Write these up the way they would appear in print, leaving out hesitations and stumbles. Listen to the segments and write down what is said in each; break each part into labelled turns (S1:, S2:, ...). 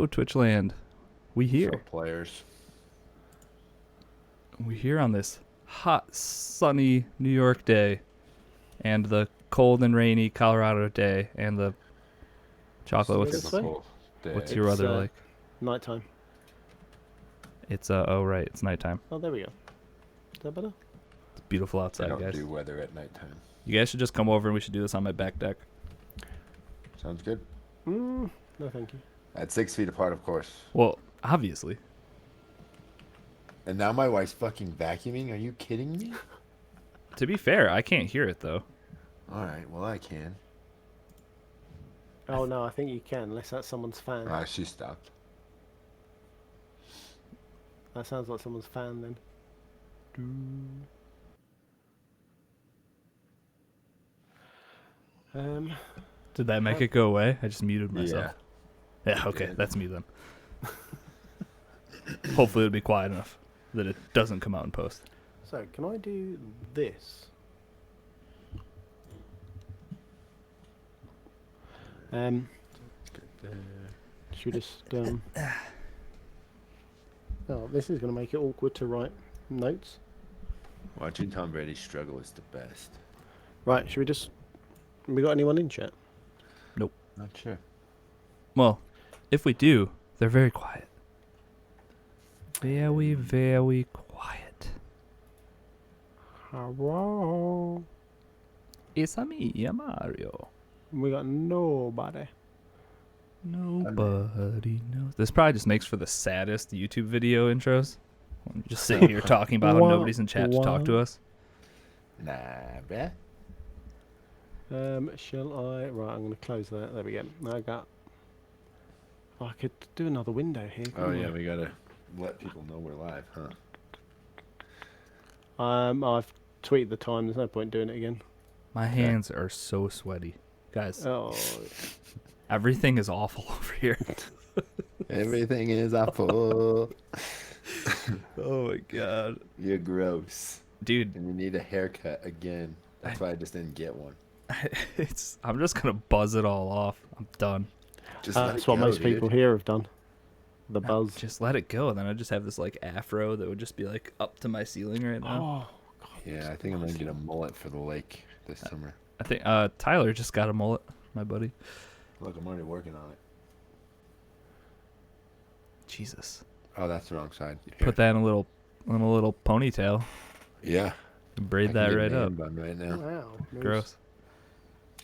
S1: Hello, Twitchland. We here.
S2: So players.
S1: We here on this hot, sunny New York day, and the cold and rainy Colorado day, and the chocolate. What's your weather like?
S3: Nighttime.
S1: It's oh right, it's nighttime.
S3: Oh, there we go. Is that better?
S1: It's beautiful
S2: I
S1: outside,
S2: don't
S1: guys.
S2: do weather at nighttime.
S1: You guys should just come over and we should do this on my back deck.
S2: Sounds good.
S3: No, thank you.
S2: At 6 feet apart, of course.
S1: Well, obviously.
S2: And now my wife's fucking vacuuming? Are you kidding me?
S1: To be fair, I can't hear it though.
S2: Alright, well I can.
S3: Oh no, I think you can, unless that's someone's fan.
S2: She stopped.
S3: That sounds like someone's fan then.
S1: Did that make it go away? I just muted myself.
S2: Yeah.
S1: Yeah, okay, that's me then. Hopefully it'll be quiet enough that it doesn't come out in post.
S3: So, can I do this? Should we just Oh, this is going to make it awkward to write notes.
S2: Watching Tom Brady struggle is the best.
S3: Right, should we just... We got anyone in chat?
S1: Nope.
S2: Not sure.
S1: Well, if we do, they're very quiet. Very, very quiet.
S3: Hello?
S1: It's a me, Mario.
S3: We got nobody.
S1: Nobody knows. This probably just makes for the saddest YouTube video intros. I'm just sitting here talking about how nobody's in chat to talk to us.
S2: Nah, bruh.
S3: Shall I... Right, I'm going to close that. There we go. I got... Oh, I could do another window here.
S2: Oh yeah, we gotta let people know we're live, huh?
S3: I've tweeted the time. There's no point doing it again.
S1: My hands are so sweaty. Guys,
S3: Oh,
S1: everything is awful over here.
S2: Everything is awful.
S1: Oh my god.
S2: You're gross.
S1: Dude,
S2: And you need a haircut again. That's why I just didn't get one.
S1: I'm just going to buzz it all off. I'm done.
S2: Just let
S3: that's
S2: it
S3: what
S2: go,
S3: most
S2: dude.
S3: people here have done. The buzz.
S1: Just let it go. Then I just have this like afro that would just be like up to my ceiling right now.
S3: Oh, God.
S2: Yeah, I think I'm gonna get a mullet for the lake this summer.
S1: I think Tyler just got a mullet, my buddy.
S2: Look, I'm already working on it.
S1: Jesus.
S2: Oh, that's the wrong side. Here.
S1: Put that in a little ponytail.
S2: Yeah.
S1: Braid
S2: I
S1: that
S2: can get
S1: right
S2: man
S1: up.
S2: bun right now.
S3: Wow.
S1: Gross.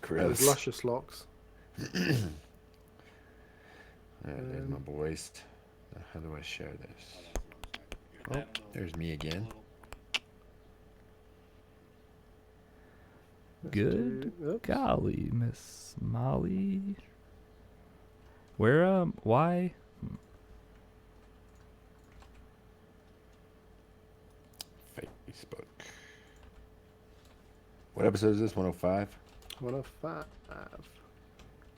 S3: Those luscious locks.
S2: Alright, there's my boys. Now, how do I share this? Oh, there's me again.
S1: Good
S3: Oops.
S1: golly, Miss Molly. Where why?
S2: Facebook. What episode is this? 105?
S3: 105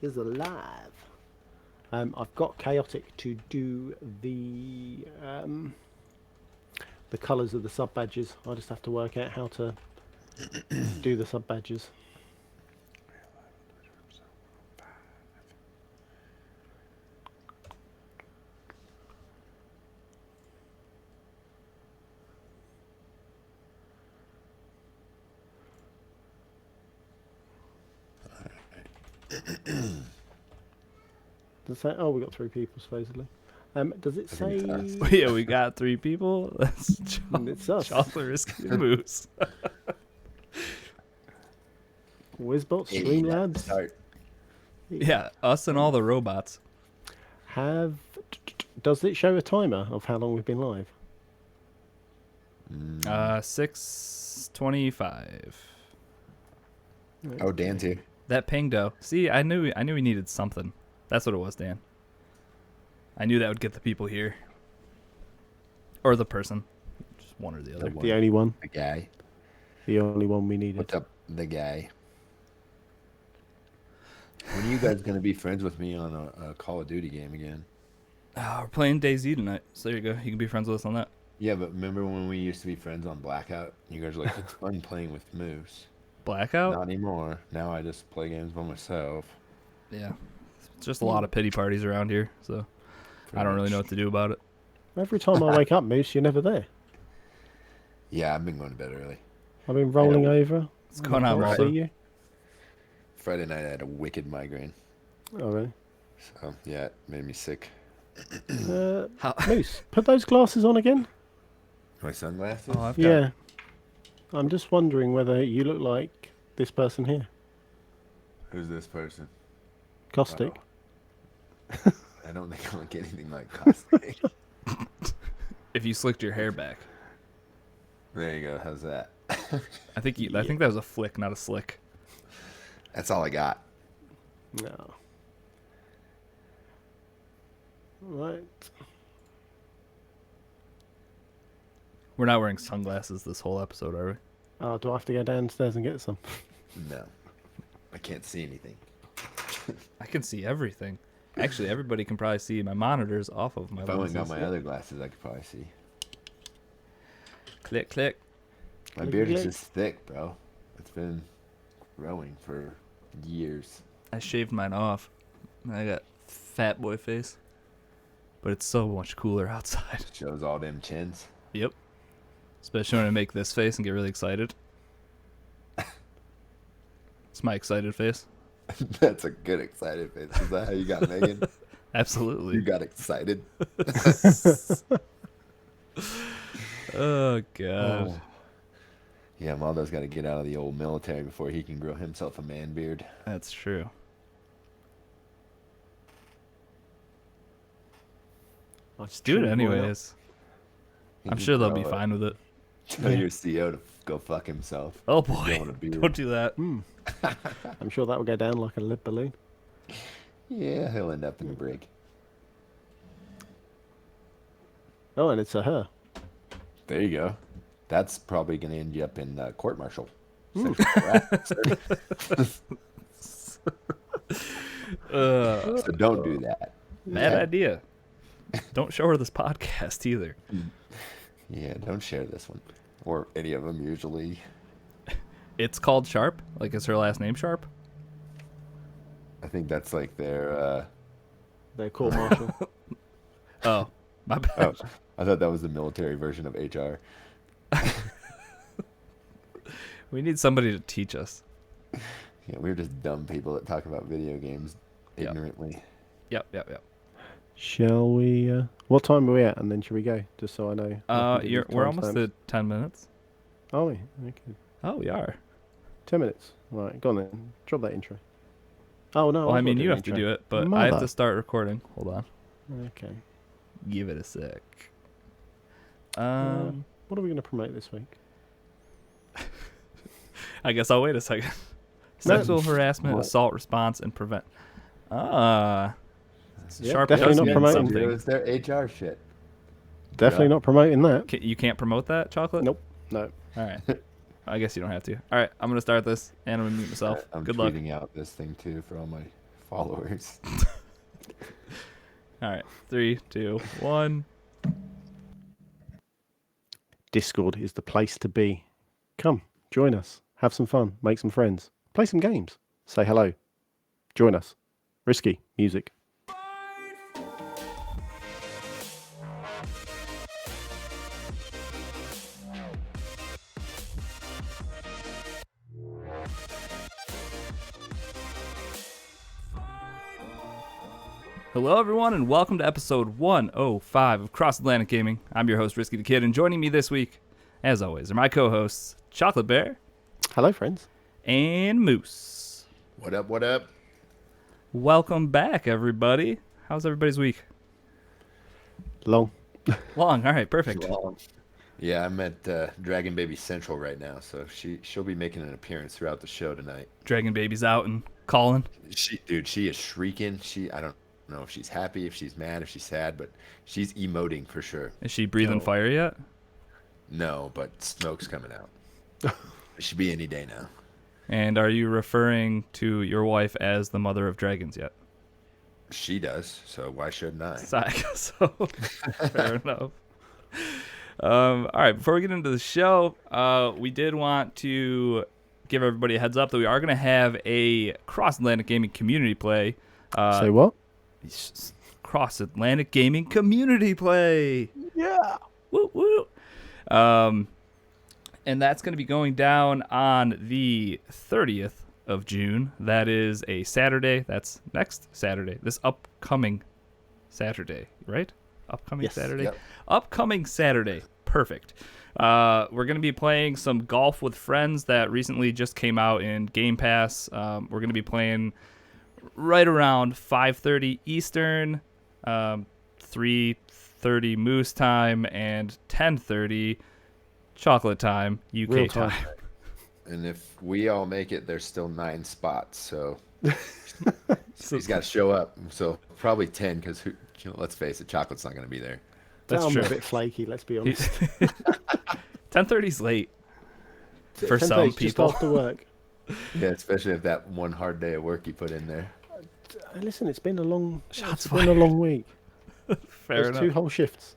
S3: is alive. I've got Chaotic to do the colours of the sub badges. I just have to work out how to do the sub badges. Does it say? Oh, we got 3 people supposedly. Does it say?
S1: Yeah, we got 3 people. That's
S3: It's us.
S1: Chocolate Risky Moose.
S3: Wizbot, Streamlabs.
S2: Start.
S1: Yeah, us and all the robots.
S3: Does it show a timer of how long we've been live?
S1: 6:25.
S2: Oh, Dan's here.
S1: That pinged though. See, I knew we needed something. That's what it was, Dan. I knew that would get the people here. Or the person. Just one or the other.
S3: The only one.
S2: The guy.
S3: The only one we needed.
S2: What's up, the guy? When are you guys going to be friends with me on a Call of Duty game again?
S1: We're playing DayZ tonight. So there you go. You can be friends with us on that.
S2: Yeah, but remember when we used to be friends on Blackout? You guys were like, it's fun playing with Moose.
S1: Blackout?
S2: Not anymore. Now I just play games by myself.
S1: Yeah. It's just a lot of pity parties around here. So I don't really know what to do about it.
S3: Every time I wake up, Moose, you're never there.
S2: Yeah, I've been going to bed early.
S3: I've been rolling over.
S1: What's going on,
S3: I
S1: Waldo?
S3: see you.
S2: Friday night I had a wicked migraine.
S3: Oh, really?
S2: So, yeah, it made me sick.
S3: Moose, put those glasses on again.
S2: My sunglasses?
S1: Oh, I've got
S3: Yeah. I'm just wondering whether you look like this person here.
S2: Who's this person?
S3: Caustic.
S2: I don't think I look anything like Caustic.
S1: If you slicked your hair back.
S2: There you go. How's that?
S1: I think that was a flick, not a slick.
S2: That's all I got.
S3: No. Right.
S1: We're not wearing sunglasses this whole episode, are we?
S3: Oh, do I have to go downstairs and get some?
S2: No. I can't see anything.
S1: I can see everything. Actually, everybody can probably see my monitors off of my
S2: If I went and got
S1: lenses.
S2: my other glasses, I could probably see.
S1: Click, click.
S2: My beard is just thick, bro. It's been growing for years.
S1: I shaved mine off. I got fat boy face. But it's so much cooler outside.
S2: Shows all them chins.
S1: Yep. Especially when I make this face and get really excited. It's my excited face.
S2: That's a good excited face. Is that how you got Megan?
S1: Absolutely.
S2: You got excited?
S1: Oh, God.
S2: Oh. Yeah, Maldo's got to get out of the old military before he can grow himself a man beard.
S1: That's true. Just do it anyways. I'm sure they'll be fine with it.
S2: Tell your CEO to go fuck himself.
S1: Oh, boy.
S2: Growing a beard.
S1: Don't do that.
S3: I'm sure that will go down like a lead balloon.
S2: Yeah, he'll end up in the brig.
S3: Oh, and it's a her.
S2: There you go. That's probably going to end you up in court-martial.
S1: Uh,
S2: So don't do that.
S1: bad idea. Don't show her this podcast either.
S2: Yeah, don't share this one. Or any of them, usually.
S1: It's called Sharp? Like, is her last name Sharp?
S2: I think that's like their...
S3: They're court martial.
S1: Oh, my bad.
S2: Oh, I thought that was the military version of HR.
S1: We need somebody to teach us.
S2: Yeah, we're just dumb people that talk about video games
S1: Yep.
S2: ignorantly.
S1: Yep.
S3: Shall we? What time are we at? And then shall we go? Just so I know.
S1: We're almost at 10 minutes.
S3: Are we? Okay.
S1: Oh, we are.
S3: 10 minutes. Right, go on then. Drop that intro. Oh, no.
S1: Well, I
S3: I've got
S1: mean,
S3: do
S1: you
S3: the
S1: have to
S3: intro.
S1: do it, but I have
S3: Mother.
S1: to start recording. Hold on.
S3: Okay.
S1: Give it a sec.
S3: What are we going to promote this week?
S1: I guess I'll wait a second.
S3: No.
S1: Sexual harassment,
S2: What?
S1: assault response, and prevent.
S3: Yeah,
S1: Sharp
S3: definitely
S1: does
S3: not
S1: mean
S3: promoting.
S1: something.
S2: It's their HR shit.
S3: Definitely not promoting that.
S1: You can't promote that, Chocolate?
S3: Nope. No.
S1: All right. I guess you don't have to. All right, I'm going to start this, and I'm going to mute myself.
S2: I'm
S1: Good luck.
S2: tweeting out this thing, too, for all my followers.
S1: All right, 3, 2, 1.
S3: Discord is the place to be. Come, join us. Have some fun. Make some friends. Play some games. Say hello. Join us. Risky music.
S1: Hello, everyone, and welcome to episode 105 of Cross Atlantic Gaming. I'm your host, Risky the Kid, and joining me this week, as always, are my co-hosts, Chocolate Bear
S3: Hello, friends.
S1: and Moose.
S2: What up, what up?
S1: Welcome back, everybody. How's everybody's week?
S3: Long.
S1: Long. All right, perfect.
S2: Yeah, I'm at Dragon Baby Central right now, so she'll be making an appearance throughout the show tonight.
S1: Dragon Baby's out and calling.
S2: She is shrieking. I don't know if she's happy, if she's mad, if she's sad, but she's emoting for sure.
S1: Is she breathing
S3: No.
S1: fire yet?
S2: No, but smoke's coming out. It should be any day now.
S1: And are you referring to your wife as the mother of dragons yet?
S2: She does, so why shouldn't I?
S1: So, fair enough. All right, before we get into the show, we did want to give everybody a heads up that we are going to have a Cross Atlantic Gaming community play.
S3: Say what?
S1: Cross Atlantic Gaming Community Play.
S3: Yeah.
S1: Woo woo. And that's going to be going down on the 30th of June. That is a Saturday. That's next Saturday. This upcoming Saturday, right? Upcoming Saturday?
S2: Yep.
S1: Upcoming Saturday. Perfect. We're going to be playing some Golf with Friends that recently just came out in Game Pass. We're going to be playing right around 5:30 Eastern, 3:30 Moose time, and 10:30 Chocolate time, UK
S3: Real
S1: time.
S3: time.
S2: And if we all make it, there's still 9 spots. So he's got to show up. So probably 10 because, let's face it, Chocolate's not going to be there.
S1: That's
S3: I'm
S1: true.
S3: a bit flaky, let's be honest.
S1: 10:30's late for
S3: 10
S1: some
S3: days just
S1: people.
S3: after work.
S2: Yeah, especially if that one hard day of work you put in there.
S3: Listen, it's been a long
S1: Shots
S3: it's been a long week.
S1: Fair
S3: There's
S1: enough.
S3: 2 whole shifts.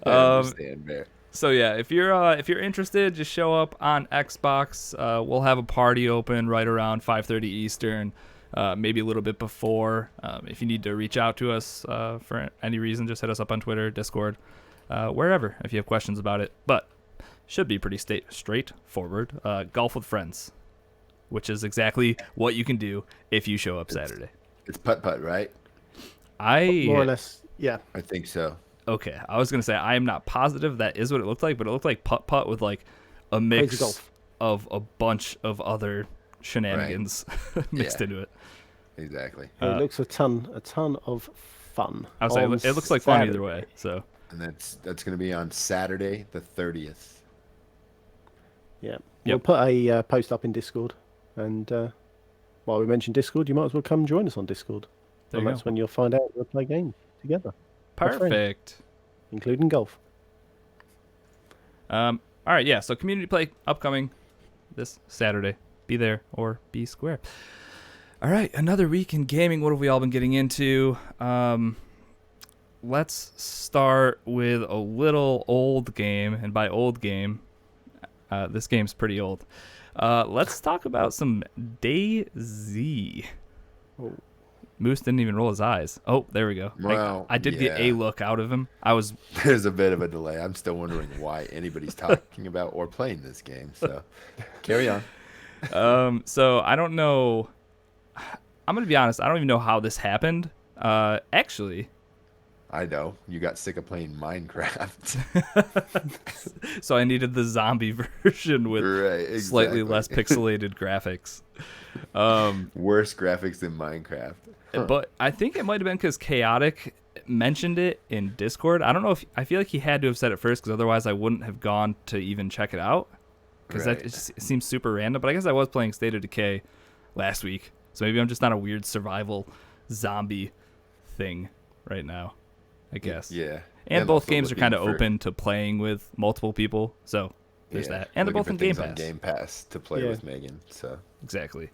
S2: I understand, Bear.
S1: So yeah, if you're interested, just show up on Xbox. We'll have a party open right around 5:30 Eastern, maybe a little bit before. If you need to reach out to us for any reason, just hit us up on Twitter, Discord, wherever if you have questions about it. But should be pretty straightforward. Golf with Friends, which is exactly what you can do if you show up Saturday.
S2: It's putt-putt, right?
S3: More or less, yeah.
S2: I think so.
S1: Okay, I was gonna say I am not positive that is what it looked like, but it looked like putt-putt with like a
S3: Crazy
S1: mix
S3: golf.
S1: of a bunch of other shenanigans mixed
S2: Yeah.
S1: into it.
S2: Exactly.
S3: It looks a ton of fun.
S1: I was saying
S3: on
S1: it looks like fun either
S3: Saturday.
S1: way. So
S2: And that's going to be on Saturday, the 30th.
S3: Yeah. We'll put a post up in Discord, and while we mentioned Discord, you might as well come join us on Discord.
S1: There
S3: And
S1: you
S3: that's
S1: go.
S3: when you'll find out we'll play games together, friends.
S1: Perfect.
S3: including golf.
S1: All right, yeah. So community play upcoming this Saturday. Be there or be square. All right, another week in gaming. What have we all been getting into? Let's start with a little old game, and by old game, this game's pretty old. Let's talk about some DayZ.
S3: Oh.
S1: Moose didn't even roll his eyes. Oh, there we go.
S2: Well,
S1: I did get a
S2: yeah.
S1: look out of him. I was
S2: There's a bit of a delay. I'm still wondering why anybody's talking about or playing this game. So carry on.
S1: So I don't know. I'm gonna be honest. I don't even know how this happened. Actually,
S2: I know. You got sick of playing Minecraft.
S1: so I needed the zombie version with
S2: Right,
S1: slightly
S2: exactly.
S1: less pixelated graphics.
S2: Worse graphics than Minecraft.
S1: But I think it might have been because Chaotic mentioned it in Discord. I don't know if I feel like he had to have said it first because otherwise I wouldn't have gone to even check it out because
S2: Right.
S1: it seems super random. But I guess I was playing State of Decay last week, so maybe I'm just not a weird survival zombie thing right now. I guess.
S2: Yeah.
S1: And
S2: I'm
S1: both
S2: also
S1: games are
S2: looking
S1: kind of
S2: for-
S1: open to playing with multiple people, so there's
S2: yeah,
S1: that. And they're
S2: looking
S1: both
S2: for
S1: in Game
S2: things
S1: Pass.
S2: on Game Pass to play
S3: Yeah.
S2: with Megan. So
S1: Exactly.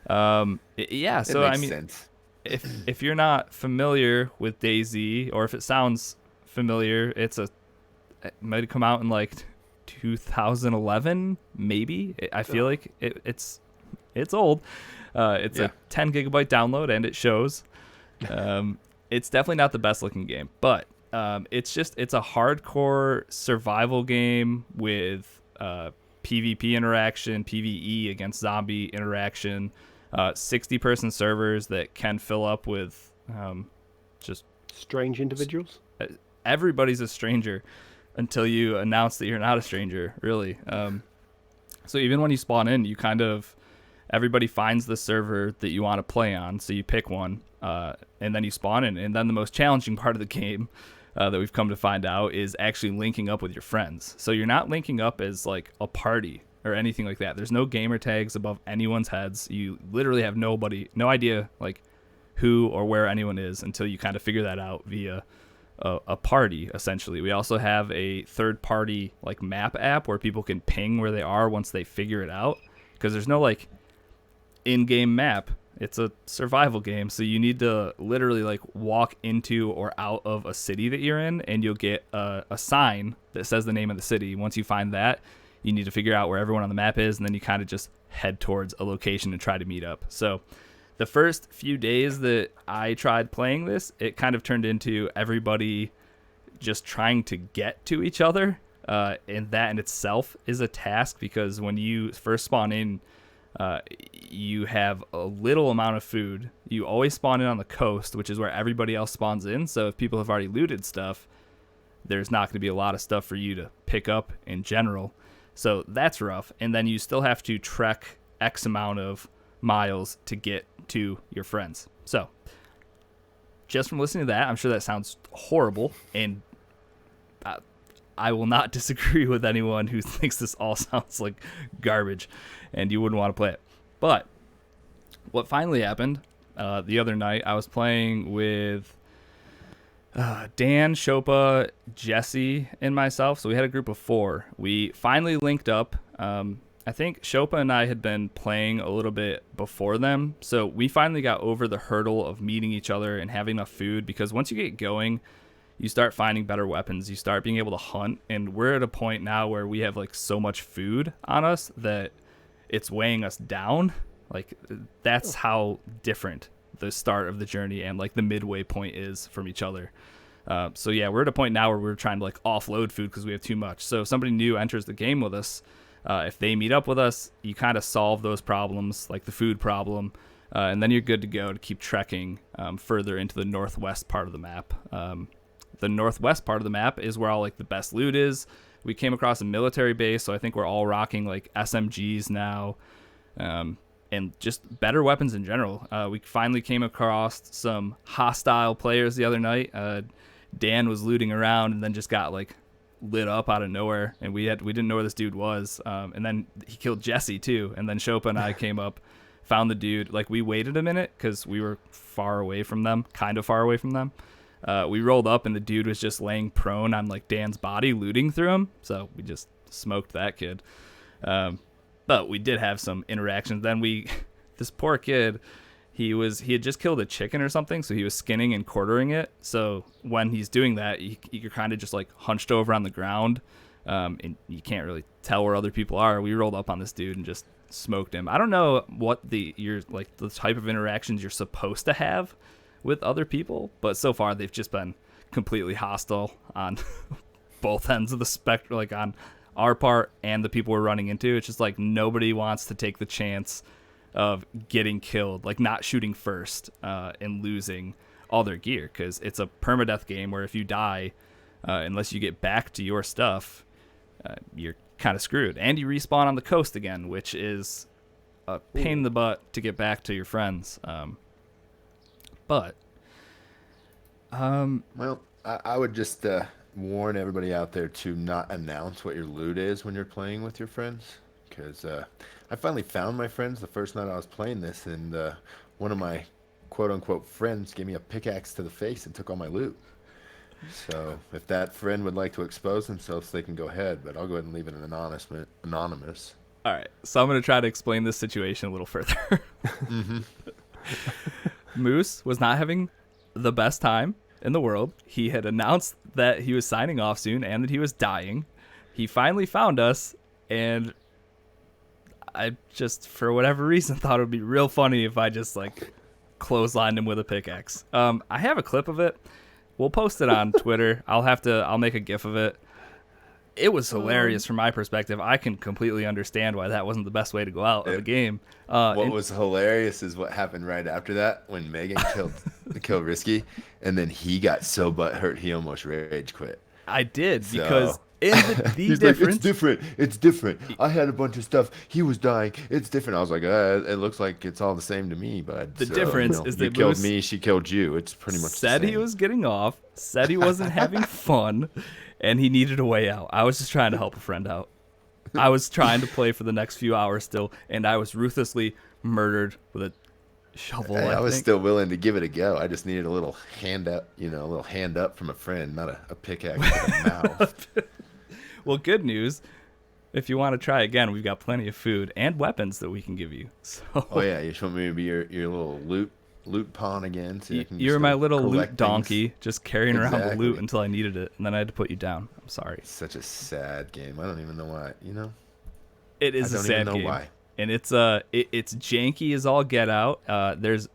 S1: Yeah.
S2: it
S1: So
S2: makes
S1: I mean,
S2: sense.
S1: if you're not familiar with DayZ, or if it sounds familiar, it might have come out in like 2011, maybe. I feel like it's old. It's
S2: Yeah.
S1: a 10 gigabyte download, and it shows. It's definitely not the best looking game, but it's a hardcore survival game with PvP interaction, PvE against zombie interaction, 60-person servers that can fill up with just
S3: Strange individuals.
S1: everybody's a stranger until you announce that you're not a stranger, really. So even when you spawn in, you everybody finds the server that you want to play on, so you pick one, and then you spawn in. And then the most challenging part of the game that we've come to find out is actually linking up with your friends. So you're not linking up as like a party or anything like that. There's no gamer tags above anyone's heads. You literally have no idea like who or where anyone is until you kind of figure that out via a party, essentially. We also have a third-party like map app where people can ping where they are once they figure it out, because there's no like in-game map. It's a survival game, so you need to literally like walk into or out of a city that you're in, and you'll get a sign that says the name of the city. Once you find that, you need to figure out where everyone on the map is, and then you kind of just head towards a location and try to meet up. So the first few days that I tried playing this, it kind of turned into everybody just trying to get to each other. And that in itself is a task, because when you first spawn in, you have a little amount of food. You always spawn in on the coast, which is where everybody else spawns in. So if people have already looted stuff, there's not going to be a lot of stuff for you to pick up in general. So that's rough. And then you still have to trek X amount of miles to get to your friends. So just from listening to that, I'm sure that sounds horrible. And I will not disagree with anyone who thinks this all sounds like garbage and you wouldn't want to play it. But what finally happened the other night, I was playing with Dan, Shopa, Jesse, and myself. So we had a group of 4. We finally linked up. I think Shopa and I had been playing a little bit before them. So we finally got over the hurdle of meeting each other and having enough food, because once you get going, you start finding better weapons. You start being able to hunt. And we're at a point now where we have like so much food on us that it's weighing us down. Like, that's how different the start of the journey and like the midway point is from each other. So yeah, we're at a point now where we're trying to like offload food because we have too much. So if somebody new enters the game with us, if they meet up with us, you kind of solve those problems, like the food problem, and then you're good to go to keep trekking further into the northwest part of the map. The northwest part of the map is where all like the best loot is. We came across a military base, so I think we're all rocking like SMGs now, and just better weapons in general. We finally came across some hostile players the other night. Dan was looting around and then just got like lit up out of nowhere, and we didn't know where this dude was. And then he killed Jesse too. And then Shopa and I came up, found the dude. Like, we waited a minute because we were far away from them, kind of far away from them. We rolled up and the dude was just laying prone on like Dan's body, looting through him. So we just smoked that kid. But we did have some interactions. Then this poor kid, he had just killed a chicken or something, so he was skinning and quartering it. So when he's doing that, you're kind of just like hunched over on the ground, and you can't really tell where other people are. We rolled up on this dude and just smoked him. I don't know what the type of interactions you're supposed to have with other people, but so far they've just been completely hostile on both ends of the spectrum, like on our part and the people we're running into. It's just like nobody wants to take the chance of getting killed, like not shooting first and losing all their gear, because it's a permadeath game where if you die, unless you get back to your stuff, you're kind of screwed. And you respawn on the coast again, which is a pain in the butt to get back to your friends. Well,
S2: I would just warn everybody out there to not announce what your loot is when you're playing with your friends, because I finally found my friends the first night I was playing this, and one of my quote-unquote friends gave me a pickaxe to the face and took all my loot. So if that friend would like to expose themselves, they can go ahead, but I'll go ahead and leave it anonymous.
S1: All right, so I'm going to try to explain this situation a little further.
S2: Mm-hmm.
S1: Moose was not having the best time in the world. He had announced that he was signing off soon and that he was dying. He finally found us, and I just, for whatever reason, thought it would be real funny if I just like clotheslined him with a pickaxe. I have a clip of it. We'll post it on Twitter. I'll make a GIF of it. It was hilarious from my perspective. I can completely understand why that wasn't the best way to go out of the game.
S2: What was hilarious is what happened right after that when Megan killed Risky, and then he got so butthurt he almost rage quit.
S1: I did, because in the
S2: he's
S1: difference...
S2: like, it's different. I had a bunch of stuff. He was dying. It's different. I was like, it looks like it's all the same to me. But
S1: the difference is that
S2: you killed me, she killed you. It's pretty much
S1: said
S2: the same.
S1: He was getting off, said he wasn't having fun, and he needed a way out. I was just trying to help a friend out. I was trying to play for the next few hours still, and I was ruthlessly murdered with a shovel.
S2: Hey, I was still willing to give it a go. I just needed a little hand up, from a friend, not a pickaxe to the mouth.
S1: Well, good news. If you want to try again, we've got plenty of food and weapons that we can give you. So.
S2: Oh yeah, you just want me to be your little loot pawn again? So
S1: you're my little loot donkey, just carrying around the loot
S2: Exactly.
S1: until I needed it, and then I had to put you down. I'm sorry.
S2: It's such a sad game. I don't even know why.
S1: It is a sad game.
S2: Why.
S1: and it's janky as all get out. There's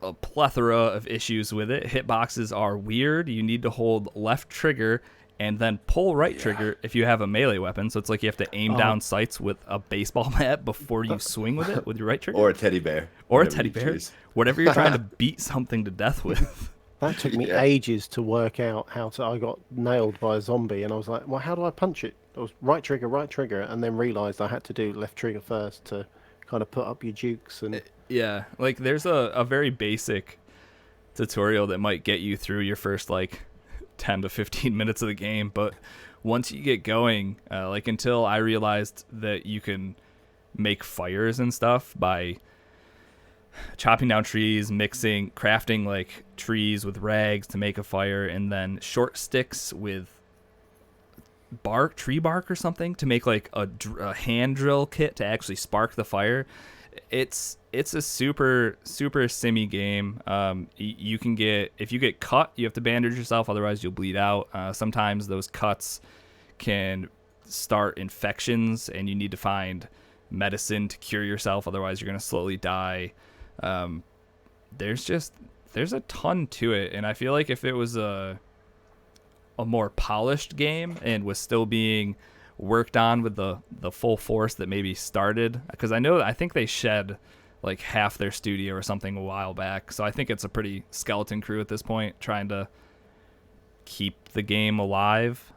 S1: a plethora of issues with it. Hitboxes are weird. You need to hold left trigger and then pull right trigger if you have a melee weapon. So it's like you have to aim down sights with a baseball bat before you swing with it with your right trigger.
S2: Or a teddy bear.
S1: Or a teddy bear. Whatever you're trying to beat something to death with.
S3: That took me ages to work out how to. I got nailed by a zombie, and I was like, "Well, how do I punch it?" I was right trigger, and then realised I had to do left trigger first to kind of put up your dukes. And
S1: yeah, like there's a very basic tutorial that might get you through your first like 10 to 15 minutes of the game, but once you get going, like until I realized that you can make fires and stuff by chopping down trees, crafting like trees with rags to make a fire, and then short sticks with tree bark or something to make like a hand drill kit to actually spark the fire. It's a super simmy game. You can if you get cut, you have to bandage yourself, otherwise you'll bleed out. Sometimes those cuts can start infections, and you need to find medicine to cure yourself, otherwise you're gonna slowly die. There's a ton to it, and I feel like if it was a more polished game and was still being worked on with the full force that maybe started, because I think they shed like half their studio or something a while back, so I think it's a pretty skeleton crew at this point trying to keep the game alive.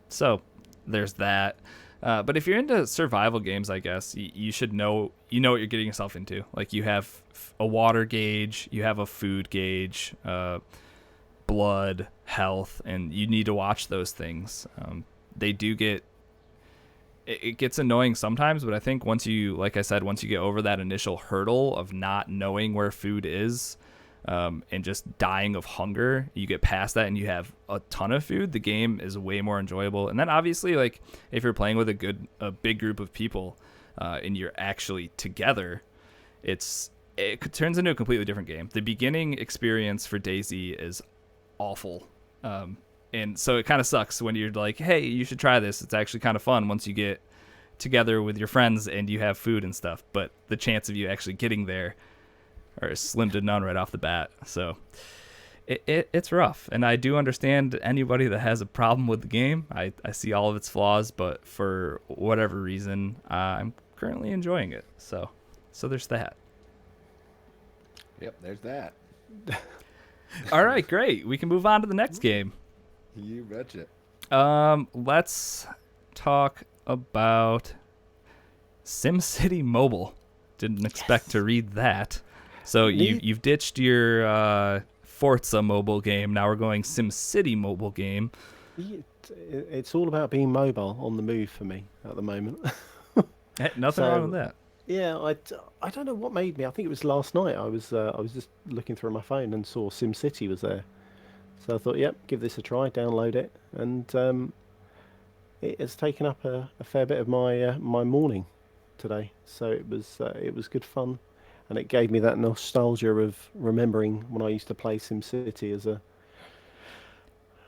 S1: So there's that. But if you're into survival games, I guess you should know what you're getting yourself into. Like you have a water gauge, you have a food gauge, blood, health, and you need to watch those things. They do it gets annoying sometimes, but I think once you get over that initial hurdle of not knowing where food is, and just dying of hunger, you get past that and you have a ton of food, the game is way more enjoyable. And then obviously, like if you're playing with a big group of people, and you're actually together, it turns into a completely different game. The beginning experience for DayZ is awful. And so it kind of sucks when you're like, hey, you should try this. It's actually kind of fun once you get together with your friends and you have food and stuff. But the chance of you actually getting there are slim to none right off the bat. So it's rough. And I do understand anybody that has a problem with the game. I see all of its flaws, but for whatever reason, I'm currently enjoying it. So there's that.
S2: Yep, there's that.
S1: All right, great. We can move on to the next game.
S2: You betcha.
S1: Let's talk about SimCity Mobile. Didn't expect to read that. So you've ditched your Forza mobile game. Now we're going SimCity mobile game.
S3: It's all about being mobile, on the move for me at the moment.
S1: Hey, nothing wrong with that.
S3: Yeah, I don't know what made me. I think it was last night. I was just looking through my phone and saw SimCity was there. So I thought, yep, give this a try, download it, and it has taken up a fair bit of my my morning today. So it was good fun, and it gave me that nostalgia of remembering when I used to play SimCity as I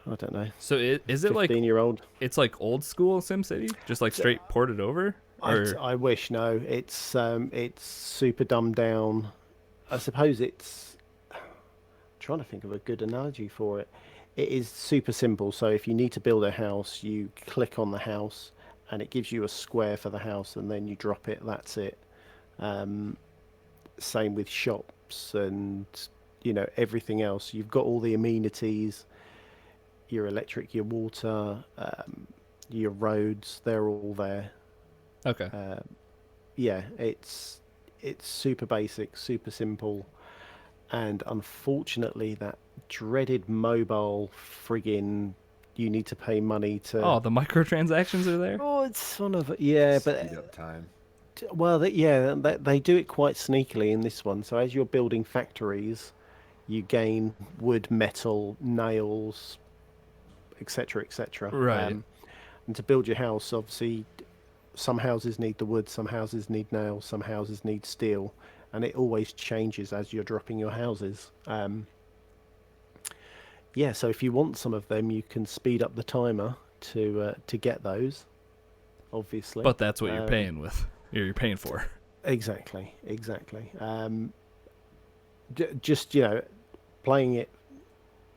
S3: don't know.
S1: So is it like
S3: 15-year-old?
S1: It's like old school SimCity, just like straight ported over?
S3: I wish. No, it's super dumbed down. I suppose it's. Trying to think of a good analogy for it. It is super simple. So if you need to build a house, you click on the house and it gives you a square for the house, and then you drop it. That's it. Same with shops and everything else. You've got all the amenities, your electric, your water, your roads. They're all there.
S1: Okay.
S3: Yeah, it's super basic, super simple. And unfortunately, that dreaded mobile friggin' you need to pay money to.
S1: Oh, the microtransactions are there?
S3: Oh, it's sort of but
S2: Speed up time.
S3: Well, they do it quite sneakily in this one. So as you're building factories, you gain wood, metal, nails, etc., etc.
S1: Right.
S3: And to build your house, obviously, some houses need the wood, some houses need nails, some houses need steel. And it always changes as you're dropping your houses. So if you want some of them, you can speed up the timer to get those. obviously.
S1: But that's what you're paying with. You're paying for.
S3: Exactly. Just playing it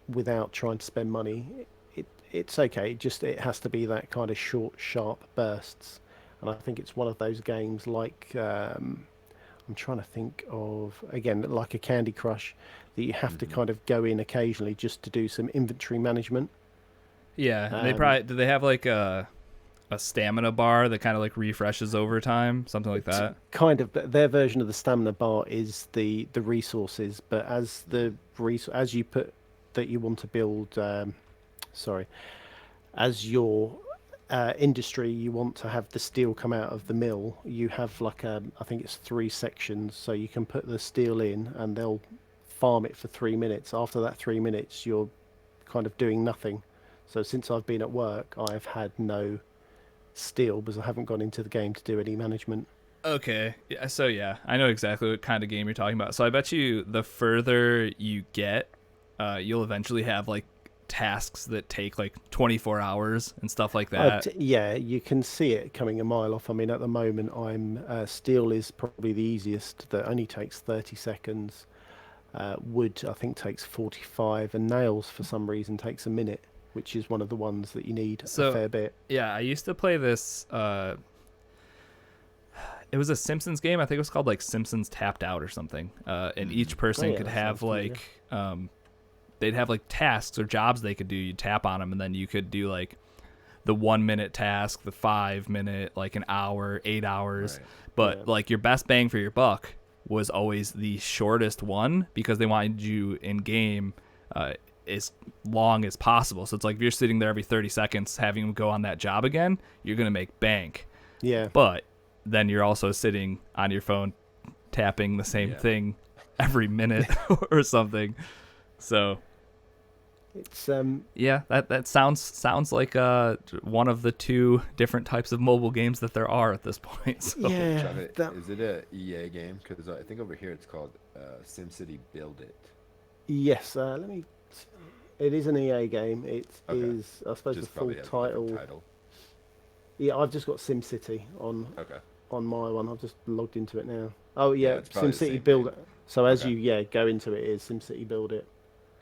S3: without trying to spend money, it's okay. Just it has to be that kind of short, sharp bursts. And I think it's one of those games like I'm trying to think of again like a Candy Crush that you have to kind of go in occasionally just to do some inventory management.
S1: Yeah, they probably do. They have like a stamina bar that kind of like refreshes over time, something like that.
S3: Kind of, but their version of the stamina bar is the resources. But as as you put that you want to build, as your industry, you want to have the steel come out of the mill. You have like I think it's 3 sections, so you can put the steel in, and they'll farm it for 3 minutes. After that 3 minutes, you're kind of doing nothing. So since I've been at work, I've had no steel because I haven't gone into the game to do any management.
S1: Okay, yeah, so yeah, I know exactly what kind of game you're talking about. So I bet you the further you get, you'll eventually have like tasks that take like 24 hours and stuff like that.
S3: Yeah, you can see it coming a mile off. I mean, at the moment, I'm steel is probably the easiest. That only takes 30 seconds. Wood, I think, takes 45, and nails for some reason takes a minute, which is one of the ones that you need a fair bit.
S1: Yeah, I used to play this. It was a Simpsons game. I think it was called like Simpsons Tapped Out or something. And each person could have like, they'd have like tasks or jobs they could do. You tap on them, and then you could do like the 1 minute task, the 5 minute, like an hour, 8 hours. Right. But like your best bang for your buck was always the shortest one because they wanted you in game as long as possible. So it's like if you're sitting there every 30 seconds having them go on that job again, you're going to make bank.
S3: Yeah.
S1: But then you're also sitting on your phone tapping the same thing every minute or something. So
S3: it's
S1: that sounds like one of the 2 different types of mobile games that there are at this point. So.
S3: Yeah.
S2: Is it a EA game? Because I think over here it's called SimCity Build It.
S3: Yes. It is an EA game. It is, I suppose, just the full title. Yeah, I've just got SimCity on my one. I've just logged into it now. Oh yeah, SimCity Build It. So as you go into it, is SimCity Build It.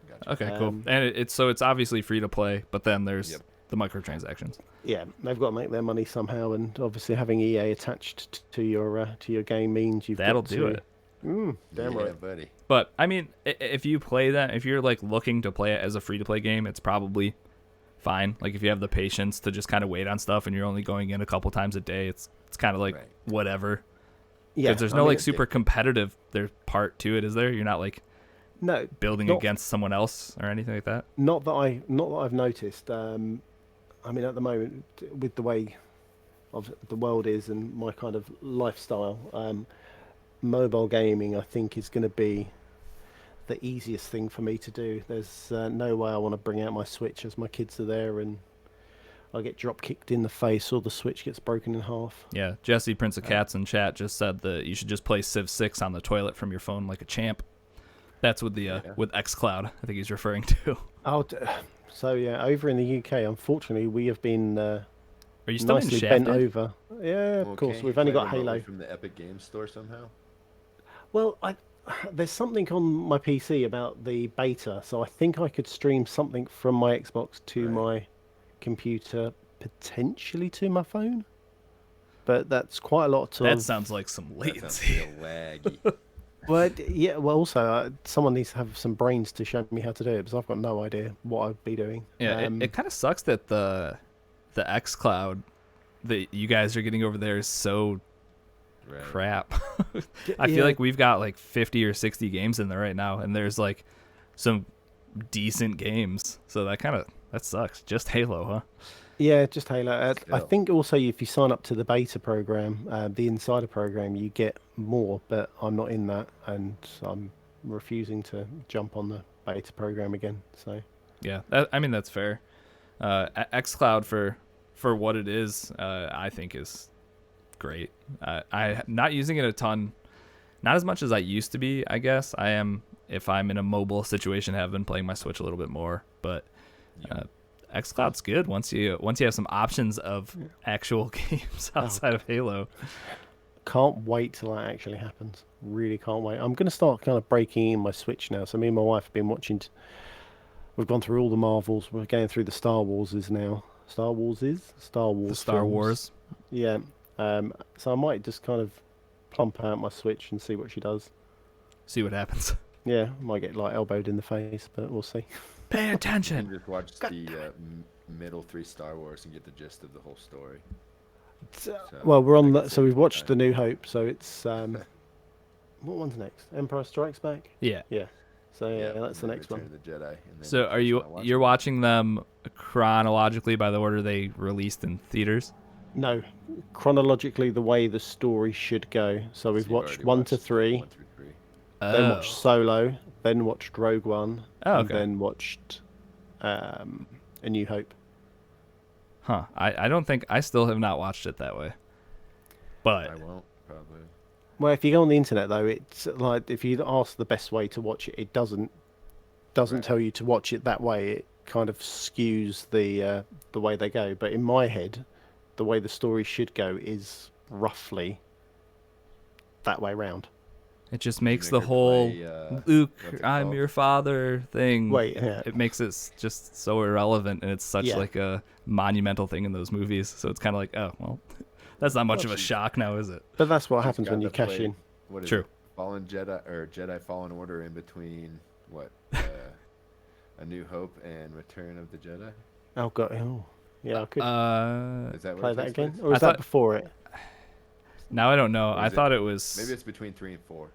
S1: Gotcha. Okay, cool. And it's obviously free to play, but then there's the microtransactions.
S3: Yeah, they've got to make their money somehow, and obviously having EA attached to your game means
S1: that'll do it.
S3: Damn right,
S2: buddy.
S1: But I mean, if you play that, if you're like looking to play it as a free to play game, it's probably fine. Like if you have the patience to just kind of wait on stuff and you're only going in a couple times a day, it's kind of like whatever. Yeah, because there's no super competitive part to it, is there? You're not like building against someone else or anything like that.
S3: Not that I've noticed. I mean, at the moment, with the way of the world is and my kind of lifestyle, mobile gaming I think is going to be the easiest thing for me to do. There's no way I want to bring out my Switch as my kids are there and I get drop kicked in the face or the Switch gets broken in half.
S1: Yeah, Jesse Prince of Cats in chat just said that you should just play Civ 6 on the toilet from your phone like a champ. That's with the with xCloud, I think he's referring to.
S3: So yeah, over in the UK, unfortunately, we have been
S1: are you still
S3: nicely bent over. Yeah, of course. We've only got Halo
S2: from the Epic Games Store somehow.
S3: Well, there's something on my PC about the beta, so I think I could stream something from my Xbox to my computer, potentially to my phone. But that's quite a lot to.
S1: That sounds like some latency.
S2: That sounds laggy.
S3: But yeah, well, also someone needs to have some brains to show me how to do it because I've got no idea what I'd be doing.
S1: Yeah, it kind of sucks that the xCloud that you guys are getting over there is so crap. I feel like we've got like 50 or 60 games in there right now, and there's like some decent games. So that sucks. Just Halo, huh?
S3: Yeah, just Halo. I think also if you sign up to the beta program, the insider program, you get more, but I'm not in that, and I'm refusing to jump on the beta program again. So
S1: yeah, I mean that's fair. xCloud for what it is, I think is great. I'm not using it a ton, not as much as I used to be. I guess I am if I'm in a mobile situation. Have been playing my Switch a little bit more, but xCloud's good once you have some options of actual games outside of Halo.
S3: Can't wait till that actually happens. Really can't wait. I'm going to start kind of breaking in my Switch now. So me and my wife have been watching. We've gone through all the Marvels. We're going through the Star Warses now. Star Wars.
S1: The Star
S3: films.
S1: Wars.
S3: Yeah. So I might just kind of plump out my Switch and see what she does.
S1: See what happens.
S3: Yeah, might get like elbowed in the face, but we'll see.
S1: Pay
S2: You
S1: attention.
S2: can just watch the middle 3 Star Wars and get the gist of the whole story.
S3: Well, we're on
S2: I
S3: that.
S2: can
S3: So
S2: save
S3: we've
S2: some
S3: watched
S2: time.
S3: The New Hope. So it's what one's next? Empire Strikes Back.
S1: Yeah.
S3: Yeah. So yeah, that's the
S2: and then
S3: next
S2: Return
S3: one.
S2: of the Jedi. And then
S1: So are you're watching them chronologically by the order they released in theaters?
S3: No, chronologically the way the story should go. So we've
S2: you've
S3: watched
S2: already
S3: 1 to
S2: watched
S3: 3,
S2: 1 through 3.
S3: then watched Solo, then watched Rogue One,
S1: Oh,
S3: and
S1: okay.
S3: then watched A New Hope.
S1: Huh. I don't think I still have not watched it that way. But
S2: I won't, probably.
S3: Well, if you go on the internet though, it's like if you ask the best way to watch it, it doesn't
S2: Right.
S3: tell you to watch it that way. It kind of skews the way they go. But in my head, the way the story should go is roughly that way round.
S1: it just makes
S2: Make
S1: the
S2: her
S1: whole
S2: play,
S1: Luke,
S2: what's it
S1: I'm
S2: called?
S1: your father thing.
S3: Wait, yeah.
S1: It makes it just so irrelevant, and it's such
S3: Yeah.
S1: like a monumental thing in those movies. So it's kind of like, oh well, that's not much of a
S2: she's-
S1: shock now, is it?
S3: But that's what
S2: She's
S3: happens when
S2: got
S3: you
S2: to
S3: cash
S2: play-
S3: in.
S2: What is
S1: True.
S2: it? Fallen Jedi or Jedi Fallen Order in between what? A New Hope and Return of the Jedi.
S3: Oh god, oh yeah, I could
S2: Is that
S3: play
S2: what
S3: that
S2: takes
S3: again,
S2: place?
S3: or is
S1: I
S3: that
S1: thought-
S3: before it?
S1: Now I don't know.
S2: Or
S1: I
S2: is it-
S1: thought it was.
S2: Maybe it's between 3 and 4.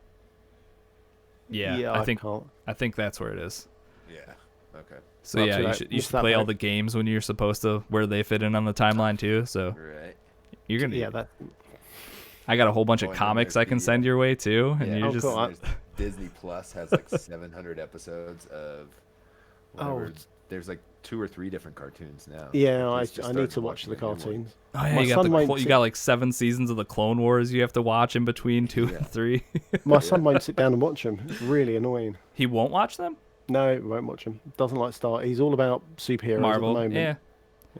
S1: Yeah,
S3: I
S1: think
S3: can't.
S1: that's where it is.
S2: Yeah. Okay.
S1: So
S3: Well,
S1: yeah,
S3: too
S1: you
S3: late.
S1: should
S3: Missed that
S1: play all
S3: part.
S1: the games when you're supposed to, where they fit in on the timeline too. So
S2: Right.
S1: you're gonna.
S3: Yeah, that.
S1: I got a whole bunch
S2: Oh,
S1: of
S2: and then
S1: comics
S2: there's
S1: I can
S2: the,
S1: send your way too, and
S2: Yeah.
S1: you're
S3: Oh,
S1: just.
S3: cool.
S2: There's Disney Plus has like 700 episodes of. Whatever.
S3: Oh.
S2: There's like 2 or 3 different cartoons now.
S3: Yeah,
S2: Like,
S3: I
S2: he's just
S3: need
S2: started
S3: to watch
S2: watching
S3: the
S2: a new one.
S3: cartoons.
S1: Oh yeah,
S3: My
S1: you got
S3: son
S1: the
S3: won't
S1: you
S3: sit-
S1: got like 7 seasons of the Clone Wars you have to watch in between 2
S2: Yeah.
S1: and 3.
S3: My son won't sit down and watch them. It's really annoying.
S1: He won't watch them.
S3: No, he won't watch them. Doesn't like Star. He's all about superheroes
S1: Marvel.
S3: at the moment.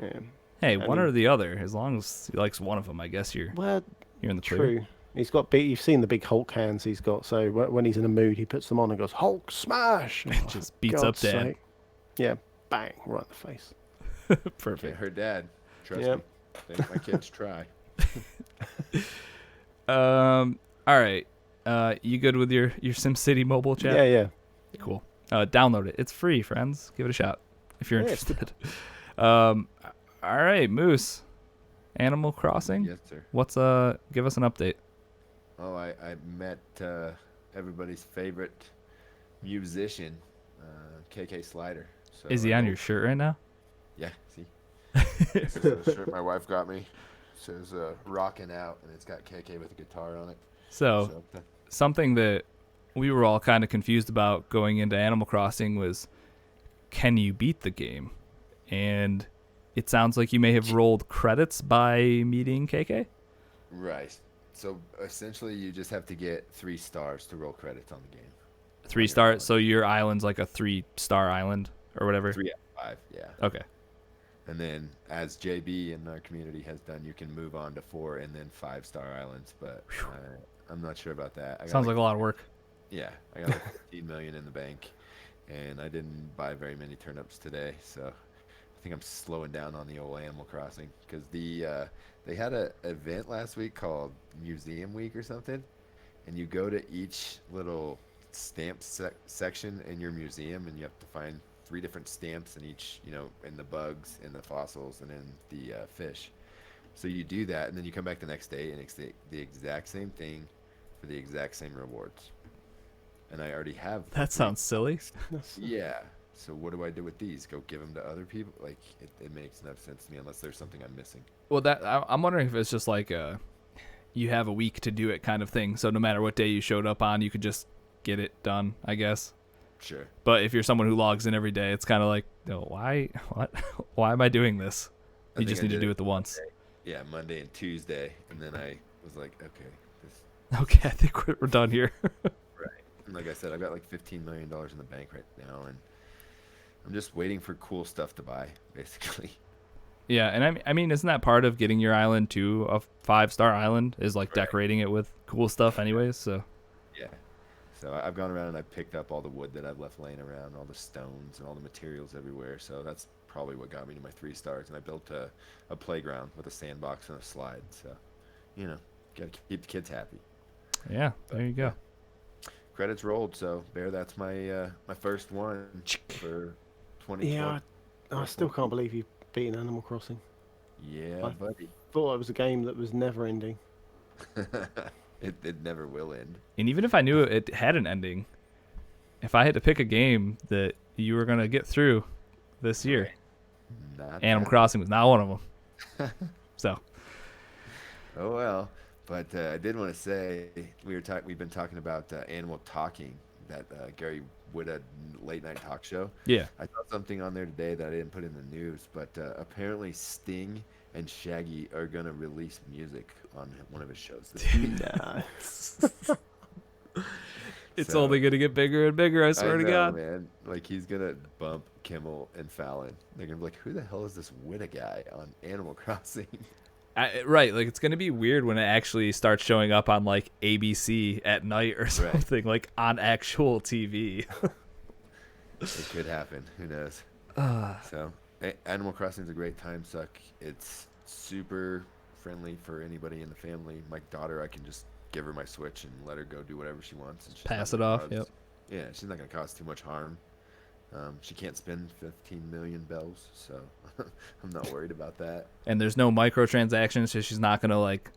S1: Yeah.
S3: Yeah.
S1: Hey,
S3: I
S1: one
S3: mean-
S1: or the other. As long as he likes one of them, I guess you're
S3: Well,
S1: in the clear.
S3: true. He's got big. You've seen the big Hulk hands he's got. So when he's in a mood, he puts them on and goes Hulk smash.
S1: It just beats up
S3: God's
S1: Dad.
S3: sake. Yeah, bang right in the face.
S2: Can't
S1: Perfect.
S2: hurt Dad. Trust
S3: Yep.
S2: me. Think my kids try.
S1: All right. You good with your SimCity mobile chat?
S3: Yeah, yeah.
S1: Cool. Download it. It's free, friends. Give it a shot if you're
S3: Yeah.
S1: interested. All right, Moose. Animal Crossing.
S2: Yes, sir.
S1: What's give us an update.
S2: Oh, I met everybody's favorite musician, KK Slider. So
S1: Is he
S2: I
S1: on
S2: hope-
S1: your shirt right now?
S2: Yeah, see? This is a shirt my wife got me. It says "Rockin' Out," and it's got KK with a guitar on it.
S1: So something that we were all kind of confused about going into Animal Crossing was, can you beat the game? And it sounds like you may have rolled credits by meeting KK.
S2: Right. So essentially, you just have to get 3 stars to roll credits on the game.
S1: 3 star. So your island's like a 3-star island or whatever.
S2: 3 out of 5, yeah.
S1: Okay.
S2: And then, as JB in our community has done, you can move on to 4 and then 5-star islands. But I'm not sure about that. I got
S1: Sounds like a lot of work.
S2: Yeah, I got like 15 million in the bank, and I didn't buy very many turnips today, so I think I'm slowing down on the old Animal Crossing because they had a event last week called Museum Week or something, and you go to each little stamp section in your museum, and you have to find 3 different stamps in each, in the bugs, in the fossils, and in the fish. So you do that, and then you come back the next day, and it's the exact same thing for the exact same rewards. And I already have.
S1: That sounds silly.
S2: Yeah. So what do I do with these? Go give them to other people? Like it makes no sense to me unless there's something I'm missing.
S1: Well, I'm wondering if it's just like you have a week to do it kind of thing. So no matter what day you showed up on, you could just get it done, I guess.
S2: Sure.
S1: But if you're someone who logs in every day, it's kind of like, why am I doing this?
S2: I
S1: You
S2: think
S1: just
S2: I
S1: need to
S2: did
S1: do
S2: it
S1: it the once.
S2: Yeah, Monday and Tuesday, and then I was like, okay, this.
S1: Okay, I think we're done here.
S2: Right. And like I said, I've got like $15 million in the bank right now, and I'm just waiting for cool stuff to buy, basically.
S1: Yeah, and I mean, isn't that part of getting your island to a 5-star island? Is like
S2: Right.
S1: decorating it with cool stuff, anyways. So
S2: Yeah. So I've gone around and I've picked up all the wood that I've left laying around, all the stones and all the materials everywhere. So that's probably what got me to my 3 stars. And I built a playground with a sandbox and a slide. So, you know, got to keep the kids happy.
S1: yeah,
S2: But
S1: there you go.
S2: credits rolled. So Bear, that's my my first one for 2020.
S3: Yeah, I still can't believe you beaten Animal Crossing.
S2: Yeah,
S3: I
S2: buddy.
S3: thought it was a game that was never ending.
S2: It never will end.
S1: And even if I knew it had an ending, if I had to pick a game that you were gonna get through this year,
S2: Not
S1: Animal
S2: that.
S1: Crossing was not one of them. So
S2: Oh well, but I did want to say we've been talking about Animal Talking, that Gary Whitta late night talk show.
S1: yeah,
S2: I saw something on there today that I didn't put in the news, but apparently Sting and Shaggy are gonna release music on one of his shows this week.
S3: Nah.
S1: it's
S2: So,
S1: only gonna get bigger and bigger. I swear to
S2: know,
S1: God.
S2: man. Like he's gonna bump Kimmel and Fallon. They're gonna be like, "Who the hell is this Whitta guy on Animal Crossing?"
S1: Right, like it's gonna be weird when it actually starts showing up on like ABC at night or something, like on actual TV.
S2: It could happen. Who knows? So, Animal Crossing is a great time suck. It's super friendly for anybody in the family. My daughter, I can just give her my Switch and let her go do whatever she wants. And she's not
S1: Pass it
S2: gonna
S1: off.
S2: cause-
S1: Yep.
S2: Yeah, she's not going to cause too much harm. She can't spend 15 million bells, so I'm not worried about that.
S1: And there's no microtransactions, so she's not gonna like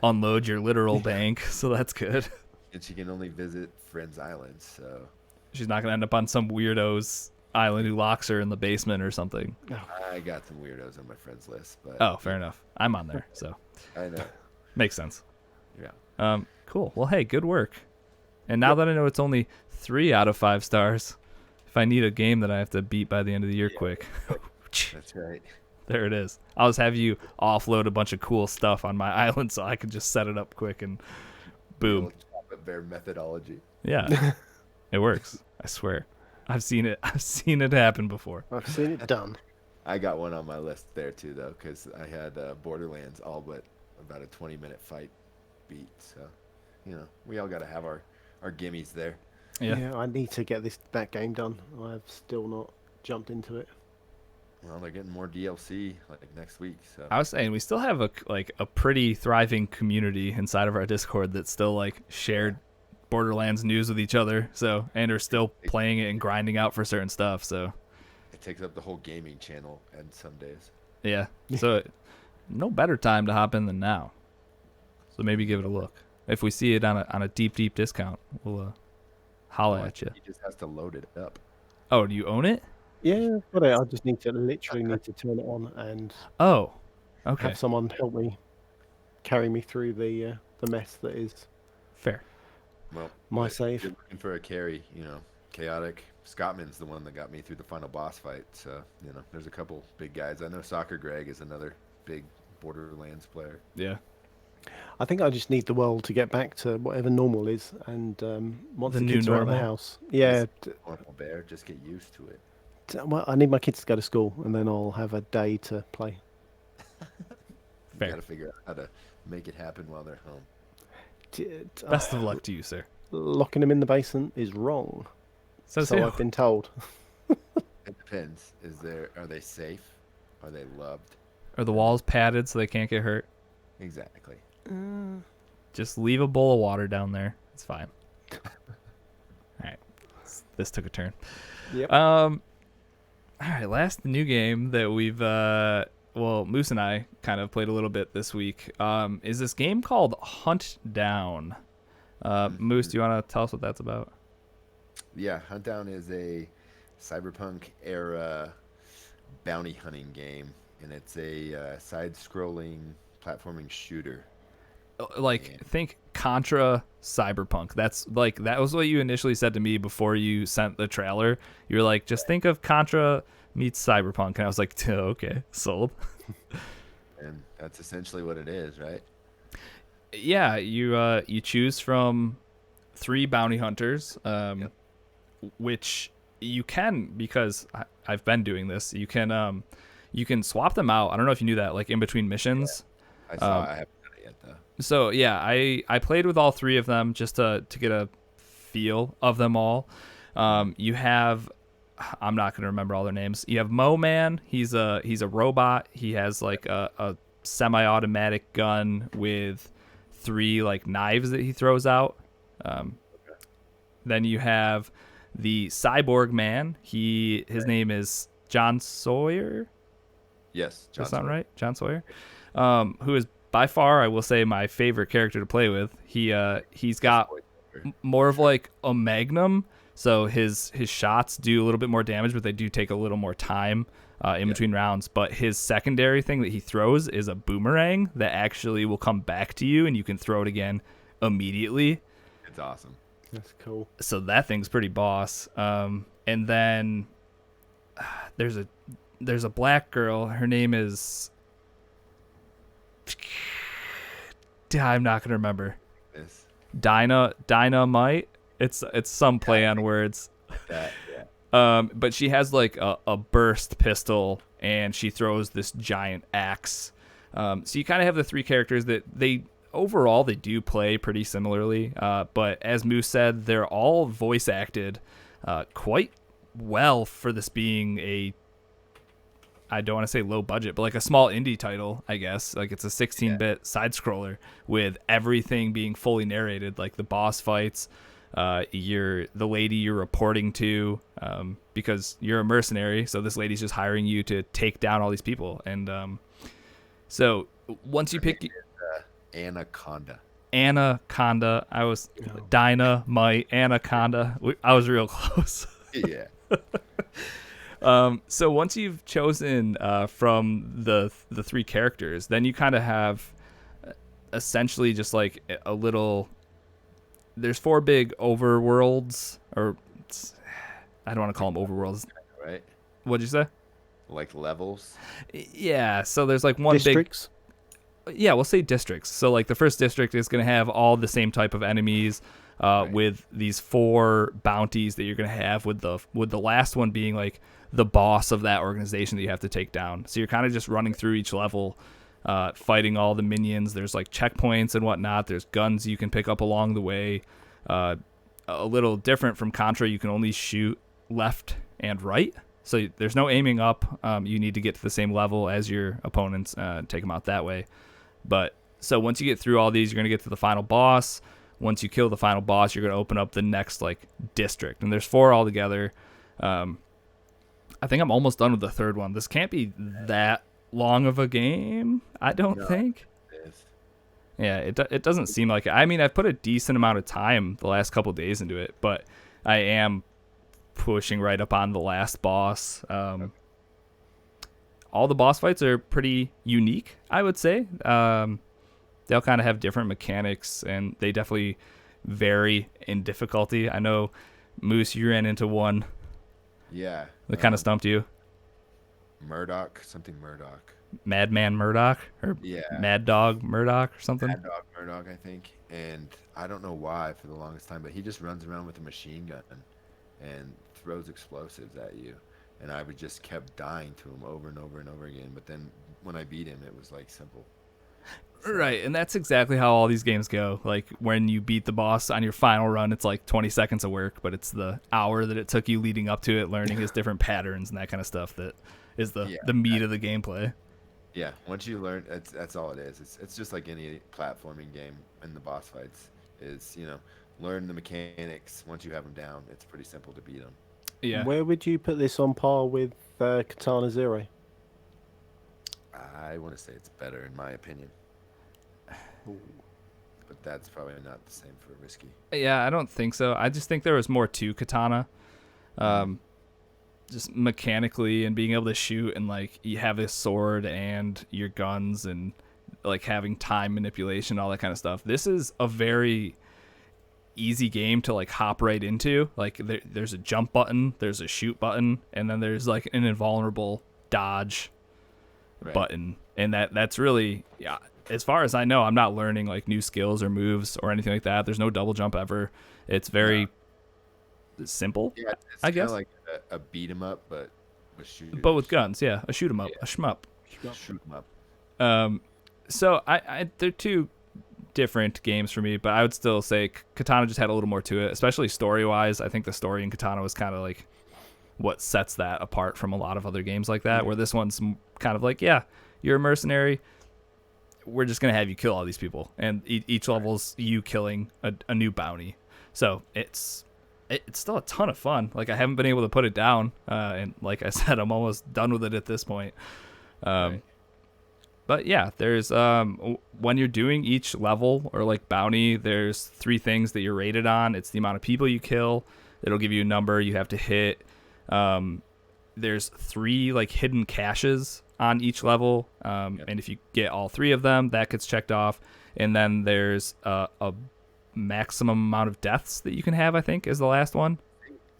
S1: unload your literal bank. So that's good.
S2: And she can only visit friends' islands, so
S1: She's not gonna end up on some weirdo's island who locks her in the basement or something.
S2: I got some weirdos on my friends list. But
S1: Oh, fair enough. I'm on there, so
S2: I know.
S1: makes sense.
S2: Yeah.
S1: Cool. Well, hey, good work. And now that I know it's only 3 out of 5 stars, if I need a game that I have to beat by the end of the year quick,
S2: That's right.
S1: there it is. I'll just have you offload a bunch of cool stuff on my island so I can just set it up quick and boom.
S2: Little chocolate bear methodology.
S1: Yeah, it works. I swear. I've seen it. I've seen it happen before.
S3: I've seen it done.
S2: I got one on my list there too, though, because I had Borderlands all but about a 20-minute fight beat. So, you know, we all got to have our gimmies there.
S1: Yeah.
S3: I need to get that game done. I have still not jumped into it.
S2: Well, they're getting more DLC like next week. So
S1: I was saying we still have a pretty thriving community inside of our Discord that still like shared Borderlands news with each other. So and are still playing it and grinding out for certain stuff. So
S2: it takes up the whole gaming channel and some days.
S1: yeah. So no better time to hop in than now. So maybe give it a look. If we see it on a deep discount, we'll holla at you.
S2: He just has to load it up.
S1: Oh, do you own it?
S3: Yeah, but I just literally need to turn it on and
S1: Oh, okay,
S3: have someone help me carry me through the mess that is
S1: fair.
S2: Well,
S3: my
S2: if
S3: save.
S2: you're looking for a carry, you know, chaotic. Scottman's the one that got me through the final boss fight. So, you know, there's a couple big guys. I know Soccer Greg is another big Borderlands player.
S1: Yeah.
S3: I think I just need the world to get back to whatever normal is, and once
S1: The
S3: the
S1: new
S3: kids are out of the
S1: normal?
S3: house, yeah.
S2: Normal bear, just get used to it.
S3: Well, I need my kids to go to school, and then I'll have a day to play.
S2: You
S1: Fair.
S2: got to figure out how to make it happen while they're home.
S1: Best of luck to you, sir.
S3: Locking them in the basement is wrong.
S1: Says
S3: So
S1: who?
S3: I've been told.
S2: It depends. Are they safe? Are they loved?
S1: Are the walls padded so they can't get hurt?
S2: Exactly.
S1: Just leave a bowl of water down there. It's fine. All right. This took a turn.
S3: Yep.
S1: All right. Last new game that we've Moose and I kind of played a little bit this week is this game called Hunt Down. Moose, do you want to tell us what that's about?
S2: Yeah, Hunt Down is a cyberpunk era bounty hunting game, and it's a side-scrolling platforming shooter.
S1: Like think Contra Cyberpunk. That's like that was what you initially said to me before you sent the trailer. You were like, just think of Contra meets Cyberpunk, and I was like, okay, sold.
S2: And that's essentially what it is, right?
S1: Yeah, you choose from 3 bounty hunters, which you can, because I've been doing this. You can swap them out. I don't know if you knew that, like in between missions.
S2: I saw. I haven't done it yet though.
S1: So yeah, I played with all three of them just to get a feel of them all. You have, I'm not gonna remember all their names. You have Mo Man. He's a robot. He has like a semi-automatic gun with 3 like knives that he throws out. Then you have the Cyborg Man. His name is John Sawyer.
S2: Yes, John
S1: That's not
S2: Sawyer.
S1: right, John Sawyer. Who is by far, I will say, my favorite character to play with. He's got more of like a magnum, so his shots do a little bit more damage, but they do take a little more time in between rounds. But his secondary thing that he throws is a boomerang that actually will come back to you, and you can throw it again immediately.
S2: It's awesome.
S3: That's cool.
S1: So that thing's pretty boss. And then there's a black girl. Her name is, I'm not gonna remember.
S2: This.
S1: Dynamite. It's some play on words.
S2: That, yeah.
S1: But she has like a burst pistol, and she throws this giant axe. So you kind of have the 3 characters that overall they do play pretty similarly. But as Moose said, they're all voice acted quite well for this being I don't want to say low budget, but like a small indie title, I guess. Like it's a 16-bit side scroller with everything being fully narrated, like the boss fights, the lady you're reporting to, because you're a mercenary, so this lady's just hiring you to take down all these people. And so once you pick
S2: Anaconda.
S1: I was Dynamite, Anaconda. I was real close.
S2: Yeah.
S1: So once you've chosen from the 3 characters, then you kind of have essentially just like a little. There's 4 big overworlds, or I don't want to call them overworlds.
S2: Right.
S1: What'd you say?
S2: Like levels.
S1: Yeah. So there's like one
S3: Districts?
S1: big. Yeah, we'll say districts. So like the first district is going to have all the same type of enemies. With these 4 bounties that you're going to have, with the last one being like the boss of that organization that you have to take down. So you're kind of just running through each level, fighting all the minions. There's like checkpoints and whatnot. There's guns you can pick up along the way. A little different from Contra, you can only shoot left and right. So there's no aiming up. You need to get to the same level as your opponents, take them out that way. But so once you get through all these, you're going to get to the final boss. Once you kill the final boss, you're going to open up the next like district, and there's 4 altogether. I think I'm almost done with the 3rd one. This can't be that long of a game, I don't think.
S2: It is.
S1: Yeah, it doesn't seem like it. I mean, I've put a decent amount of time the last couple of days into it, but I am pushing right up on the last boss. All the boss fights are pretty unique, I would say. They'll kind of have different mechanics, and they definitely vary in difficulty. I know, Moose, you ran into one
S2: Yeah.
S1: that kind of stumped you.
S2: Murdoch.
S1: Madman Murdoch, or Mad Dog Murdoch, or something.
S2: Mad Dog Murdoch, I think. And I don't know why for the longest time, but he just runs around with a machine gun and throws explosives at you. And I would just kept dying to him over and over and over again. But then when I beat him, it was like simple.
S1: Right, and that's exactly how all these games go. Like when you beat the boss on your final run, it's like 20 seconds of work, but it's the hour that it took you leading up to it, learning his different patterns and that kind of stuff that is the meat of the gameplay.
S2: Yeah, once you learn, that's all it is. It's just like any platforming game, and the boss fights is, learn the mechanics. Once you have them down, it's pretty simple to beat them.
S1: Yeah.
S3: Where would you put this on par with Katana Zero?
S2: I want to say it's better in my opinion. But that's probably not the same for Risky.
S1: Yeah, I don't think so. I just think there was more to Katana. Just mechanically and being able to shoot, and like you have a sword and your guns, and like having time manipulation, all that kind of stuff. This is a very easy game to like hop right into. Like there's a jump button, there's a shoot button, and then there's like an invulnerable dodge button. And that's really, as far as I know, I'm not learning like new skills or moves or anything like that. There's no double jump ever. It's very simple.
S2: Yeah, it's
S1: I guess.
S2: like a beat 'em up, but with shooters.
S1: But with guns, yeah, a shoot 'em up,
S2: Yeah.
S1: a shmup.
S2: Shoot 'em up.
S1: So they're two different games for me, but I would still say Katana just had a little more to it, especially story wise. I think the story in Katana was kind of like what sets that apart from a lot of other games like that, where this one's kind of like, yeah, you're a mercenary. We're just going to have you kill all these people. And each level's you killing a new bounty. So it's still a ton of fun. Like, I haven't been able to put it down. And like I said, I'm almost done with it at this point.
S2: Right.
S1: But yeah, there's when you're doing each level or like bounty, there's 3 things that you're rated on. It's the amount of people you kill. It'll give you a number you have to hit. There's 3 like hidden caches on each level, and if you get all 3 of them, that gets checked off. And then there's a maximum amount of deaths that you can have, I think, is the last one.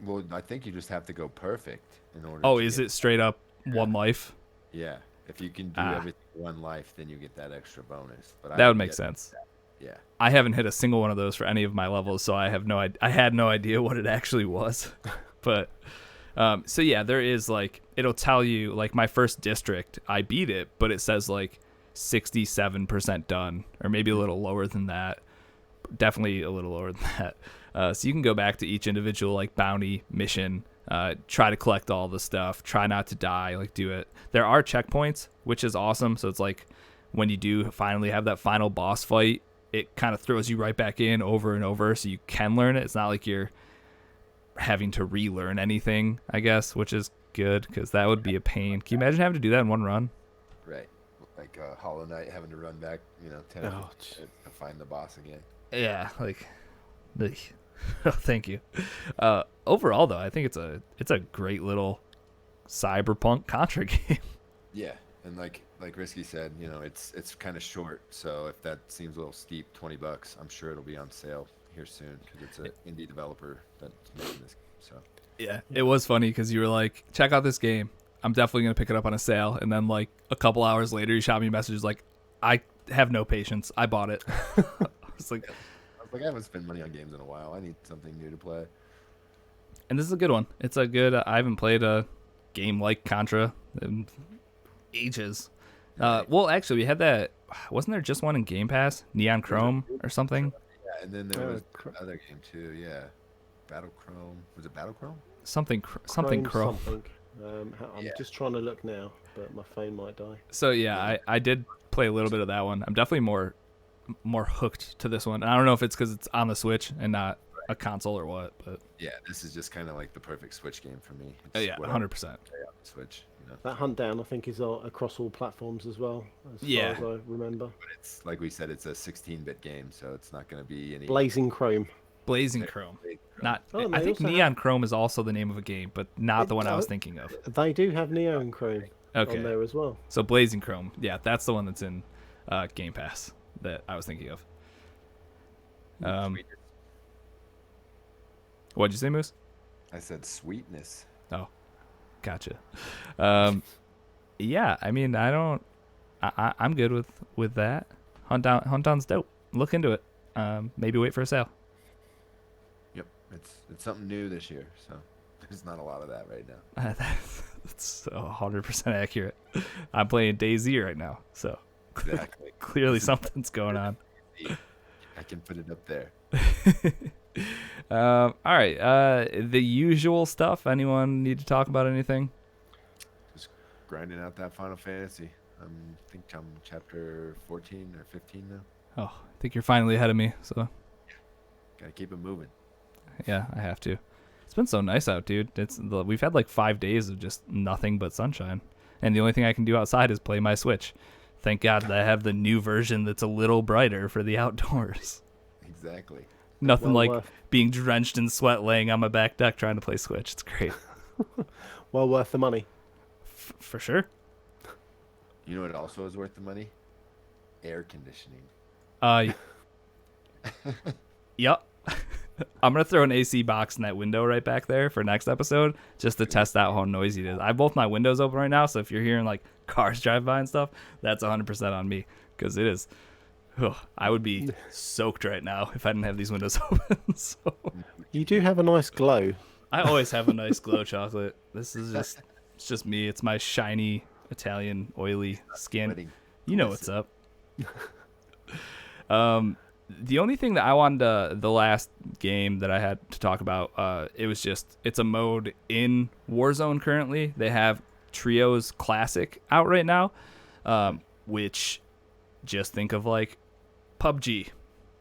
S2: Well, I think you just have to go perfect in order.
S1: Oh,
S2: to
S1: is
S2: get,
S1: it straight up 1 life?
S2: Yeah. If you can do everything 1 life, then you get that extra bonus. But
S1: That would make sense.
S2: Yeah.
S1: I haven't hit a single one of those for any of my levels, so I have I had no idea what it actually was. But so yeah, there is like, it'll tell you like my first district, I beat it, but it says like 67% done, or maybe a little lower than that. Definitely a little lower than that. So you can go back to each individual like bounty mission, try to collect all the stuff, try not to die, like do it. There are checkpoints, which is awesome. So it's like when you do finally have that final boss fight, it kind of throws you right back in over and over, so you can learn it. It's not like you're having to relearn anything, I guess, which is good, because that would be a pain. Can you imagine having to do that in 1 run?
S2: Right. Like Hollow Knight having to run back, 10 to find the boss again.
S1: Yeah, like oh, thank you. Overall though, I think it's a great little cyberpunk Contra game.
S2: Yeah, and like Risky said, it's kind of short, so if that seems a little steep, $20, I'm sure it'll be on sale here soon, because it's an indie developer that's making this game. So
S1: Yeah, it was funny because you were like, check out this game. I'm definitely going to pick it up on a sale. And then like a couple hours later, you shot me messages like, I have no patience. I bought it. I was like,
S2: I haven't spent money on games in a while. I need something new to play.
S1: and this is a good one. It's a good, I haven't played a game like Contra in ages. Well, actually, we had that, wasn't there just one in Game Pass? Neon Chrome or something?
S2: Yeah, and then there was another game too. Yeah, Battle Chrome. Was it Battle Chrome?
S1: Something Chrome.
S3: Something. I'm just trying to look now, but my phone might die.
S1: So yeah, I did play a little bit of that one. I'm definitely more hooked to this one. And I don't know if it's because it's on the Switch and not a console or what, but
S2: Yeah, this is just kind of like the perfect Switch game for me.
S1: yeah, 100%.
S2: Switch.
S3: That Hunt Down, I think, is across all platforms as well, as far as I remember.
S2: But it's like we said, it's a 16-bit game, so it's not going to be any
S3: Blazing Chrome.
S1: Blazing Chrome. Not.
S3: Oh,
S1: I think
S3: also
S1: Neon Chrome is also the name of a game, but not the one I was thinking of.
S3: They do have Neon Chrome
S1: Okay.
S3: on there as well.
S1: So Blazing Chrome, yeah, that's the one that's in Game Pass that I was thinking of. What'd you say, Moose?
S2: I said sweetness.
S1: Oh, gotcha. Yeah, I mean, I'm good with that. Hunt Down's dope. Look into it. Maybe wait for a sale.
S2: Yep, it's something new this year, so there's not a lot of that right now.
S1: That's 100% accurate. I'm playing DayZ right now, so
S2: Exactly.
S1: clearly something's going on.
S2: I can put it up there.
S1: All right. The usual stuff. Anyone need to talk about anything?
S2: Just grinding out that Final Fantasy. I think I'm chapter 14 or 15 now.
S1: Oh, I think you're finally ahead of me. So
S2: Gotta keep it moving.
S1: yeah, I have to. It's been so nice out, dude. We've had like 5 days of just nothing but sunshine, and the only thing I can do outside is play my Switch. Thank God that I have the new version that's a little brighter for the outdoors.
S2: Exactly.
S1: Nothing
S3: Well
S1: like being drenched in sweat laying on my back deck trying to play Switch. It's great.
S3: Well worth the money.
S1: For sure.
S2: You know what also is worth the money? Air conditioning.
S1: Yep. I'm going to throw an AC box in that window right back there for next episode just to test out how noisy it is. I have both my windows open right now, so if you're hearing like cars drive by and stuff, that's 100% on me because it is. I would be soaked right now if I didn't have these windows open. So.
S3: You do have a nice glow.
S1: I always have a nice glow chocolate. This is it's just me. It's my shiny Italian oily skin.
S2: Sweating.
S1: You know what's up. The only thing that I wanted the last game that I had to talk about, it's a mode in Warzone currently. They have Trios Classic out right now, which just think of like PUBG,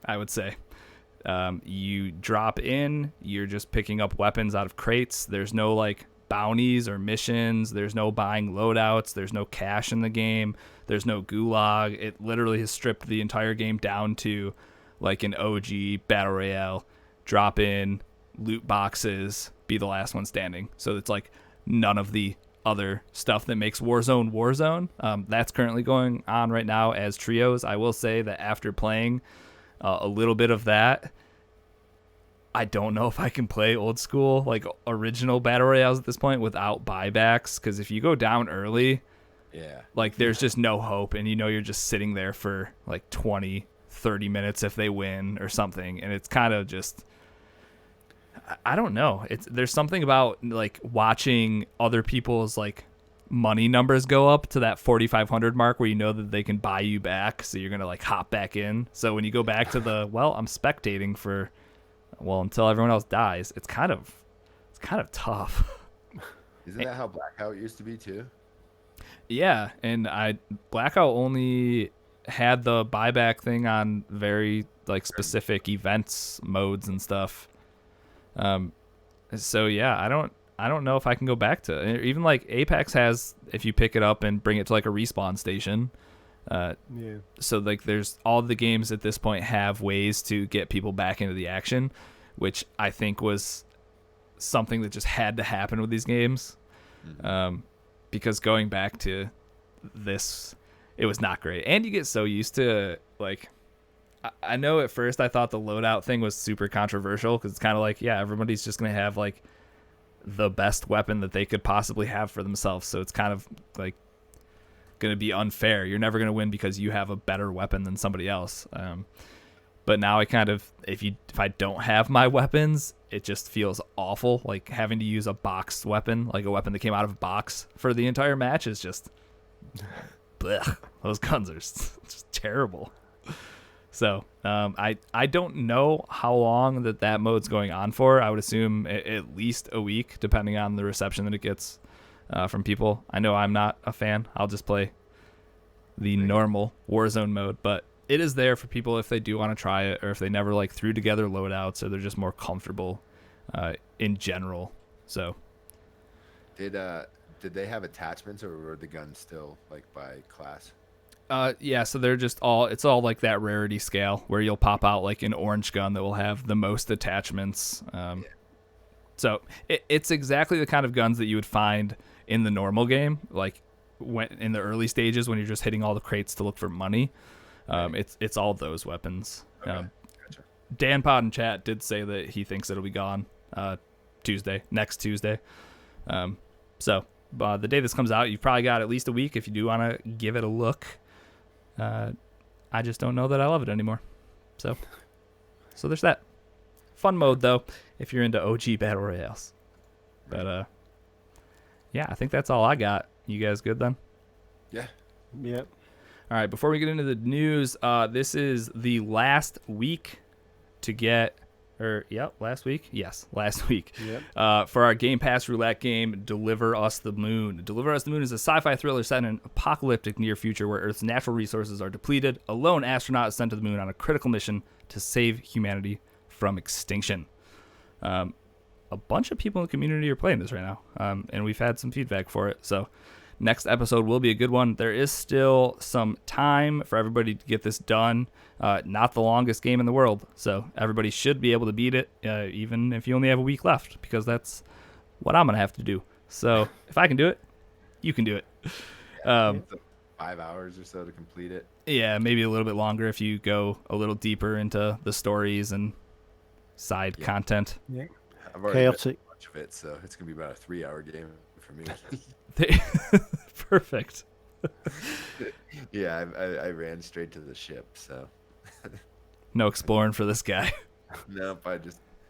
S1: I would say. You drop in, you're just picking up weapons out of crates. There's no like bounties or missions. There's no buying loadouts. There's no cash in the game. There's no gulag. It literally has stripped the entire game down to like an OG battle royale. Drop in, loot boxes, be the last one standing. So it's like none of the other stuff that makes Warzone. That's currently going on right now as Trios. I will say that after playing a little bit of that, I don't know if I can play old school, like original battle royales at this point without buybacks. Because if you go down early, like there's just no hope. And you're just sitting there for like 20, 30 minutes if they win or something. And it's kind of just, I don't know. There's something about like watching other people's like money numbers go up to that 4,500 mark where you know that they can buy you back. So you're going to like hop back in. So when you go back to I'm spectating for, until everyone else dies, it's kind of tough.
S2: Isn't that how Blackout used to be too?
S1: Yeah. And Blackout only had the buyback thing on very like specific events, modes and stuff. So yeah, I don't know if I can go back to even like Apex has, if you pick it up and bring it to like a respawn station. So like there's all the games at this point have ways to get people back into the action, which I think was something that just had to happen with these games. Because going back to this, it was not great. And you get so used to like, I know at first I thought the loadout thing was super controversial because it's kind of like, yeah, everybody's just going to have like the best weapon that they could possibly have for themselves. So it's kind of like going to be unfair. You're never going to win because you have a better weapon than somebody else. But now I kind of, if I don't have my weapons, it just feels awful. Like having to use a boxed weapon, like a weapon that came out of a box for the entire match is just, blech. Those guns are just terrible. So I don't know how long that mode's going on for. I would assume at least a week, depending on the reception that it gets from people. I know I'm not a fan. I'll just play the normal Warzone mode, but it is there for people if they do want to try it, or if they never like threw together loadouts, or they're just more comfortable in general. So
S2: did they have attachments, or were the guns still like by class?
S1: Yeah, so they're just it's all like that rarity scale where you'll pop out like an orange gun that will have the most attachments. So it's exactly the kind of guns that you would find in the normal game, like when in the early stages when you're just hitting all the crates to look for money. It's all those weapons.
S2: Okay. Gotcha.
S1: Dan Pod in chat did say that he thinks it'll be gone next Tuesday. So the day this comes out, you've probably got at least a week if you do want to give it a look. I just don't know that I love it anymore. So there's that. Fun mode though, if you're into OG battle royales. But yeah, I think that's all I got. You guys good then?
S2: Yeah.
S3: Yep.
S1: All right, before we get into the news, this is the last week to get, last week? Yes, last week.
S3: Yep.
S1: For our Game Pass roulette game, Deliver Us the Moon. Deliver Us the Moon is a sci-fi thriller set in an apocalyptic near future where Earth's natural resources are depleted. A lone astronaut is sent to the moon on a critical mission to save humanity from extinction. A bunch of people in the community are playing this right now, and we've had some feedback for it, so next episode will be a good one. There is still some time for everybody to get this done. Not the longest game in the world, so everybody should be able to beat it, even if you only have a week left, because that's what I'm going to have to do. So if I can do it, you can do it.
S2: It's like 5 hours or so to complete it.
S1: Yeah, maybe a little bit longer if you go a little deeper into the stories and side content.
S3: Yeah.
S2: I've already
S3: Chaotic.
S2: done much of it, so it's going to be about a 3-hour game for me.
S1: Perfect.
S2: Yeah, I ran straight to the ship, so.
S1: No exploring for this guy.
S2: Nope,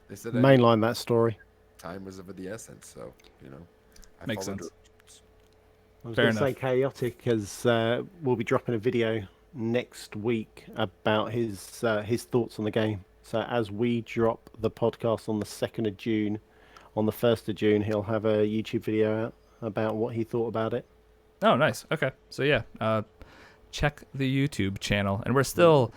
S2: they said
S3: Mainline that story.
S2: time was of the essence. So, I
S1: Makes
S2: followed
S1: sense.
S3: I was
S1: Fair
S3: going to say
S1: enough.
S3: chaotic because we'll be dropping a video next week about his thoughts on the game. So as we drop the podcast on the 2nd of June, on the 1st of June, he'll have a YouTube video out about what he thought about it.
S1: Oh, nice. Okay. So yeah, check the YouTube channel, and we're still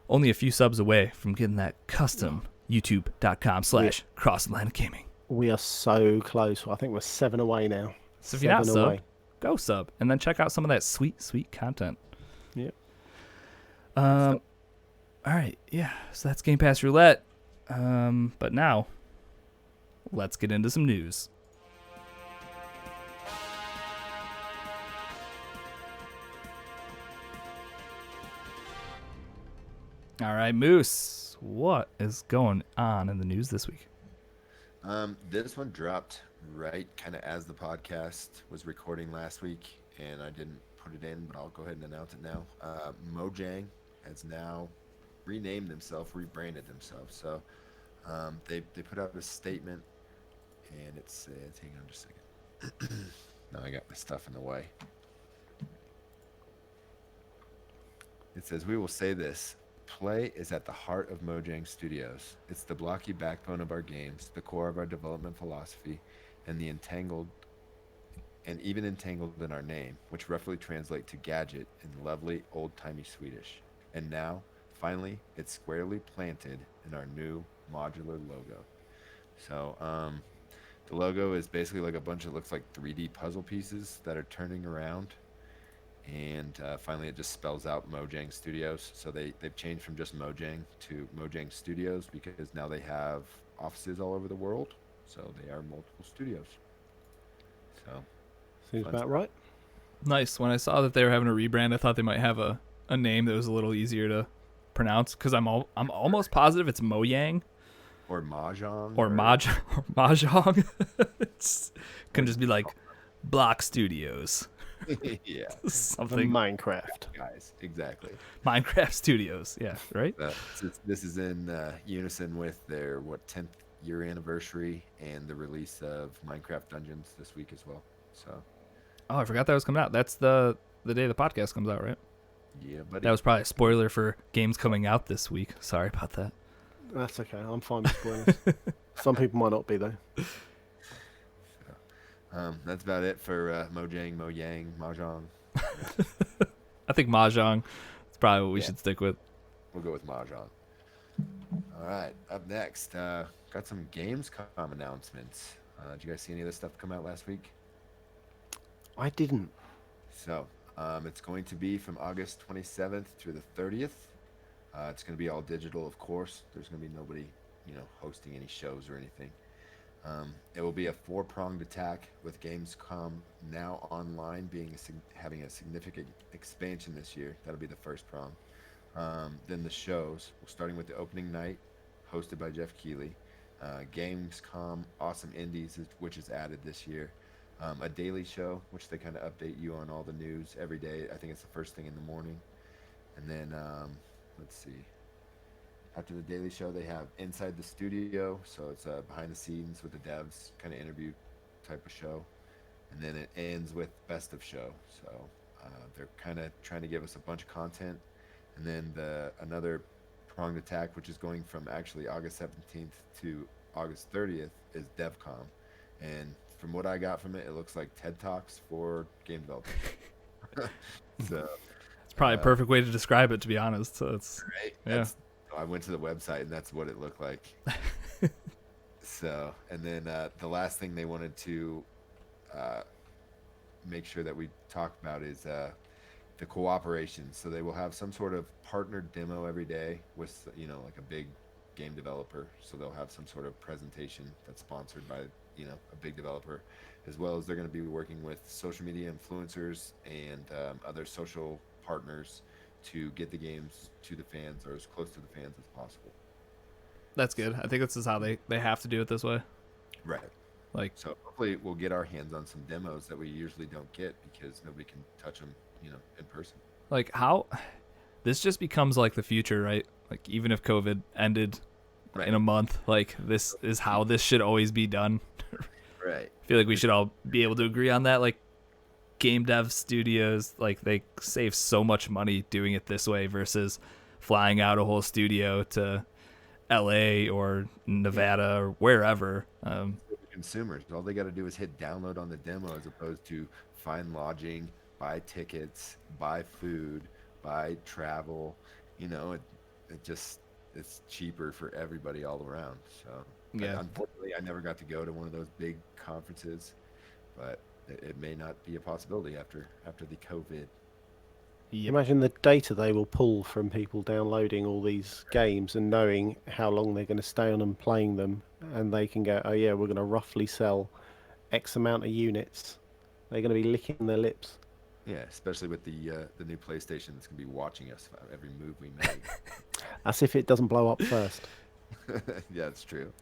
S1: only a few subs away from getting that custom youtube.com/Cross-Atlantic Gaming.
S3: We are so close. I think we're 7 away now.
S1: So if you're not
S3: 7
S1: subbed, go sub, and then check out some of that sweet content.
S3: Yep.
S1: All right, yeah. So that's Game Pass Roulette. But now, let's get into some news. All right, Moose, what is going on in the news this week?
S2: This one dropped right kind of as the podcast was recording last week, and I didn't put it in, but I'll go ahead and announce it now. Mojang has now renamed themselves, rebranded themselves. So they put out a statement, and it says, hang on just a second. Now I got my stuff in the way. It says, we will say this. Play is at the heart of Mojang Studios. It's the blocky backbone of our games, the core of our development philosophy, and even entangled in our name, which roughly translate to gadget in lovely old-timey Swedish. And now, finally, it's squarely planted in our new modular logo. So, the logo is basically like a bunch of looks like 3D puzzle pieces that are turning around. And finally, it just spells out Mojang Studios. So they've changed from just Mojang to Mojang Studios because now they have offices all over the world. So they are multiple studios. So
S3: Seems about right.
S1: Nice. When I saw that they were having a rebrand, I thought they might have a name that was a little easier to pronounce because I'm almost positive it's Mojang
S2: or Mahjong
S1: or Mahjong. It can just be like Block Studios.
S2: Yeah,
S1: something.
S3: Minecraft,
S2: guys, exactly.
S1: Minecraft Studios, yeah, right.
S2: This is in unison with their 10th year anniversary and the release of Minecraft Dungeons this week as well. So,
S1: oh, I forgot that was coming out. That's the day the podcast comes out, right?
S2: Yeah, buddy.
S1: That was probably a spoiler for games coming out this week. Sorry about that.
S3: That's okay. I'm fine with spoilers. Some people might not be though.
S2: That's about it for Mojang, Mahjong.
S1: I think Mahjong is probably what we should stick with.
S2: We'll go with Mahjong. All right, up next, got some Gamescom announcements. Did you guys see any of this stuff come out last week?
S3: I didn't.
S2: So, it's going to be from August 27th through the 30th. It's going to be all digital, of course. There's going to be nobody, hosting any shows or anything. It will be a 4-pronged attack with Gamescom now online having a significant expansion this year. That'll be the first prong. Then the shows, starting with the opening night, hosted by Jeff Keighley. Gamescom Awesome Indies, which is added this year. A daily show, which they kind of update you on all the news every day. I think it's the first thing in the morning. And then, let's see. After the daily show, they have Inside the Studio, so it's behind the scenes with the devs, kind of interview type of show. And then it ends with Best of Show. So they're kind of trying to give us a bunch of content. And then another pronged attack, which is going from actually August 17th to August 30th, is DevCom. And from what I got from it, it looks like TED Talks for game developers. So
S1: it's probably a perfect way to describe it, to be honest. So it's
S2: right.
S1: Yeah.
S2: I went to the website and that's what it looked like. So, and then the last thing they wanted to make sure that we talk about is the cooperation. So they will have some sort of partner demo every day with, like a big game developer. So they'll have some sort of presentation that's sponsored by, a big developer, as well as they're going to be working with social media influencers and other social partners to get the games to the fans or as close to the fans as possible.
S1: That's good. I think this is how they have to do it this way.
S2: Right. So hopefully we'll get our hands on some demos that we usually don't get because nobody can touch them, in person.
S1: How this just becomes like the future, right? Like even if COVID ended in a month. Like, this is how this should always be done.
S2: Right.
S1: I feel like we should all be able to agree on that. Like, game dev studios, like, they save so much money doing it this way versus flying out a whole studio to LA or Nevada or wherever.
S2: Consumers, all they got to do is hit download on the demo, as opposed to find lodging, buy tickets, buy food, buy travel. It just, it's cheaper for everybody all around. So
S1: Yeah.
S2: unfortunately, I never got to go to one of those big conferences, but it may not be a possibility after the COVID.
S1: Yep.
S3: Imagine the data they will pull from people downloading all these games and knowing how long they're going to stay on and playing them, and they can go, oh yeah, we're going to roughly sell X amount of units. They're going to be licking their lips.
S2: Yeah, especially with the new PlayStation that's gonna be watching us every move we make.
S3: As if it doesn't blow up first.
S2: Yeah, it's true.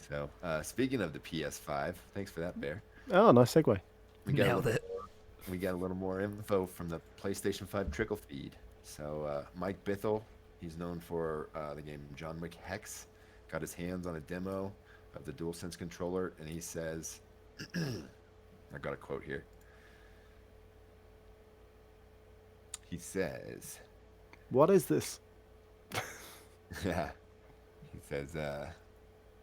S2: So, speaking of the PS5, thanks for that, Bear.
S3: Oh, nice segue.
S2: We got
S1: Nailed it.
S2: We got a little more info from the PlayStation 5 trickle feed. So, Mike Bithell, he's known for the game John Wick Hex, got his hands on a demo of the DualSense controller, and he says, I got a quote here. He says,
S3: What is this?
S2: yeah, he says,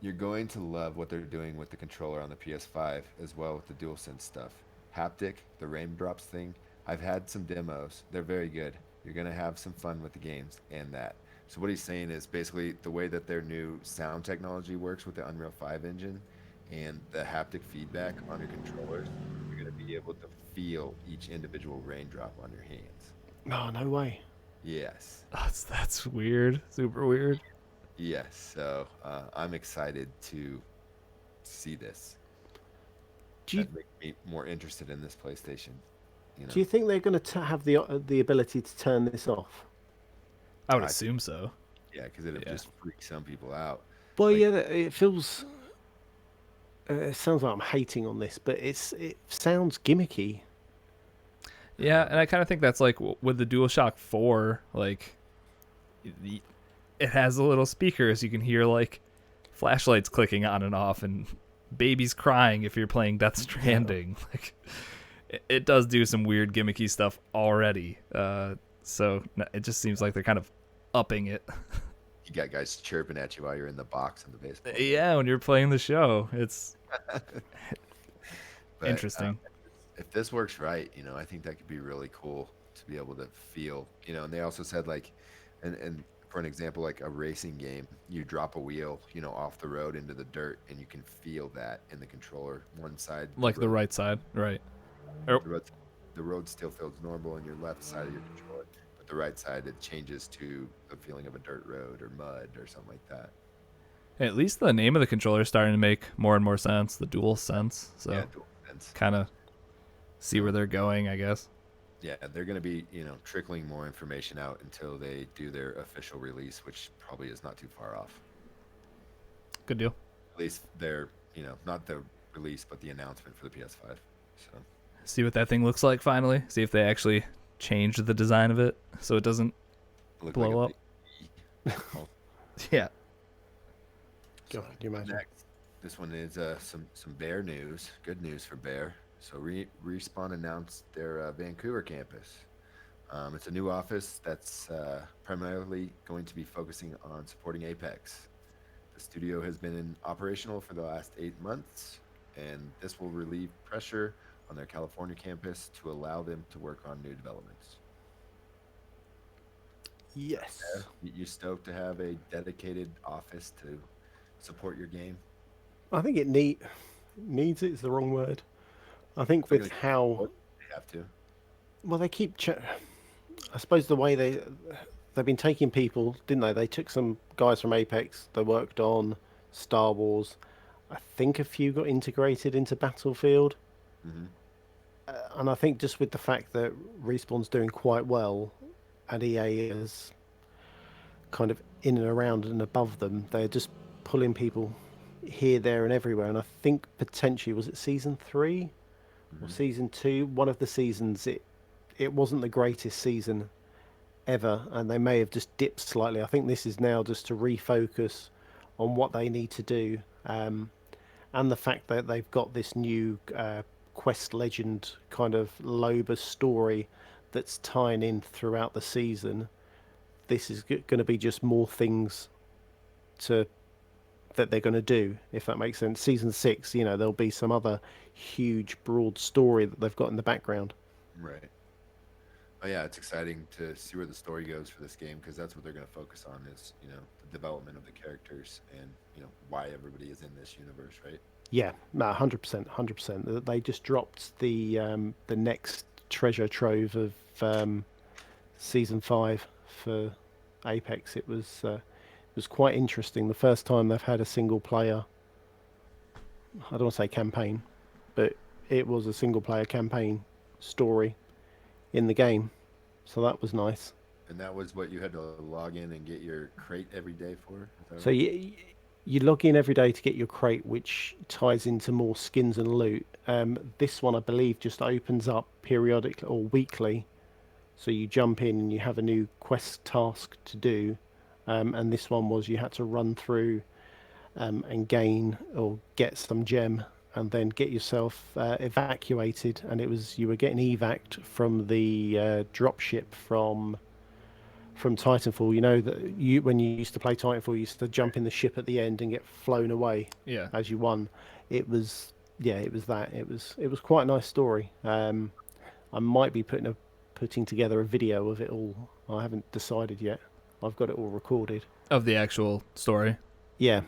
S2: you're going to love what they're doing with the controller on the PS5 as well with the DualSense stuff. Haptic, the raindrops thing. I've had some demos. They're very good. You're going to have some fun with the games and that. So what he's saying is basically the way that their new sound technology works with the Unreal 5 engine and the haptic feedback on your controllers, you're going to be able to feel each individual raindrop on your hands.
S3: Oh, no way.
S2: Yes.
S1: That's weird. Super weird.
S2: Yes. So I'm excited to see this. That makes me more interested in this PlayStation.
S3: Do you think they're going to have the ability to turn this off?
S1: I would assume so.
S2: Yeah, because it'll just freak some people out.
S3: Well, yeah, it feels. It sounds like I'm hating on this, but it sounds gimmicky.
S1: Yeah, and I kind of think that's like with the DualShock 4, like it has the little speakers. You can hear like flashlights clicking on and off, and babies crying if you're playing Death Stranding. Like it does do some weird gimmicky stuff already. So it just seems like they're kind of upping it.
S2: You got guys chirping at you while you're in the box in the basement.
S1: Yeah, when you're playing the show, it's interesting.
S2: If this works right, I think that could be really cool to be able to feel, and they also said like, and for an example, like a racing game, you drop a wheel, off the road into the dirt, and you can feel that in the controller. One side,
S1: like the right side, right?
S2: The road still feels normal on your left side of your controller, but the right side, it changes to the feeling of a dirt road or mud or something like that.
S1: At least the name of the controller is starting to make more and more sense. The DualSense, so
S2: Yeah, DualSense.
S1: kind of see where they're going, I guess.
S2: Yeah, they're going to be, trickling more information out until they do their official release, which probably is not too far off.
S1: Good deal.
S2: At least they're, not the release, but the announcement for the PS5. So
S1: See what that thing looks like finally. See if they actually change the design of it so it doesn't
S2: look
S1: blow
S2: like
S1: up. Yeah.
S3: God, can you imagine?
S2: Next, this one is some Bear news. Good news for Bear. So Respawn announced their Vancouver campus. It's a new office that's primarily going to be focusing on supporting Apex. The studio has been operational for the last 8 months, and this will relieve pressure on their California campus to allow them to work on new developments.
S3: Yes.
S2: You stoked to have a dedicated office to support your game?
S3: I think it needs it is the wrong word. I think with how
S2: they have to.
S3: well they keep. I suppose the way they've been taking people, didn't they? They took some guys from Apex. They worked on Star Wars. I think a few got integrated into Battlefield.
S2: Mm-hmm.
S3: And I think just with the fact that Respawn's doing quite well, and EA is kind of in and around and above them, they're just pulling people here, there, and everywhere. And I think potentially, was it season 3 or season 2? One of the seasons, it wasn't the greatest season ever, and they may have just dipped slightly. I think this is now just to refocus on what they need to do, and the fact that they've got this new Quest Legend kind of Loba story that's tying in throughout the season. This is going to be just more things to that they're going to do, if that makes sense. Season 6, there'll be some other huge, broad story that they've got in the background.
S2: Right. Oh yeah, it's exciting to see where the story goes for this game, because that's what they're going to focus on is, the development of the characters and, why everybody is in this universe, right?
S3: Yeah, no, 100%, 100%. They just dropped the next treasure trove of season 5 for Apex. It was quite interesting. The first time they've had a single player, I don't want to say campaign, but it was a single player campaign story in the game. So that was nice.
S2: And that was what you had to log in and get your crate every day for? Is that
S3: So
S2: right?
S3: you log in every day to get your crate, which ties into more skins and loot. This one, I believe, just opens up periodically or weekly. So you jump in and you have a new quest task to do. And this one was you had to run through and gain or get some gem and then get yourself evacuated. And you were getting evac'd from the drop ship from Titanfall. You know that when you used to play Titanfall, you used to jump in the ship at the end and get flown away
S1: Yeah.
S3: as you won. It was it was that. It was quite a nice story. I might be putting together a video of it all. I haven't decided yet. I've got it all recorded.
S1: Of the actual story.
S3: Yeah.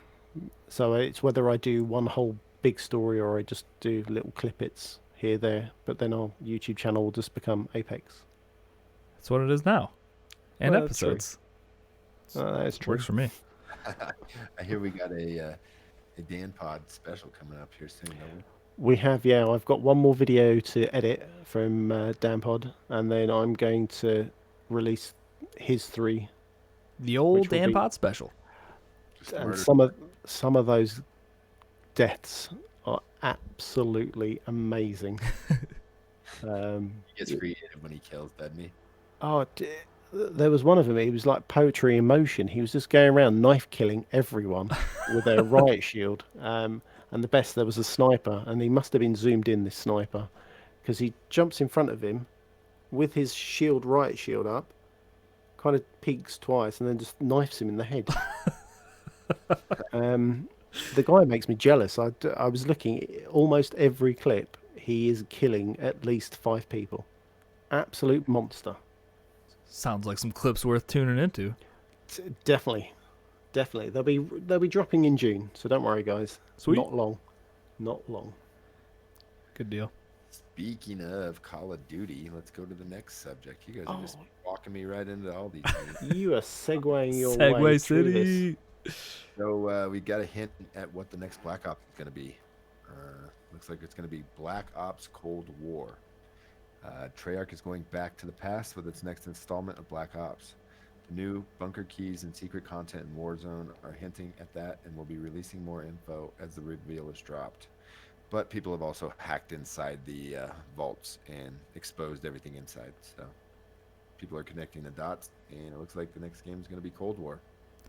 S3: So it's whether I do one whole big story or I just do little clippets here, there. But then our YouTube channel will just become Apex.
S1: That's what it is now. And
S3: Well, that's true.
S1: episodes.
S3: That's true.
S1: Works for me.
S2: I hear we got a Dan Pod special coming up here soon, don't we?
S3: We have, yeah. I've got one more video to edit from Danpod, and then I'm going to release his 3,
S1: The old
S3: which will
S1: Dan
S3: be-
S1: Pot special.
S2: Just
S3: and
S2: murder.
S3: some of those deaths are absolutely amazing.
S2: He gets creative when he kills, doesn't he?
S3: Oh, there was one of them. He was like poetry in motion. He was just going around knife killing everyone with their riot shield. And the best, there was a sniper, and he must have been zoomed in, this sniper, because he jumps in front of him with his riot shield up, kind of peeks twice, and then just knifes him in the head. The guy makes me jealous. I was looking, almost every clip, he is killing at least 5 people. Absolute monster.
S1: Sounds like some clips worth tuning into.
S3: Definitely. They'll be dropping in June, so don't worry, guys.
S1: Sweet.
S3: Not long.
S1: Good deal.
S2: Speaking of Call of Duty, let's go to the next subject. You guys are just
S3: Oh.
S2: walking me right into all these things.
S3: You are segueing your way
S1: Segway
S3: through this.
S1: City.
S2: So we got a hint at what the next Black Ops is going to be. Looks like it's going to be Black Ops Cold War. Treyarch is going back to the past with its next installment of Black Ops. The new bunker keys and secret content in Warzone are hinting at that, and will be releasing more info as the reveal is dropped. But people have also hacked inside the vaults and exposed everything inside. So people are connecting the dots, and it looks like the next game is going to be Cold War.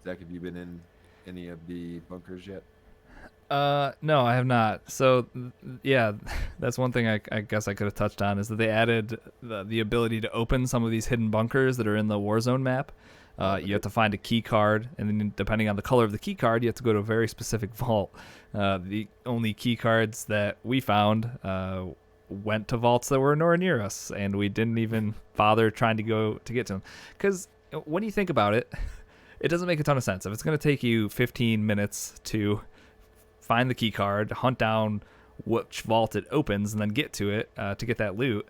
S2: Zach, have you been in any of the bunkers yet?
S1: No, I have not. So, yeah, that's one thing I guess I could have touched on, is that they added the ability to open some of these hidden bunkers that are in the Warzone map. You have to find a key card, and then depending on the color of the key card, you have to go to a very specific vault. The only key cards that we found went to vaults that were nowhere near us, and we didn't even bother trying to get to them. Because when you think about it, it doesn't make a ton of sense. If it's going to take you 15 minutes to find the key card, hunt down which vault it opens, and then get to it to get that loot,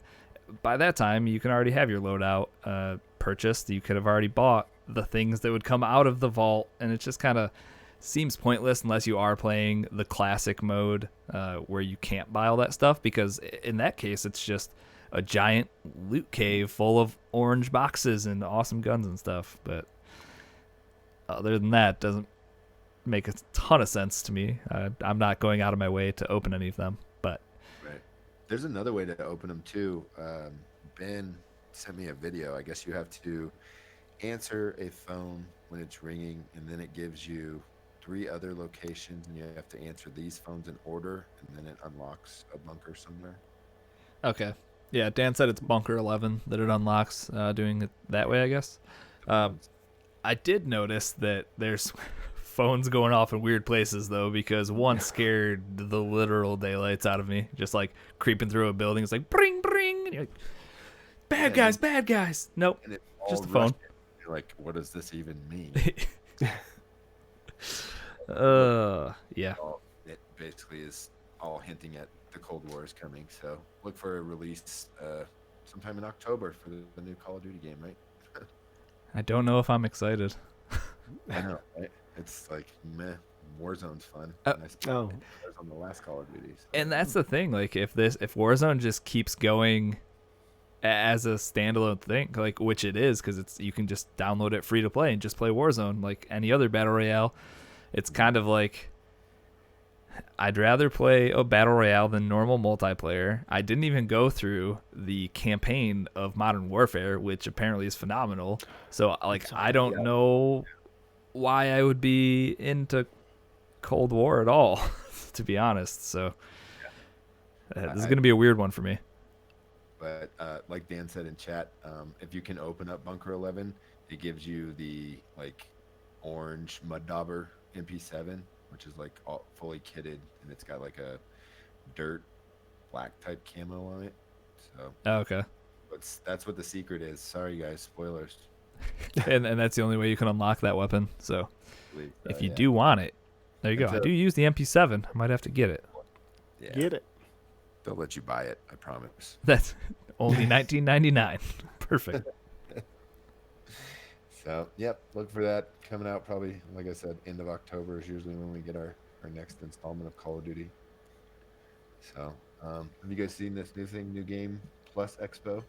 S1: by that time you can already have your loadout purchased. You could have already bought the things that would come out of the vault, and it just kind of seems pointless unless you are playing the classic mode where you can't buy all that stuff, because in that case it's just a giant loot cave full of orange boxes and awesome guns and stuff. But other than that, doesn't make a ton of sense to me. I'm not going out of my way to open any of them, but
S2: Right. There's another way to open them too. Ben sent me a video. I guess you have to answer a phone when it's ringing, and then it gives you 3 other locations, and you have to answer these phones in order, and then it unlocks a bunker somewhere.
S1: Okay. Yeah, Dan said it's Bunker 11 that it unlocks doing it that way, I guess. I did notice that there's phones going off in weird places, though, because one scared the literal daylights out of me. Just like creeping through a building. It's like, bring, bring. And you're like, bad guys, bad guys. Nope.
S2: And it's
S1: Just
S2: all
S1: a phone.
S2: Russian. You're like, what does this even mean?
S1: Yeah.
S2: It basically is all hinting at the Cold War is coming. So look for a release sometime in October for the new Call of Duty game, right?
S1: I don't know if I'm excited.
S2: I know, right? It's like, meh. Warzone's fun.
S1: Oh.
S2: On the last Call of Duty. So.
S1: And that's the thing. Like, if Warzone just keeps going as a standalone thing, like, which it is, because you can just download it free to play and just play Warzone like any other battle royale. It's kind of like, I'd rather play a battle royale than normal multiplayer. I didn't even go through the campaign of Modern Warfare, which apparently is phenomenal. So, like, I don't know why I would be into Cold War at all, to be honest. So, this is going to be a weird one for me.
S2: But like Dan said in chat, if you can open up Bunker 11, it gives you the like orange Mud Dauber MP7, which is like all fully kitted, and it's got like a dirt black type camo on it. So
S1: okay,
S2: that's what the secret is. Sorry guys, spoilers.
S1: and that's the only way you can unlock that weapon. So if you do want it, there you go. I do use the MP7. I might have to get it.
S2: Yeah.
S3: Get it.
S2: They'll let you buy it, I promise.
S1: That's only $19.99. Perfect.
S2: So, yep, look for that coming out probably, like I said, end of October is usually when we get our next installment of Call of Duty. So, have you guys seen this new thing, New Game Plus Expo?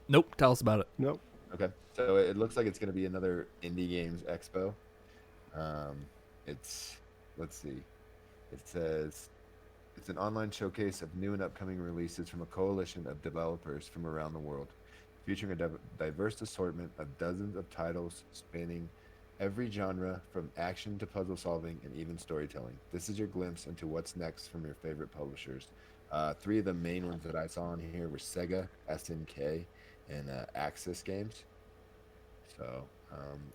S1: Nope. Tell us about it.
S3: Nope.
S2: Okay, so it looks like it's going to be another Indie Games Expo. Let's see, it says it's an online showcase of new and upcoming releases from a coalition of developers from around the world, featuring a diverse assortment of dozens of titles spanning every genre from action to puzzle solving and even storytelling. This is your glimpse into what's next from your favorite publishers. 3 of the main ones that I saw on here were Sega, SNK, and Axis Games. So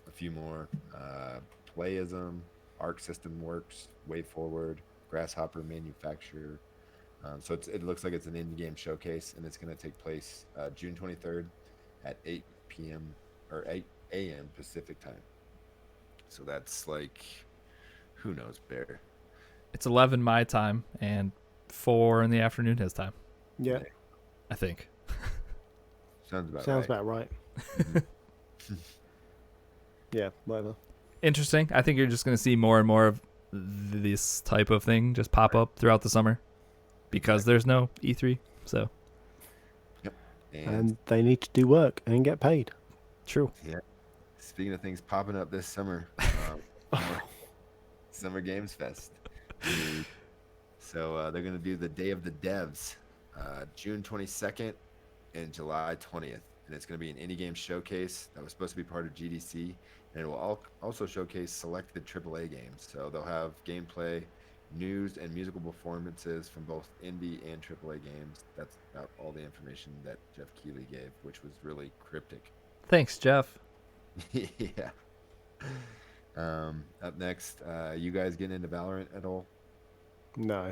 S2: a few more: Playism, Arc System Works, Way Forward, Grasshopper Manufacturer. So it looks like it's an indie game showcase, and it's going to take place June 23rd at 8 p.m. or 8 a.m. Pacific time. So that's like, who knows, Bear?
S1: It's 11 my time and 4 in the afternoon his time.
S3: Yeah.
S1: I think.
S2: Sounds
S3: about right. Yeah, whatever.
S1: Interesting. I think you're just going to see more and more of this type of thing just pop up throughout the summer because there's no E3. So.
S2: Yep.
S3: And they need to do work and get paid.
S1: True.
S2: Yeah. Speaking of things popping up this summer, Summer Games Fest. So they're going to do the Day of the Devs, June 22nd and July 20th. And it's going to be an indie game showcase that was supposed to be part of GDC. And it will also showcase selected AAA games. So they'll have gameplay, news, and musical performances from both indie and AAA games. That's about all the information that Jeff Keighley gave, which was really cryptic.
S1: Thanks, Jeff.
S2: Yeah. Up next, you guys getting into Valorant at all?
S3: No.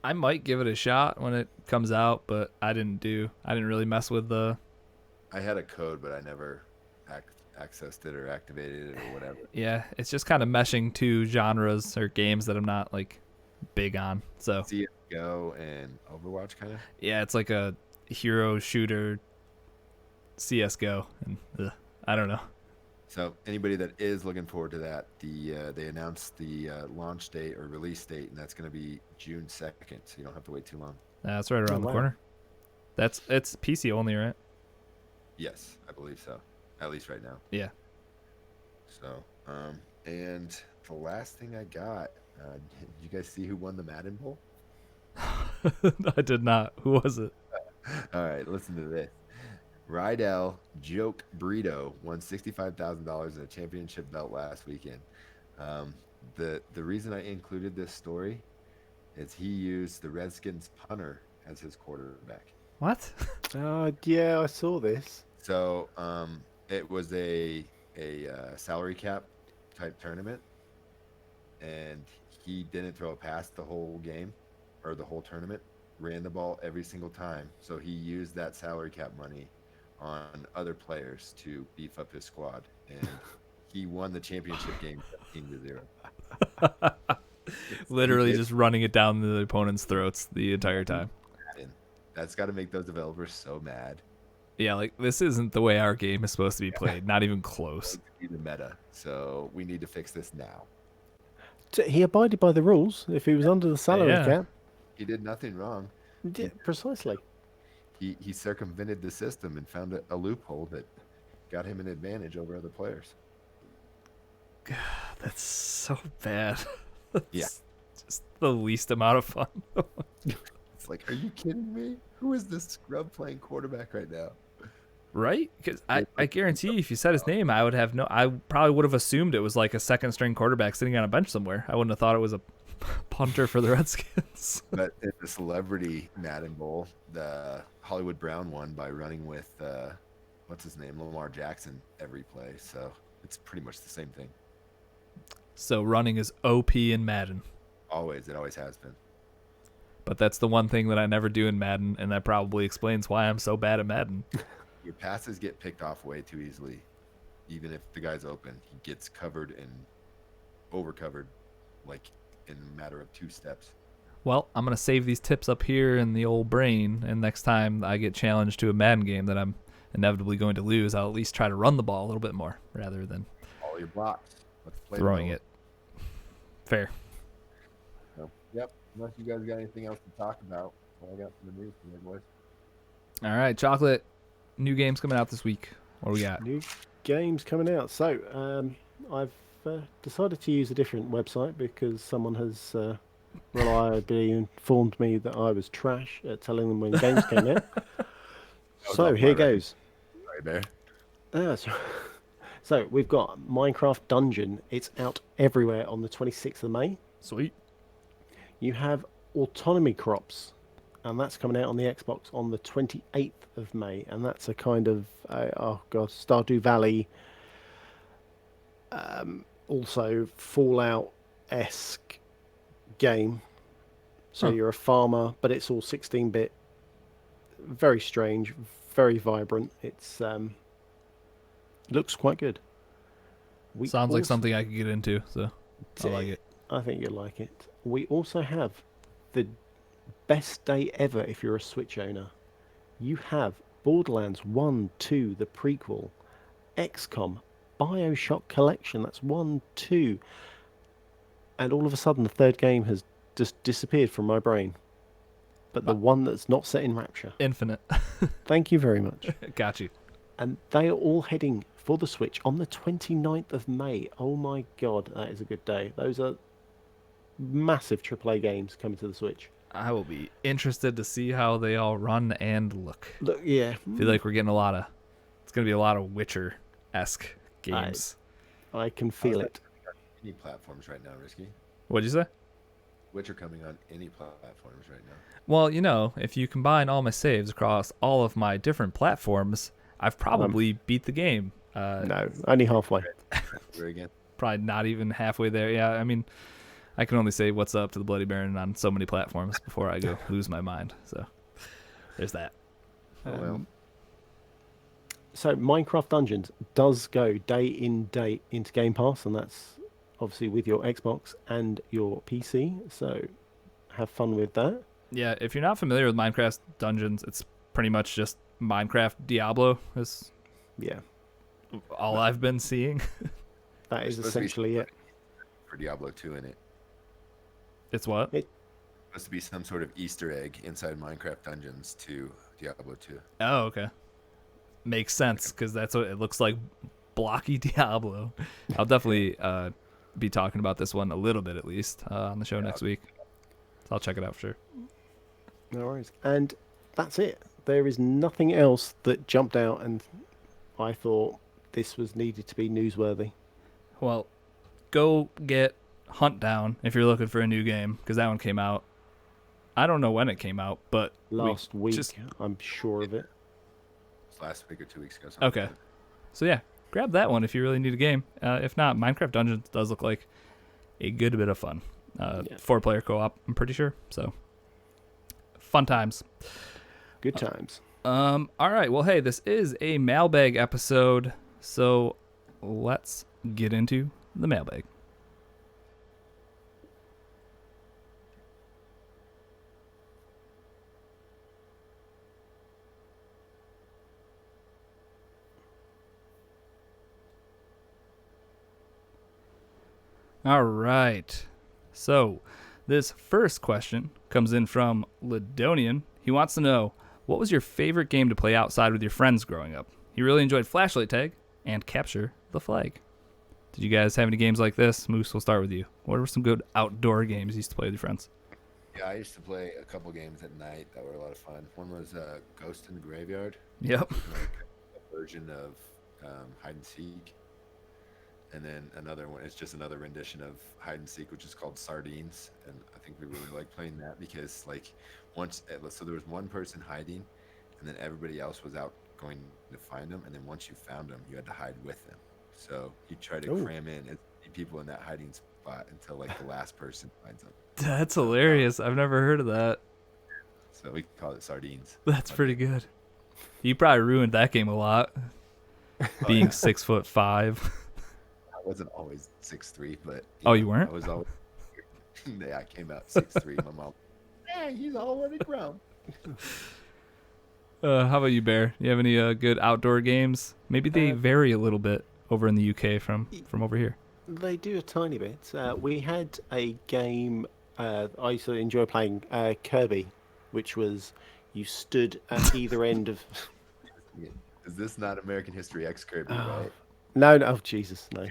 S1: I might give it a shot when it comes out, but I didn't really mess with the...
S2: I had a code, but I never accessed it or activated it or whatever.
S1: Yeah, it's just kind of meshing 2 genres or games that I'm not like big on. So
S2: CS:GO and Overwatch, kind of.
S1: Yeah, it's like a hero shooter CS:GO, and I don't know.
S2: So anybody that is looking forward to that, they announced the launch date or release date, and that's going to be June 2nd. So you don't have to wait too long.
S1: That's right around the corner. It's PC only, right?
S2: Yes, I believe so. At least right now.
S1: Yeah.
S2: So, and the last thing I got, did you guys see who won the Madden Bowl?
S1: I did not. Who was it?
S2: All right, listen to this. Rydell Joke Burrito won $65,000 in a championship belt last weekend. The reason I included this story is he used the Redskins punter as his quarterback.
S1: What?
S3: Yeah, I saw this.
S2: So it was a salary cap type tournament, and he didn't throw a pass the whole game or the whole tournament. Ran the ball every single time. So he used that salary cap money on other players to beef up his squad, and he won the championship game 17-0.
S1: Literally just running it down the opponent's throats the entire time.
S2: That's got to make those developers so mad.
S1: Yeah, like this isn't the way our game is supposed to be played. Not even close.
S2: It's the meta, so we need to fix this now.
S3: He abided by the rules. If he was under the salary
S1: Yeah.
S3: cap,
S2: He did nothing wrong.
S3: yeah, precisely.
S2: He circumvented the system and found a loophole that got him an advantage over other players.
S1: That's so bad.
S2: Yeah.
S1: Just the least amount of fun.
S2: It's like, are you kidding me? Who is this scrub playing quarterback right now?
S1: Right? Because I guarantee you, if you said his name, I probably would have assumed it was like a second string quarterback sitting on a bench somewhere. I wouldn't have thought it was a punter for the Redskins.
S2: But in the celebrity Madden Bowl, the Hollywood Brown won by running with what's his name, Lamar Jackson, every play. So it's pretty much the same thing.
S1: So running is OP in Madden.
S2: It always has been.
S1: But that's the one thing that I never do in Madden, and that probably explains why I'm so bad at Madden.
S2: Your passes get picked off way too easily. Even if the guy's open, he gets covered and over-covered like in a matter of 2 steps.
S1: Well, I'm going to save these tips up here in the old brain, and next time I get challenged to a Madden game that I'm inevitably going to lose, I'll at least try to run the ball a little bit more rather than
S2: All your blocks. Let's play
S1: throwing it. Fair.
S2: So, yep. Unless you guys got anything else to talk about, well, I got some news for you boys.
S1: All right, Chocolate. New games coming out this week. What do we got?
S3: New games coming out. So I've decided to use a different website because someone has reliably informed me that I was trash at telling them when games came out. So here goes.
S2: Right there.
S3: So we've got Minecraft Dungeon. It's out everywhere on the 26th of May.
S1: Sweet.
S3: You have Autonomy Crops, and that's coming out on the Xbox on the 28th of May, and that's a kind of Stardew Valley, also Fallout-esque game. So you're a farmer, but it's all 16-bit, very strange, very vibrant. It's looks quite good.
S1: Sounds like something I could get into, so I like it.
S3: I think you'll like it. We also have the best day ever if you're a Switch owner. You have Borderlands 1, 2, the prequel, XCOM, Bioshock Collection, that's 1, 2. And all of a sudden the third game has just disappeared from my brain. But the one that's not set in Rapture.
S1: Infinite.
S3: Thank you very much.
S1: Got you.
S3: And they are all heading for the Switch on the 29th of May. Oh my god, that is a good day. Those are massive AAA games coming to the Switch.
S1: I will be interested to see how they all run and look.
S3: Look, yeah.
S1: I feel like we're getting it's going to be a lot of Witcher-esque games.
S3: I can feel it.
S2: Any platforms right now, Risky?
S1: What'd you say?
S2: Witcher coming on any platforms right now.
S1: Well, if you combine all my saves across all of my different platforms, I've probably beat the game.
S3: No, only halfway.
S2: Again.
S1: Probably not even halfway there. Yeah, I mean, I can only say what's up to the Bloody Baron on so many platforms before I go lose my mind. So there's that.
S3: So Minecraft Dungeons does go day in, day into Game Pass, and that's obviously with your Xbox and your PC. So have fun with that.
S1: Yeah, if you're not familiar with Minecraft Dungeons, it's pretty much just Minecraft Diablo is all I've been seeing.
S3: That is essentially it.
S2: For Diablo 2 in it.
S1: It's what?
S2: It's supposed to be some sort of Easter egg inside Minecraft Dungeons to Diablo 2.
S1: Oh, okay. Makes sense, because that's what it looks like, blocky Diablo. I'll definitely be talking about this one a little bit, at least, on the show next week. So I'll check it out for sure.
S3: No worries. And that's it. there is nothing else that jumped out, and I thought this was needed to be newsworthy.
S1: Well, go get Hunt Down if you're looking for a new game, because that one came out. I don't know when it came out, but
S3: Last week, I'm sure of it.
S2: It's last week or 2 weeks ago. something
S1: Okay.
S2: like that.
S1: So yeah, grab that one if you really need a game. If not, Minecraft Dungeons does look like a good bit of fun. 4-player co-op, I'm pretty sure. So fun times.
S3: Good times.
S1: All right. Well, hey, this is a mailbag episode, so let's get into the mailbag. All right. So this first question comes in from Ledonian. He wants to know, what was your favorite game to play outside with your friends growing up? He really enjoyed Flashlight Tag and Capture the Flag. Did you guys have any games like this? Moose, we'll start with you. What were some good outdoor games you used to play with your friends?
S2: Yeah, I used to play a couple games at night that were a lot of fun. One was Ghost in the Graveyard,
S1: Yep.
S2: like a version of hide and seek. And then another one, it's just another rendition of hide and seek, which is called Sardines. And I think we really like playing that because, like, so there was one person hiding, and then everybody else was out going to find them. And then once you found them, you had to hide with them. So you try to cram in as many people in that hiding spot until, like, the last person finds them.
S1: That's hilarious. I've never heard of that.
S2: So we call it Sardines.
S1: That's pretty good. You probably ruined that game a lot, being 6'5".
S2: I wasn't always 6'3", but
S1: You weren't?
S2: I was always. Yeah, I came out 6'3". My mom, he's already grown.
S1: How about you, Bear? You have any good outdoor games? Maybe they vary a little bit over in the UK from over here.
S3: They do a tiny bit. We had a game I used to enjoy playing, Kirby, which was you stood at either end of...
S2: Is this not American History X Kirby, right?
S3: No, oh, Jesus, no.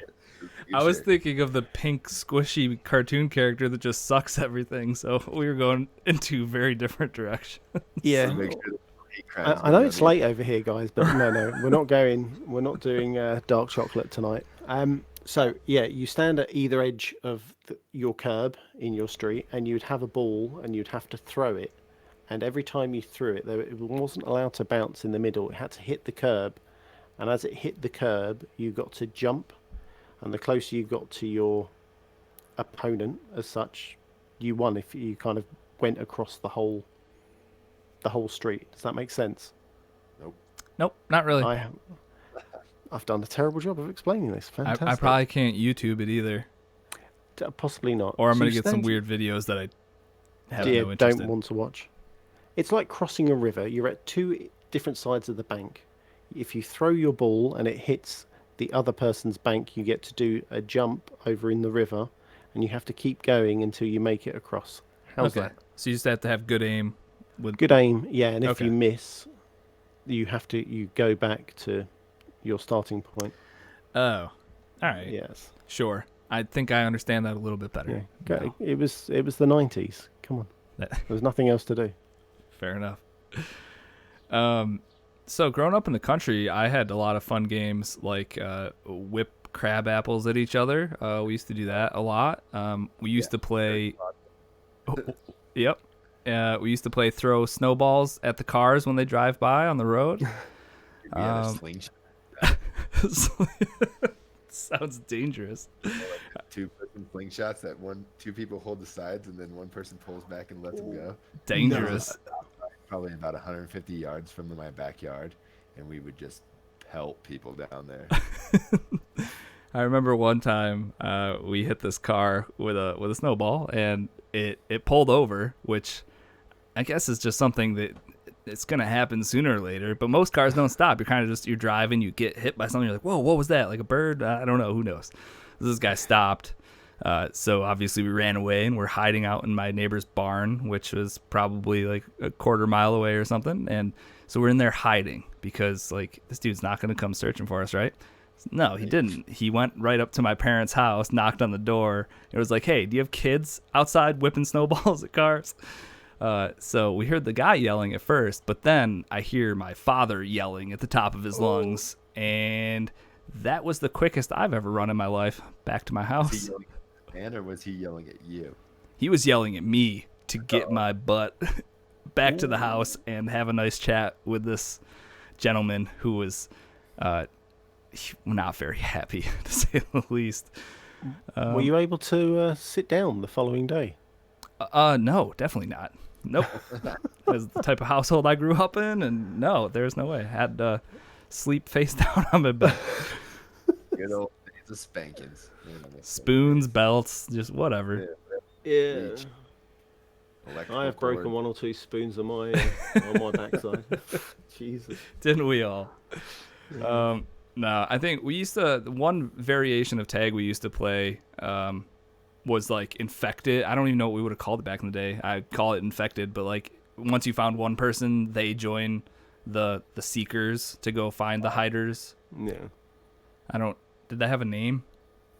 S1: I was thinking of the pink squishy cartoon character that just sucks everything, so we were going into very different directions.
S3: Yeah. I know it's late over here, guys, but no, we're not doing dark chocolate tonight. So yeah, you stand at either edge of your curb in your street, and you'd have a ball, and you'd have to throw it. And every time you threw it, though, it wasn't allowed to bounce in the middle. It had to hit the curb, and as it hit the curb, you got to jump. And the closer you got to your opponent, as such, you won if you kind of went across the whole street. Does that make sense?
S1: Nope, not really.
S3: I've done a terrible job of explaining this. Fantastic.
S1: I probably can't YouTube it either.
S3: Possibly not.
S1: Or I'm going to get some weird videos that I have no interest
S3: don't
S1: in.
S3: want to watch. It's like crossing a river. You're at two different sides of the bank. If you throw your ball and it hits the other person's bank, you get to do a jump over in the river, and you have to keep going until you make it across. How's that?
S1: So you just have to have good aim.
S3: Good aim, yeah. And if you miss, you go back to your starting point.
S1: Oh, all right.
S3: Yes.
S1: Sure. I think I understand that a little bit better.
S3: Yeah.
S1: No.
S3: It was the 90s. Come on. There was nothing else to do.
S1: Fair enough. So growing up in the country, I had a lot of fun games like whip crab apples at each other. We used to do that a lot. We used to play. Yep. We used to play throw snowballs at the cars when they drive by on the road.
S2: We had a slingshot.
S1: Sounds dangerous.
S2: Two-person slingshots that two people hold the sides and then one person pulls back and lets them go.
S1: Dangerous.
S2: Probably about 150 yards from my backyard, and we would just pelt people down there.
S1: I remember one time we hit this car with a snowball, and it pulled over, which I guess is just something that it's gonna happen sooner or later. But most cars don't stop. You're driving, you get hit by something, you're like, whoa, what was that? Like a bird? I don't know. Who knows? This guy stopped. So obviously we ran away, and we're hiding out in my neighbor's barn, which was probably like a quarter mile away or something. And so we're in there hiding because like this dude's not going to come searching for us, right? No, he didn't. He went right up to my parents' house, knocked on the door. It was like, hey, do you have kids outside whipping snowballs at cars? So we heard the guy yelling at first, but then I hear my father yelling at the top of his lungs, and that was the quickest I've ever run in my life back to my
S2: Was
S1: house.
S2: he yelling at the man or was he yelling at you?
S1: He was yelling at me to get my butt back to the house and have a nice chat with this gentleman who was not very happy, to say the least.
S3: Were you able to sit down the following day?
S1: No, definitely not. Nope. That's the type of household I grew up in, and no, there's no way. I had to sleep face down on my bed.
S2: Good old days of spankings.
S1: Spoons, belts, just whatever.
S3: Yeah.
S2: Electrical
S3: I have broken
S2: cord.
S3: 1 or 2 spoons on my backside. Jesus.
S1: Didn't we all? No, I think we used to, one variation of tag we used to play was like infected. I don't even know what we would have called it back in the day. I'd call it infected, but like once you found one person, they join the seekers to go find the hiders.
S3: Yeah.
S1: Did that have a name?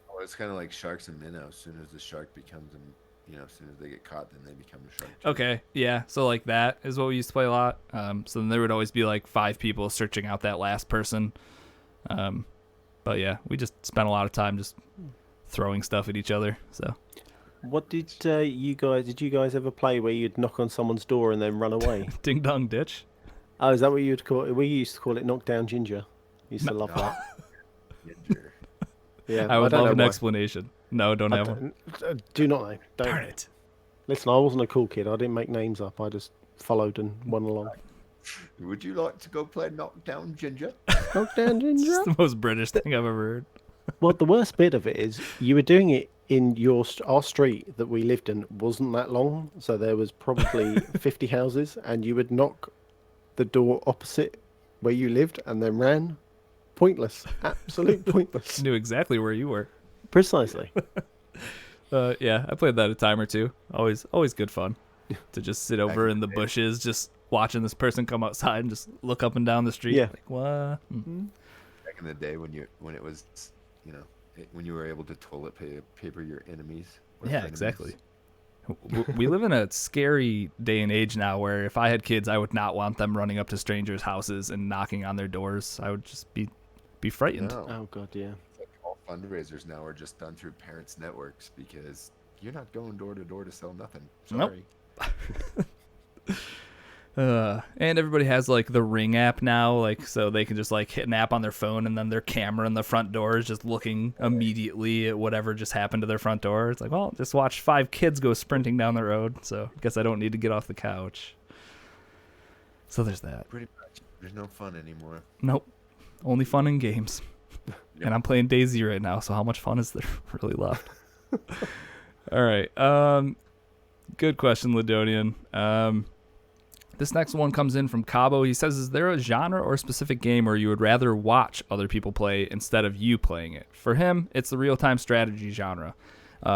S2: Oh, it's kind of like sharks and minnows. As soon as the shark becomes, as soon as they get caught, then they become a shark. too.
S1: Okay, yeah. So like that is what we used to play a lot. So then there would always be like 5 people searching out that last person. But yeah, we just spent a lot of time just throwing stuff at each other. So
S3: What did you guys ever play where you'd knock on someone's door and then run away?
S1: ding dong ditch.
S3: Oh, is that what you'd call it? We used to call it knockdown ginger. Used to love that.
S2: Ginger.
S3: Yeah,
S1: I would
S3: don't
S1: love
S3: know
S1: an
S3: why.
S1: explanation. No, don't have one.
S3: Do not know. Don't.
S1: Darn it.
S3: Listen, I wasn't a cool kid. I didn't make names up. I just followed and went along.
S2: Would you like to go play Knockdown Ginger?
S3: Knockdown ginger.
S1: It's the most British thing I've ever heard.
S3: Well, the worst bit of it is you were doing it in our street that we lived in wasn't that long, so there was probably 50 houses, and you would knock the door opposite where you lived and then ran. Pointless, absolute pointless.
S1: Knew exactly where you were.
S3: Precisely.
S1: Yeah, I played that a time or two. Always good fun to just sit over in the bushes, just watching this person come outside and just look up and down the street.
S3: Yeah.
S1: Like, what?
S2: Back in the day when it was, when you were able to toilet paper your enemies. or
S1: Yeah,
S2: frenemies.
S1: exactly. We live in a scary day and age now where if I had kids, I would not want them running up to strangers' houses and knocking on their doors. I would just be frightened.
S2: No.
S3: Oh god, yeah.
S2: It's like all fundraisers now are just done through parents' networks because you're not going door to door to sell nothing.
S1: Nope.
S2: Sorry.
S1: And everybody has like the Ring app now, like so they can just like hit an app on their phone and then their camera in the front door is just looking immediately at whatever just happened to their front door. It's like, well, just watch 5 kids go sprinting down the road, so I guess I don't need to get off the couch. So there's that.
S2: Pretty much. There's no fun anymore.
S1: Nope. Only fun in games. And I'm playing DayZ right now, so how much fun is there really left? All right. Good question, Ladonian. This next one comes in from Cabo. He says, is there a genre or specific game where you would rather watch other people play instead of you playing it? For him, it's the real-time strategy genre.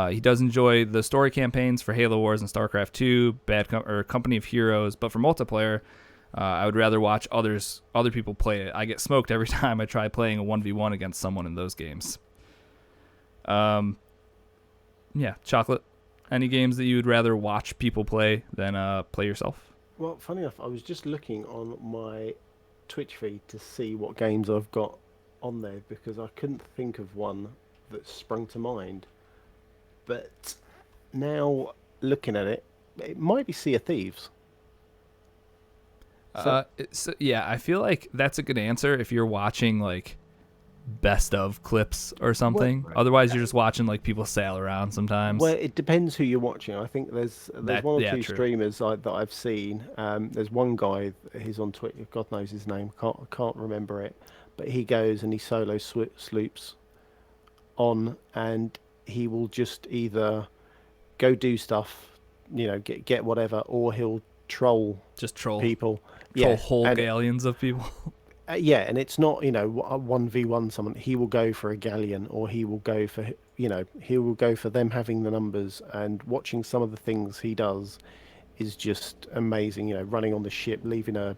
S1: He does enjoy the story campaigns for Halo Wars and StarCraft 2, Company of Heroes, but for multiplayer, I would rather watch other people play it. I get smoked every time I try playing a 1v1 against someone in those games. Yeah, Chocolate. Any games that you would rather watch people play than play yourself?
S3: Well, funny enough, I was just looking on my Twitch feed to see what games I've got on there because I couldn't think of one that sprung to mind. But now looking at it, it might be Sea of Thieves.
S1: Yeah, I feel like that's a good answer if you're watching like best of clips or something.
S2: Right.
S1: Otherwise, you're just watching like people sail around sometimes.
S3: Well, it depends who you're watching. I think there's
S1: That-
S3: one or
S1: yeah,
S3: two
S1: true.
S3: streamers that I've seen. There's one guy, he's on Twitter. God knows his name. Can't remember it. But he goes and he solo sloops on, and he will just either go do stuff, get whatever, or he'll troll
S1: just troll
S3: people.
S1: troll whole
S3: and,
S1: galleons of people.
S3: yeah, and it's not, 1v1 someone. He will go for a galleon, or he will go for, he will go for them having the numbers. And watching some of the things he does is just amazing. Running on the ship, leaving a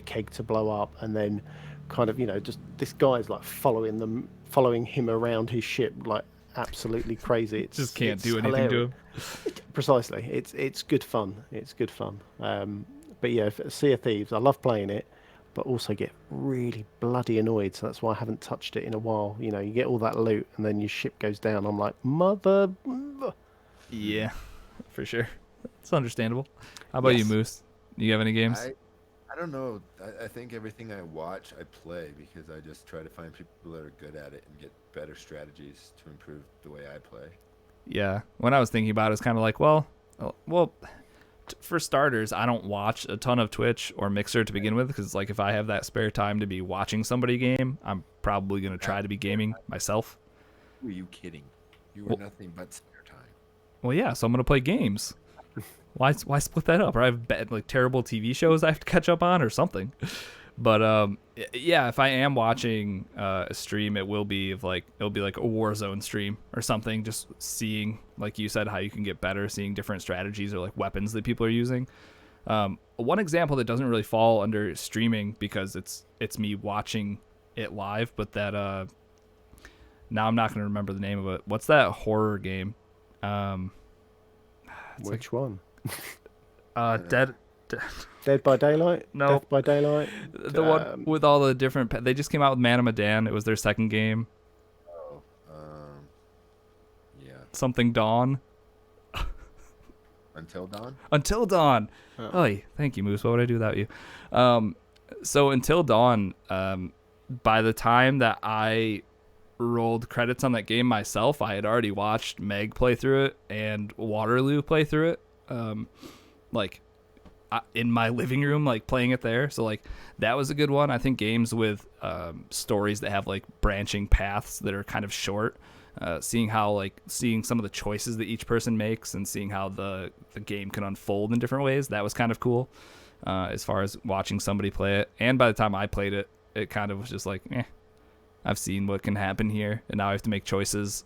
S3: keg to blow up, and then kind of, just this guy's like following him around his ship, like absolutely crazy. It's
S1: Just can't
S3: it's
S1: do anything to
S3: hilarious.
S1: him.
S3: Precisely. It's good fun. It's good fun. But yeah, Sea of Thieves, I love playing it, but also get really bloody annoyed. So that's why I haven't touched it in a while. You know, you get all that loot and then your ship goes down. I'm like, mother.
S1: Yeah, for sure. It's understandable. How about you,
S3: Yes.
S1: Moose? Do you have any games?
S2: I don't know. I think everything I watch, I play because I just try to find people that are good at it and get better strategies to improve the way I play.
S1: Yeah. When I was thinking about it, it's kind of like, for starters, I don't watch a ton of Twitch or Mixer to begin with because, like, if I have that spare time to be watching somebody game, I'm probably going to try to be gaming myself.
S2: Who are you kidding? You were
S1: Well-
S2: nothing but spare time.
S1: Well, yeah, so I'm going to play games. Why split that up? Or I have like terrible TV shows I have to catch up on or something. But yeah, if I am watching a stream, it'll be like a Warzone stream or something. Just seeing, like you said, how you can get better, seeing different strategies or like weapons that people are using. One example that doesn't really fall under streaming because it's me watching it live, but that now I'm not going to remember the name of it. What's that horror game?
S3: Which one?
S1: Dead.
S3: Dead by Daylight?
S1: No.
S3: Death by Daylight?
S1: The one with all the different. They just came out with Man of Medan. It was their second game.
S2: Oh, yeah.
S1: Something Dawn.
S2: Until Dawn?
S1: Until Dawn. Oh, thank you, Moose. What would I do without you? So Until Dawn. By the time that I rolled credits on that game myself, I had already watched Meg play through it and Waterloo play through it. In my living room, like playing it there. So like that was a good one. I think games with stories that have like branching paths that are kind of short, seeing some of the choices that each person makes and seeing how the game can unfold in different ways. That was kind of cool as far as watching somebody play it. And by the time I played it, it kind of was just like, I've seen what can happen here, and now I have to make choices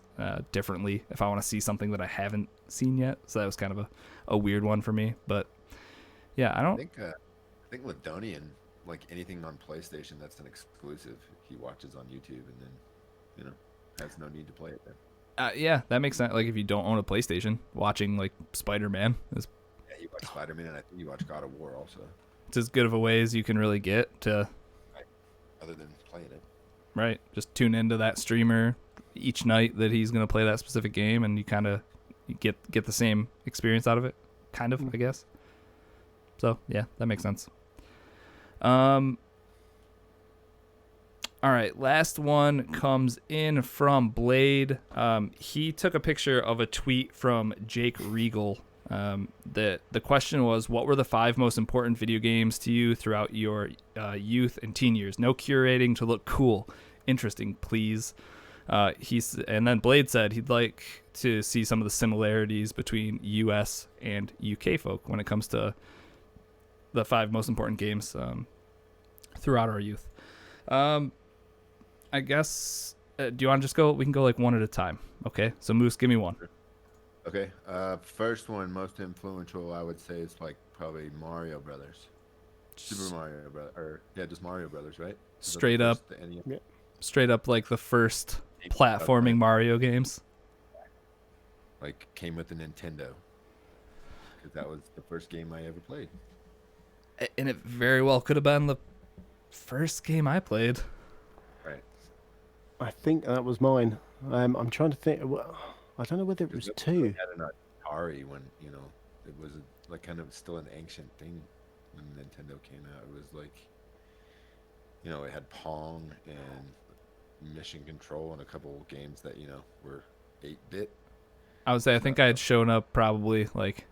S1: differently if I want to see something that I haven't seen yet. So that was kind of a weird one for me. But yeah, I
S2: think Ladonian, like anything on PlayStation that's an exclusive, he watches on YouTube and then, has no need to play it then.
S1: Yeah, that makes sense. Like if you don't own a PlayStation, watching like Spider-Man is
S2: Yeah, you watch Spider-Man and I think you watch God of War also.
S1: it's as good of a way as you can really get to.
S2: Right. Other than playing it.
S1: Right, just tune into that streamer each night that he's going to play that specific game, and you kind of get the same experience out of it, kind of, I guess. So yeah, that makes sense. All right, last one comes in from Blade. He took a picture of a tweet from Jake Regal. The question was, what were the 5 most important video games to you throughout your youth and teen years? No curating to look cool. Interesting, please. And then Blade said he'd like to see some of the similarities between US and UK folk when it comes to the 5 most important games throughout our youth. I guess, do you want to just go? We can go like one at a time. Okay, so Moose, give me one.
S2: Okay. First one, most influential, I would say, is like probably Mario Brothers. Super Mario Brothers, just Mario Brothers, right?
S1: Straight up, like the first platforming Mario games.
S2: Like came with the Nintendo, because that was the first game I ever played.
S1: And it very well could have been the first game I played.
S2: Right.
S3: I think that was mine. I'm trying to think. I don't know whether it was 2.
S2: I had an Atari when it was like kind of still an ancient thing when Nintendo came out. It was like it had Pong and Mission Control and a couple games that were 8-bit.
S1: I would say I think I had shown up probably like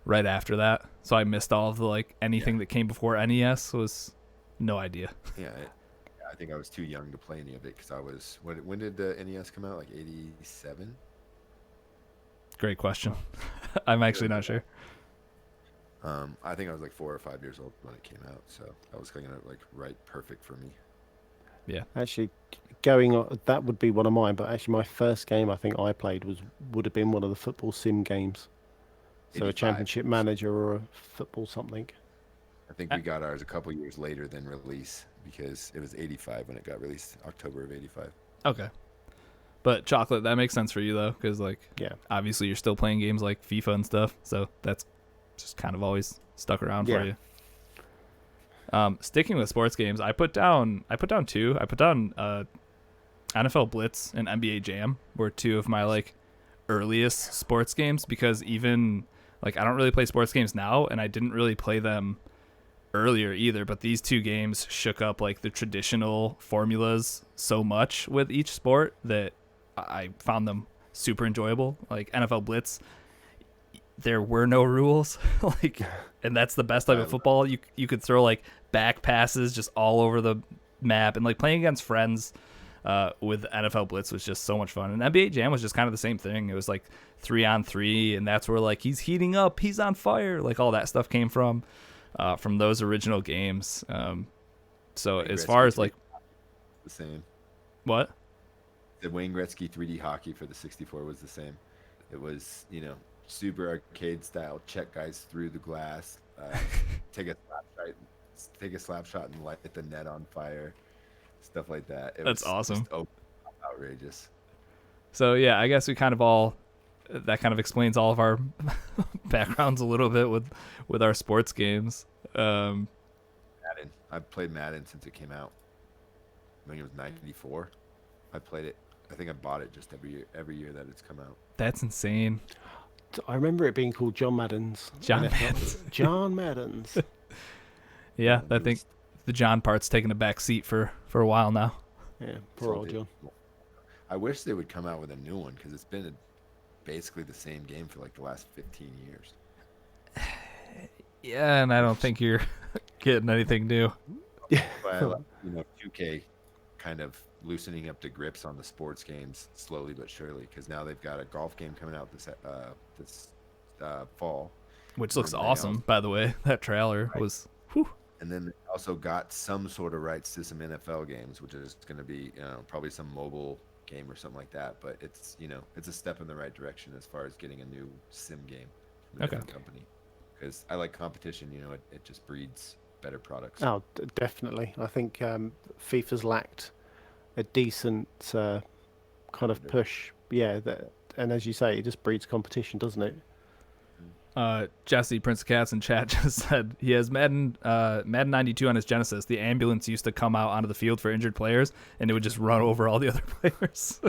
S1: right after that, so I missed all of the like anything that came before NES. Was no idea.
S2: Yeah, I think I was too young to play any of it because I was. When did the NES come out? Like 87.
S1: Great question. I'm actually not sure.
S2: I think I was like 4 or 5 years old when it came out, so that was kind of like perfect for me.
S1: Yeah.
S3: Actually, going on, that would be one of mine. But actually, my first game I think I played would have been one of the football sim games. So
S2: 85.
S3: a championship manager or a football something.
S2: I think we got ours a couple years later than release because it was 85 when it got released, October of 85.
S1: Okay. But Chocolate, that makes sense for you though, because like
S3: Yeah.
S1: obviously you're still playing games like FIFA and stuff, so that's just kind of always stuck around for you. Sticking with sports games, I put down two. I put down NFL Blitz and NBA Jam were two of my like earliest sports games, because even like I don't really play sports games now, and I didn't really play them earlier either, but these two games shook up like the traditional formulas so much with each sport that I found them super enjoyable. Like NFL Blitz, there were no rules, like, and that's the best type of football. You could throw like back passes just all over the map, and like playing against friends with NFL Blitz was just so much fun. And NBA Jam was just kind of the same thing. It was like 3-on-3, and that's where like he's heating up, he's on fire, like all that stuff came from those original games. So
S2: Wayne
S1: as
S2: Gretzky
S1: far as like
S2: the same.
S1: what?
S2: The Wayne Gretzky 3D hockey for the 64 was the same. It was, super arcade style, check guys through the glass, take a slap shot and light the net on fire, stuff like that.
S1: That's awesome.
S2: Just outrageous.
S1: So yeah, I guess we kind of all, that kind of explains all of our backgrounds a little bit with our sports games.
S2: Madden. I've played Madden since it came out. I think it was 94. I played it. I think I bought it just every year that it's come out.
S1: That's insane.
S3: I remember it being called John Madden's.
S1: John Madden's.
S3: John Madden's.
S1: Yeah, I think the John part's taking a back seat for a while now.
S3: Yeah, poor old John.
S2: I wish they would come out with a new one, because it's been basically the same game for like the last 15 years.
S1: Yeah, and I don't think you're getting anything new.
S2: But I like, 2K kind of loosening up the grips on the sports games slowly but surely, because now they've got a golf game coming out this fall,
S1: which looks awesome, by the way. That trailer was whew.
S2: And then they also got some sort of rights to some NFL games, which is going to be probably some mobile game or something like that. But it's it's a step in the right direction as far as getting a new sim game from a different company, because I like competition. It just breeds better products.
S3: Oh, definitely. I think FIFA's lacked a decent kind of push. Yeah, and as you say, it just breeds competition, doesn't it?
S1: Jesse Prince of Cats in chat just said he has Madden 92 on his Genesis. The ambulance used to come out onto the field for injured players, and it would just run over all the other players.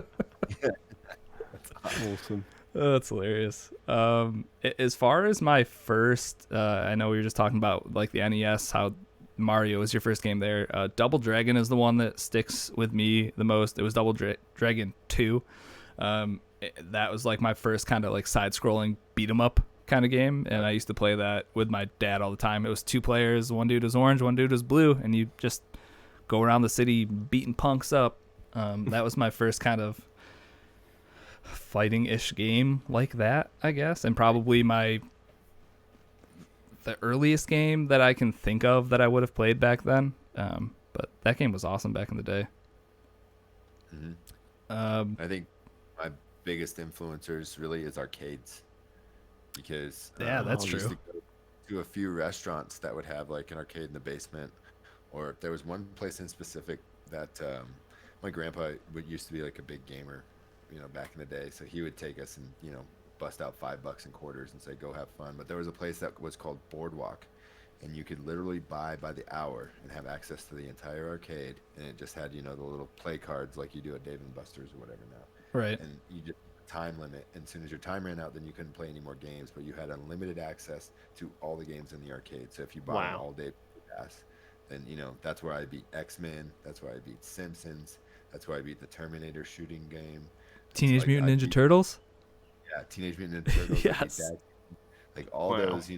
S2: That's
S3: awesome.
S1: Oh, that's hilarious. As far as my first, I know we were just talking about like the NES, how Mario was your first game there. Double Dragon is the one that sticks with me the most. It was Double Dragon 2. That was like my first kind of like side-scrolling beat 'em up kind of game, and I used to play that with my dad all the time. It was 2 players, one dude was orange, one dude was blue, and you just go around the city beating punks up. That was my first kind of fighting-ish game like that, I guess, and probably the earliest game that I can think of that I would have played back then. But that game was awesome back in the day.
S2: Mm-hmm. I think my biggest influencers really is arcades, because
S1: that's
S2: I
S1: true.
S2: used to go to a few restaurants that would have like an arcade in the basement, or there was one place in specific that my grandpa used to be like a big gamer, back in the day. So he would take us and bust out $5 in quarters and say, go have fun. But there was a place that was called Boardwalk, and you could literally buy by the hour and have access to the entire arcade. And it just had, the little play cards like you do at Dave & Buster's or whatever now.
S1: Right.
S2: And you just time limit. And as soon as your time ran out, then you couldn't play any more games, but you had unlimited access to all the games in the arcade. So if you bought an all-day pass, then, that's where I beat X-Men. That's where I beat Simpsons. That's where I beat the Terminator shooting game.
S1: Teenage Mutant Ninja Turtles?
S2: Yeah, Teenage Mutant Ninja Turtles.
S1: Yes.
S2: Like all those,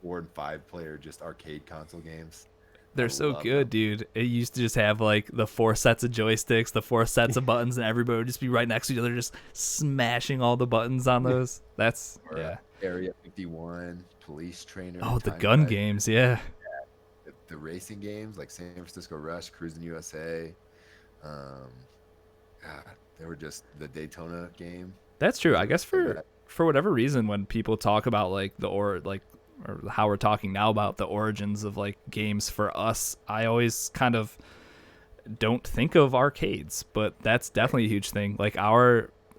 S2: 4 and 5 player just arcade console games.
S1: They're so good, dude. It used to just have like the 4 sets of joysticks, the 4 sets of buttons, and everybody would just be right next to each other, just smashing all the buttons on those. That's
S2: Area 51, Police Trainer.
S1: Oh, the gun games, yeah.
S2: The racing games like San Francisco Rush, Cruising USA. They were just the Daytona game.
S1: That's true. I guess for whatever reason, when people talk about like or how we're talking now about the origins of like games for us, I always kind of don't think of arcades, but that's definitely a huge thing. Like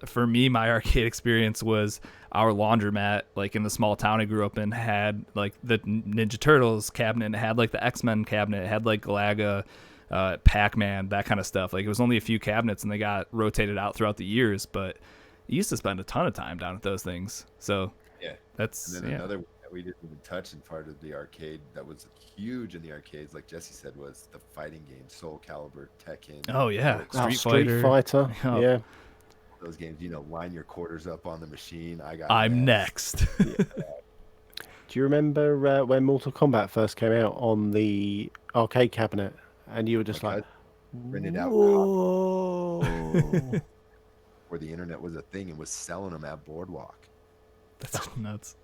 S1: for me, my arcade experience was our laundromat, like in the small town I grew up in, had like the Ninja Turtles cabinet, it had like the X-Men cabinet, it had like Galaga, Pac-Man, that kind of stuff. Like it was only a few cabinets and they got rotated out throughout the years, but you used to spend a ton of time down at those things. So
S2: Yeah.
S1: that's,
S2: And then
S1: yeah.
S2: another one that we didn't even touch in part of the arcade that was huge in the arcades, like Jesse said, was the fighting games, Soul Calibur, Tekken.
S1: Oh yeah,
S2: Mortal
S1: Street
S3: Street
S1: Fighter.
S3: Fighter.
S1: Oh,
S3: Yeah.
S2: those games, line your quarters up on the machine. I got
S1: I'm next.
S3: Do you remember when Mortal Kombat first came out on the arcade cabinet, and you were just like,
S2: Printed out
S3: "Whoa!"
S2: where the internet was a thing and was selling them at Boardwalk.
S1: That's nuts.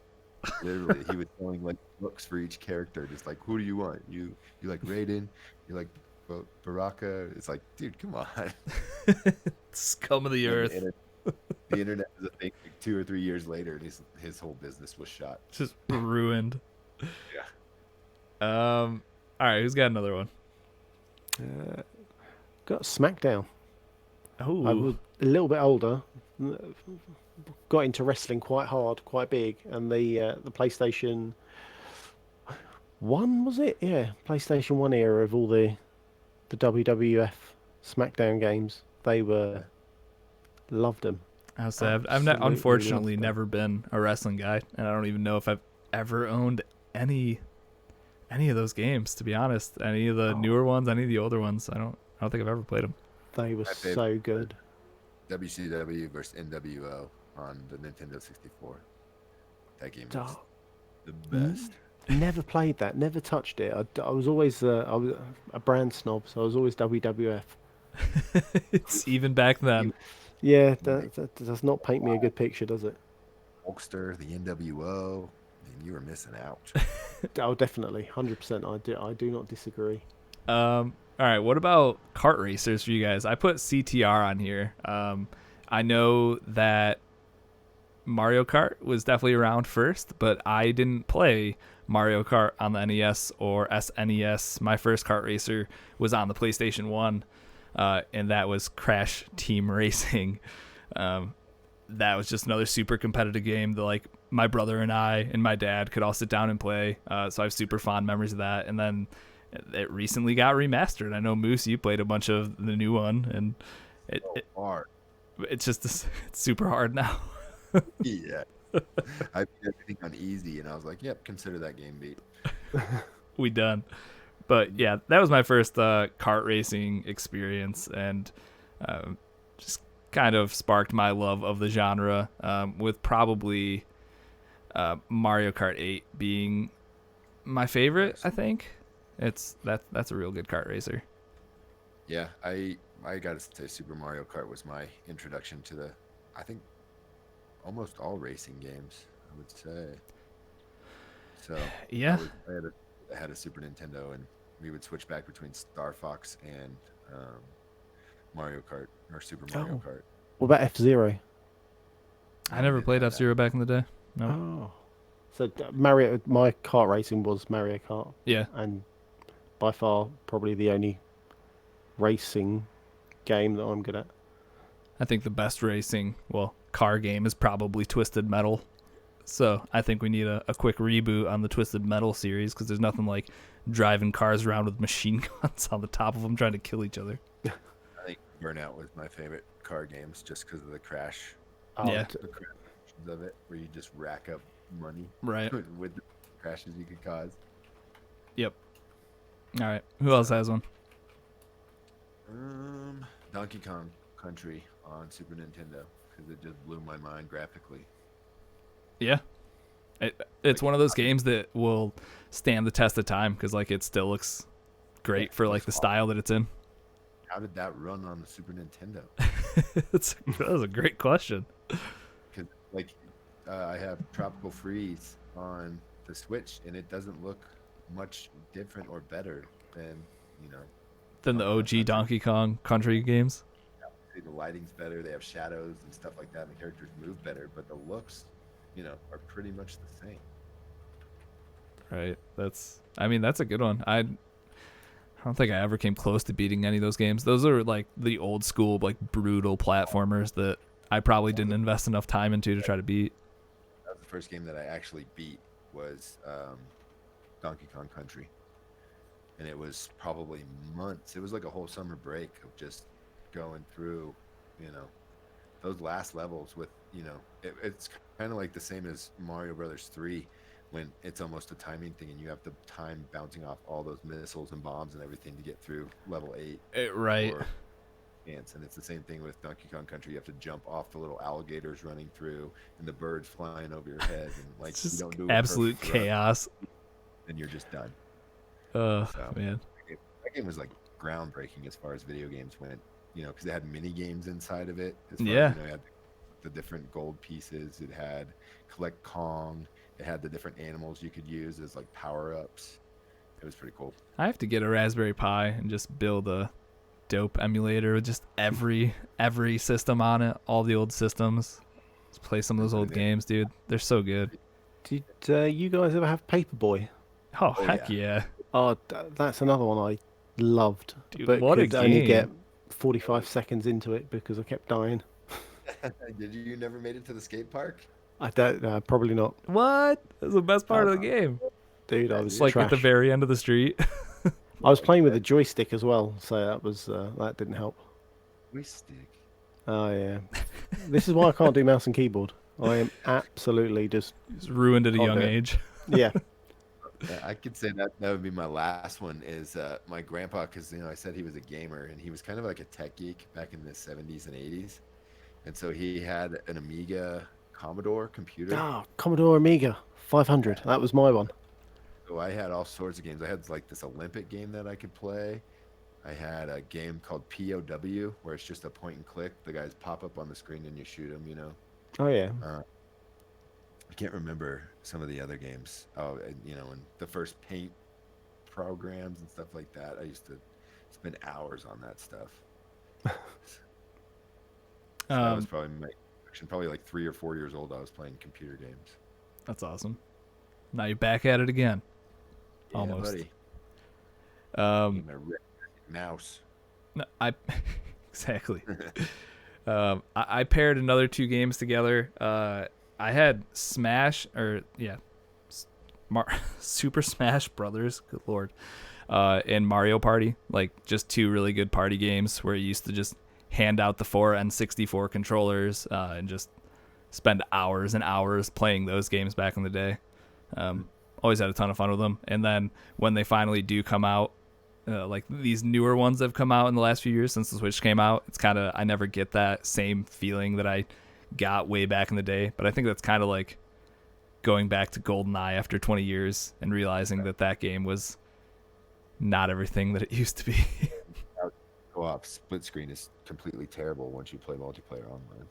S2: Literally, he was selling like books for each character, just like, who do you want? You like Raiden? You like Baraka? It's like, dude, come on.
S1: Scum of the earth.
S2: The internet was a thing like 2 or 3 years later, and his whole business was shot.
S1: Just ruined.
S2: Yeah.
S1: All right, who's got another one?
S3: Got SmackDown. I
S1: Oh,
S3: was a little bit older, got into wrestling quite hard, quite big, and the PlayStation 1, was it? Yeah, PlayStation 1 era of all the WWF SmackDown games. They were loved them.
S1: I've
S3: Absolutely
S1: unfortunately
S3: loved them.
S1: never been a wrestling guy, and I don't even know if I've ever owned any of those games. To be honest, any of the newer ones, any of the older ones, I don't think I've ever played them.
S3: They were so good.
S2: WCW versus NWO on the Nintendo 64. That game was the best.
S3: Never played that. Never touched it. I was always I was a brand snob, so I was always WWF.
S1: It's even back then.
S3: Yeah, that does not paint me a good picture, does it?
S2: Hulkster, the NWO, and you were missing out.
S3: Oh, definitely, 100%. I do not disagree.
S1: All right, what about kart racers for you guys? I put CTR on here. I know that Mario Kart was definitely around first, but I didn't play Mario Kart on the NES or SNES. My first kart racer was on the PlayStation 1, and that was Crash Team Racing. That was just another super competitive game that like my brother and I and my dad could all sit down and play. So I have super fond memories of that. And then it recently got remastered. I know Moose, you played a bunch of the new one, and it's just it's super hard now.
S2: Yeah. I beat everything on easy, and I was like, yep, consider that game beat.
S1: We done. But yeah, that was my first kart racing experience, and just kind of sparked my love of the genre, with probably Mario Kart 8 being my favorite. I think that's a real good kart racer.
S2: Yeah, I gotta say Super Mario Kart was my introduction to I think almost all racing games, I would say. So
S1: yeah,
S2: I had a Super Nintendo, and we would switch back between Star Fox and Mario Kart or Super Mario Kart.
S3: What about F-Zero?
S1: I never played F-Zero back in the day. No.
S3: Oh, so Mario. My kart racing was Mario Kart.
S1: Yeah,
S3: and by far probably the only racing game that I'm good at.
S1: I think the best racing, car game is probably Twisted Metal. So I think we need a quick reboot on the Twisted Metal series, because there's nothing like driving cars around with machine guns on the top of them trying to kill each other.
S2: I think Burnout was my favorite car games just because of the crash.
S1: Yeah.
S2: The crashes of it, where you just rack up money
S1: Right.
S2: with the crashes you could cause.
S1: Yep. All right. Who else has one?
S2: Donkey Kong Country on Super Nintendo, because it just blew my mind graphically.
S1: Yeah. It's one of those games that will stand the test of time, because like it still looks great for like the style that it's in.
S2: How did that run on the Super Nintendo?
S1: That was a great question.
S2: Because I have Tropical Freeze on the Switch, and it doesn't look much different or better than
S1: Than the OG Donkey Kong Country games.
S2: The lighting's better. They have shadows and stuff like that. And the characters move better, but the looks, are pretty much the same.
S1: Right. That's a good one. I don't think I ever came close to beating any of those games. Those are like the old school, like brutal platformers that I probably didn't invest enough time into to try to beat.
S2: That was the first game that I actually beat was Donkey Kong Country. And it was probably months. It was like a whole summer break of just going through, those last levels with, it's kind of like the same as Mario Brothers 3 when it's almost a timing thing and you have the time bouncing off all those missiles and bombs and everything to get through level 8.
S1: Right.
S2: And it's the same thing with Donkey Kong Country. You have to jump off the little alligators running through and the birds flying over your head. And like,
S1: It's just
S2: you don't do
S1: absolute chaos.
S2: and you're just done.
S1: Man.
S2: That game was like groundbreaking as far as video games went, because it had mini games inside of it. As
S1: Yeah.
S2: As, it had the different gold pieces. It had collect Kong. It had the different animals you could use as like power-ups. It was pretty cool.
S1: I have to get a Raspberry Pi and just build a dope emulator with just every system on it, all the old systems. Let's play some of those old games, dude. They're so good.
S3: Did you guys ever have Paperboy?
S1: Oh, heck yeah.
S3: Oh, that's another one I loved.
S1: Dude,
S3: but
S1: what a
S3: could only
S1: game.
S3: get 45 seconds into it because I kept dying.
S2: Did you never made it to the skate park?
S3: I don't, probably not.
S1: What? That's the best part of the game.
S3: Dude, I was
S1: It's like
S3: trash.
S1: at the very end of the street.
S3: I was playing with a joystick as well, so that didn't help.
S2: Joystick.
S3: Oh yeah, this is why I can't do mouse and keyboard. I am absolutely just
S1: It's ruined at a
S3: I'll
S1: young
S3: do it.
S1: age.
S3: yeah.
S2: Yeah, I could say that would be my last one is my grandpa, because I said he was a gamer and he was kind of like a tech geek back in the 70s and 80s, and so he had an Amiga Commodore computer.
S3: Ah, Commodore Amiga 500. That was my one.
S2: So I had all sorts of games. I had like this Olympic game that I could play. I had a game called POW where it's just a point and click. The guys pop up on the screen and you shoot them.
S3: Oh yeah.
S2: I can't remember some of the other games. Oh, and the first paint programs and stuff like that. I used to spend hours on that stuff. So that was probably my action. Probably like 3 or 4 years old. I was playing computer games.
S1: That's awesome. Now you're back at it again.
S2: Yeah,
S1: Almost.
S2: buddy.
S1: My
S2: red mouse.
S1: No, exactly. I paired another 2 games together. I had Super Smash Brothers. Good lord. And Mario Party, like just 2 really good party games where you used to just hand out the 4 N64 controllers and just spend hours and hours playing those games back in the day. Always had a ton of fun with them. And then when they finally do come out, like these newer ones that have come out in the last few years since the Switch came out, it's kind of, I never get that same feeling that I got way back in the day. But I think that's kind of like going back to GoldenEye after 20 years and realizing that game was not everything that it used to be.
S2: Co-op split screen is completely terrible once you play multiplayer online.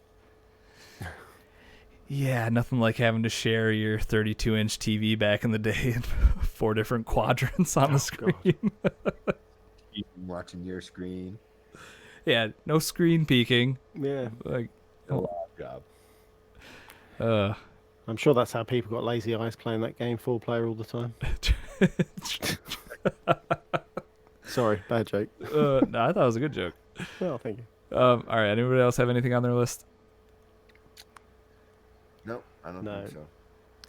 S1: Yeah, nothing like having to share your 32-inch TV back in the day in 4 different quadrants on the screen.
S2: Watching your screen.
S1: Yeah, no screen peeking.
S3: Yeah.
S1: Like,
S2: Job.
S3: I'm sure that's how people got lazy eyes playing that game 4-player all the time. Sorry, bad joke.
S1: No, I thought it was a good joke.
S3: Well, thank you.
S1: All right, anybody else have anything on their list?
S2: No, I don't think so.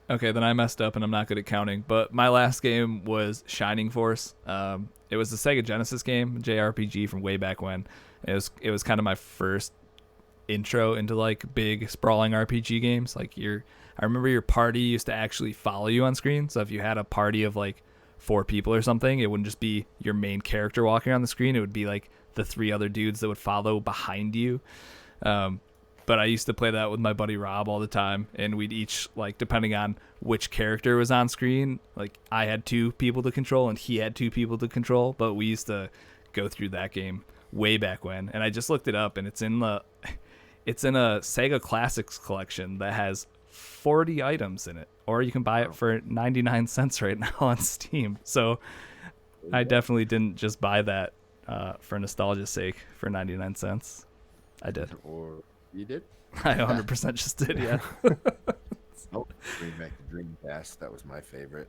S1: Okay, then I messed up and I'm not good at counting. But my last game was Shining Force. It was a Sega Genesis game, JRPG from way back when. It was kind of my first intro into like big sprawling RPG games. Like I remember your party used to actually follow you on screen. So if you had a party of like 4 people or something, it wouldn't just be your main character walking on the screen. It would be like the 3 other dudes that would follow behind you. But I used to play that with my buddy Rob all the time, and we'd each, like, depending on which character was on screen, like, I had 2 people to control and he had 2 people to control, but we used to go through that game way back when. And I just looked it up, and it's in a Sega Classics collection that has 40 items in it, or you can buy it for 99 cents right now on Steam. So I definitely didn't just buy that for nostalgia's sake for 99 cents. I did.
S2: Or you did?
S1: I 100% just did, yeah.
S2: Oh, bring back the Dreamcast. That was my favorite.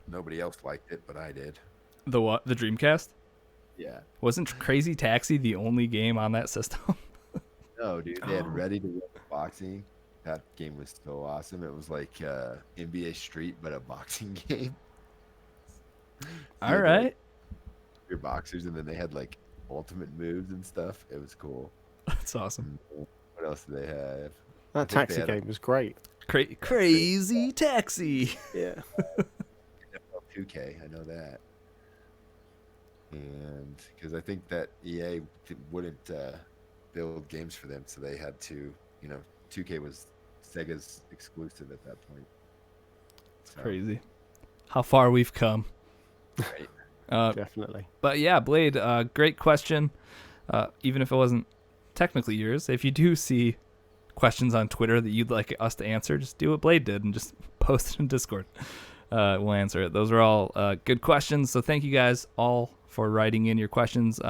S2: Nobody else liked it, but I did.
S1: The what? The Dreamcast?
S2: Yeah.
S1: Wasn't Crazy Taxi the only game on that system?
S2: No, dude. They had
S3: Oh.
S2: Ready to Win Boxing. That game was so awesome. It was like NBA Street, but a boxing game. You
S1: All
S2: had to like
S1: right.
S2: your boxers, and then they had like ultimate moves and stuff. It was cool.
S1: That's awesome.
S2: What else did they have? I
S3: That
S2: think they
S3: taxi
S2: had
S3: game was great.
S1: Crazy Taxi.
S3: Yeah.
S2: NFL 2K. I know that. And because I think that EA wouldn't build games for them, so they had to, 2K was Sega's exclusive at that point. So,
S1: Crazy. How far we've come.
S2: right.
S3: Definitely.
S1: But yeah, Blade, great question. Even if it wasn't technically yours, if you do see questions on Twitter that you'd like us to answer, just do what Blade did and just post it in Discord. We'll answer it. Those are all good questions. So thank you guys all for writing in your questions.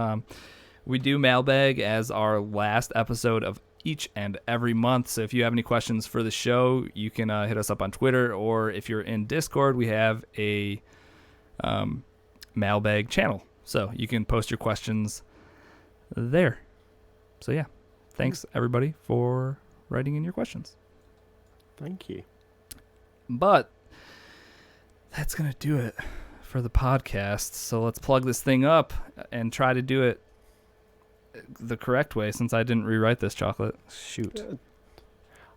S1: We do Mailbag as our last episode of each and every month. So if you have any questions for the show, you can hit us up on Twitter, or if you're in Discord, we have a Mailbag channel. So you can post your questions there. So yeah, thanks everybody for writing in your questions.
S3: Thank you.
S1: But that's going to do it for the podcast. So let's plug this thing up and try to do it the correct way, since I didn't rewrite this, Chocolate. Shoot.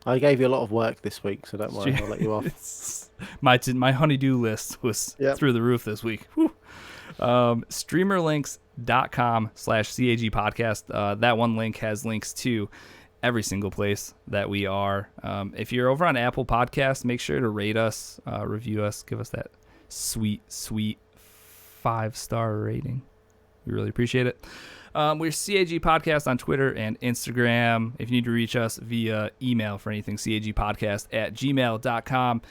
S3: I gave you a lot of work this week, so don't worry, I'll let you off.
S1: My honeydew list was through the roof this week. Streamerlinks.com/CAG podcast. That one link has links to every single place that we are. If you're over on Apple Podcasts, make sure to rate us, review us, give us that sweet 5-star rating. We really appreciate it. We're CAG Podcast on Twitter and Instagram. If you need to reach us via email for anything, cagpodcast@gmail.com.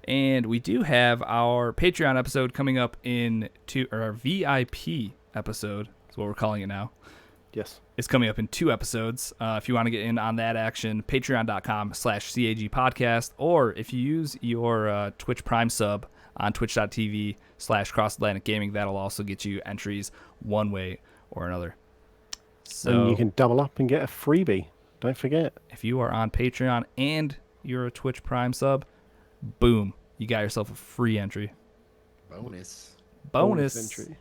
S1: And we do have our Patreon episode coming up or our VIP episode is what we're calling it now.
S3: Yes.
S1: It's coming up in 2 episodes. If you want to get in on that action, patreon.com/CAG podcast, or if you use your Twitch Prime sub on twitch.tv/Cross Atlantic Gaming, that'll also get you entries one way or another. So
S3: And you can double up and get a freebie. Don't forget.
S1: if you are on Patreon and you're a Twitch Prime sub, boom, you got yourself a free entry.
S2: Bonus.
S3: Entry.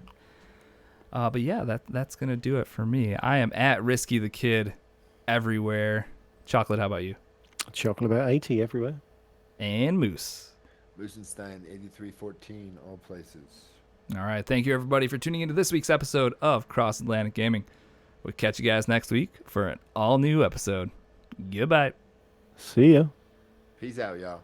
S1: But yeah, that's going to do it for me. I am at Risky the Kid everywhere. Chocolate, how about you?
S3: Chocolate about 80 everywhere.
S1: And Moose.
S2: Moosenstein 8314, all places.
S1: All right. Thank you, everybody, for tuning into this week's episode of Cross Atlantic Gaming. We'll catch you guys next week for an all-new episode. Goodbye.
S3: See ya.
S2: Peace out, y'all.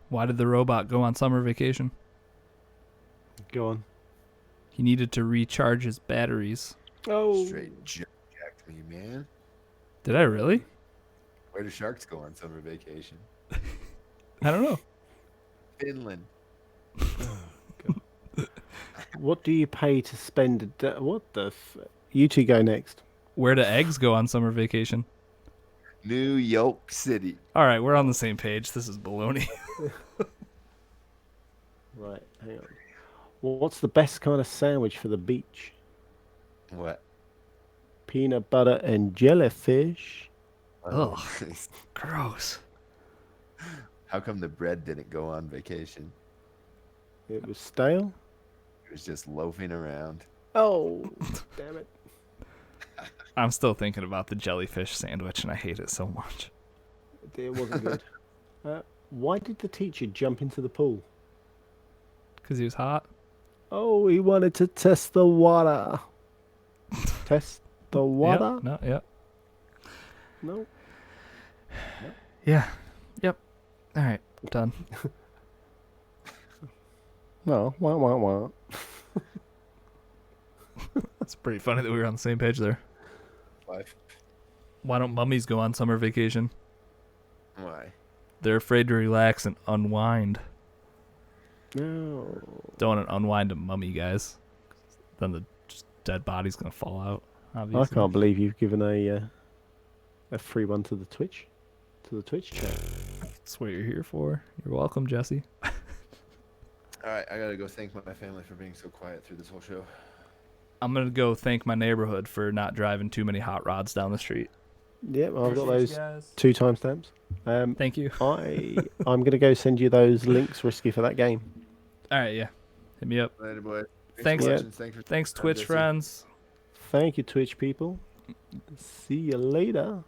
S1: Why did the robot go on summer vacation?
S3: Go on.
S1: He needed to recharge his batteries.
S3: Oh.
S2: Straight jacked me, man.
S1: Did I really?
S2: Where do sharks go on summer vacation?
S1: I don't know.
S2: Finland.
S3: What do you pay to spend a day? What the You two go next.
S1: Where do eggs go on summer vacation?
S2: New York City.
S1: All right, we're on the same page. This is baloney.
S3: Right, hang on. Well, what's the best kind of sandwich for the beach?
S2: What?
S3: Peanut butter and jellyfish.
S1: Ugh. Gross.
S2: How come the bread didn't go on vacation?
S3: It was stale.
S2: It was just loafing around.
S3: Oh, damn it.
S1: I'm still thinking about the jellyfish sandwich, and I hate it so much.
S3: It wasn't good. Why did the teacher jump into the pool?
S1: Because he was hot.
S3: Oh, he wanted to test the water. Test the water?
S1: Yep. No. Yep.
S3: No.
S1: Yeah. Yep. All right. Done.
S3: No. Wah.
S1: It's pretty funny that we were on the same page there.
S2: Life.
S1: Why don't mummies go on summer vacation?
S2: Why?
S1: They're afraid to relax and unwind.
S3: No.
S1: Don't want to unwind a mummy, guys. Then the dead body's gonna fall out. Obviously.
S3: I can't believe you've given a free one to the Twitch chat.
S1: That's what you're here for. You're welcome, Jesse.
S2: All right, I gotta go thank my family for being so quiet through this whole show.
S1: I'm gonna go thank my neighborhood for not driving too many hot rods down the street.
S3: Yep, I've got those
S1: Guys.
S3: 2 timestamps.
S1: Thank you.
S3: I'm gonna go send you those links, Risky, for that game.
S1: All right, yeah. Hit me up.
S2: Later, boy.
S1: Thanks.
S2: For
S3: Yeah.
S2: watching.
S1: Thanks, Twitch
S2: Jesse.
S1: friends.
S3: Thank you, Twitch people. See you later.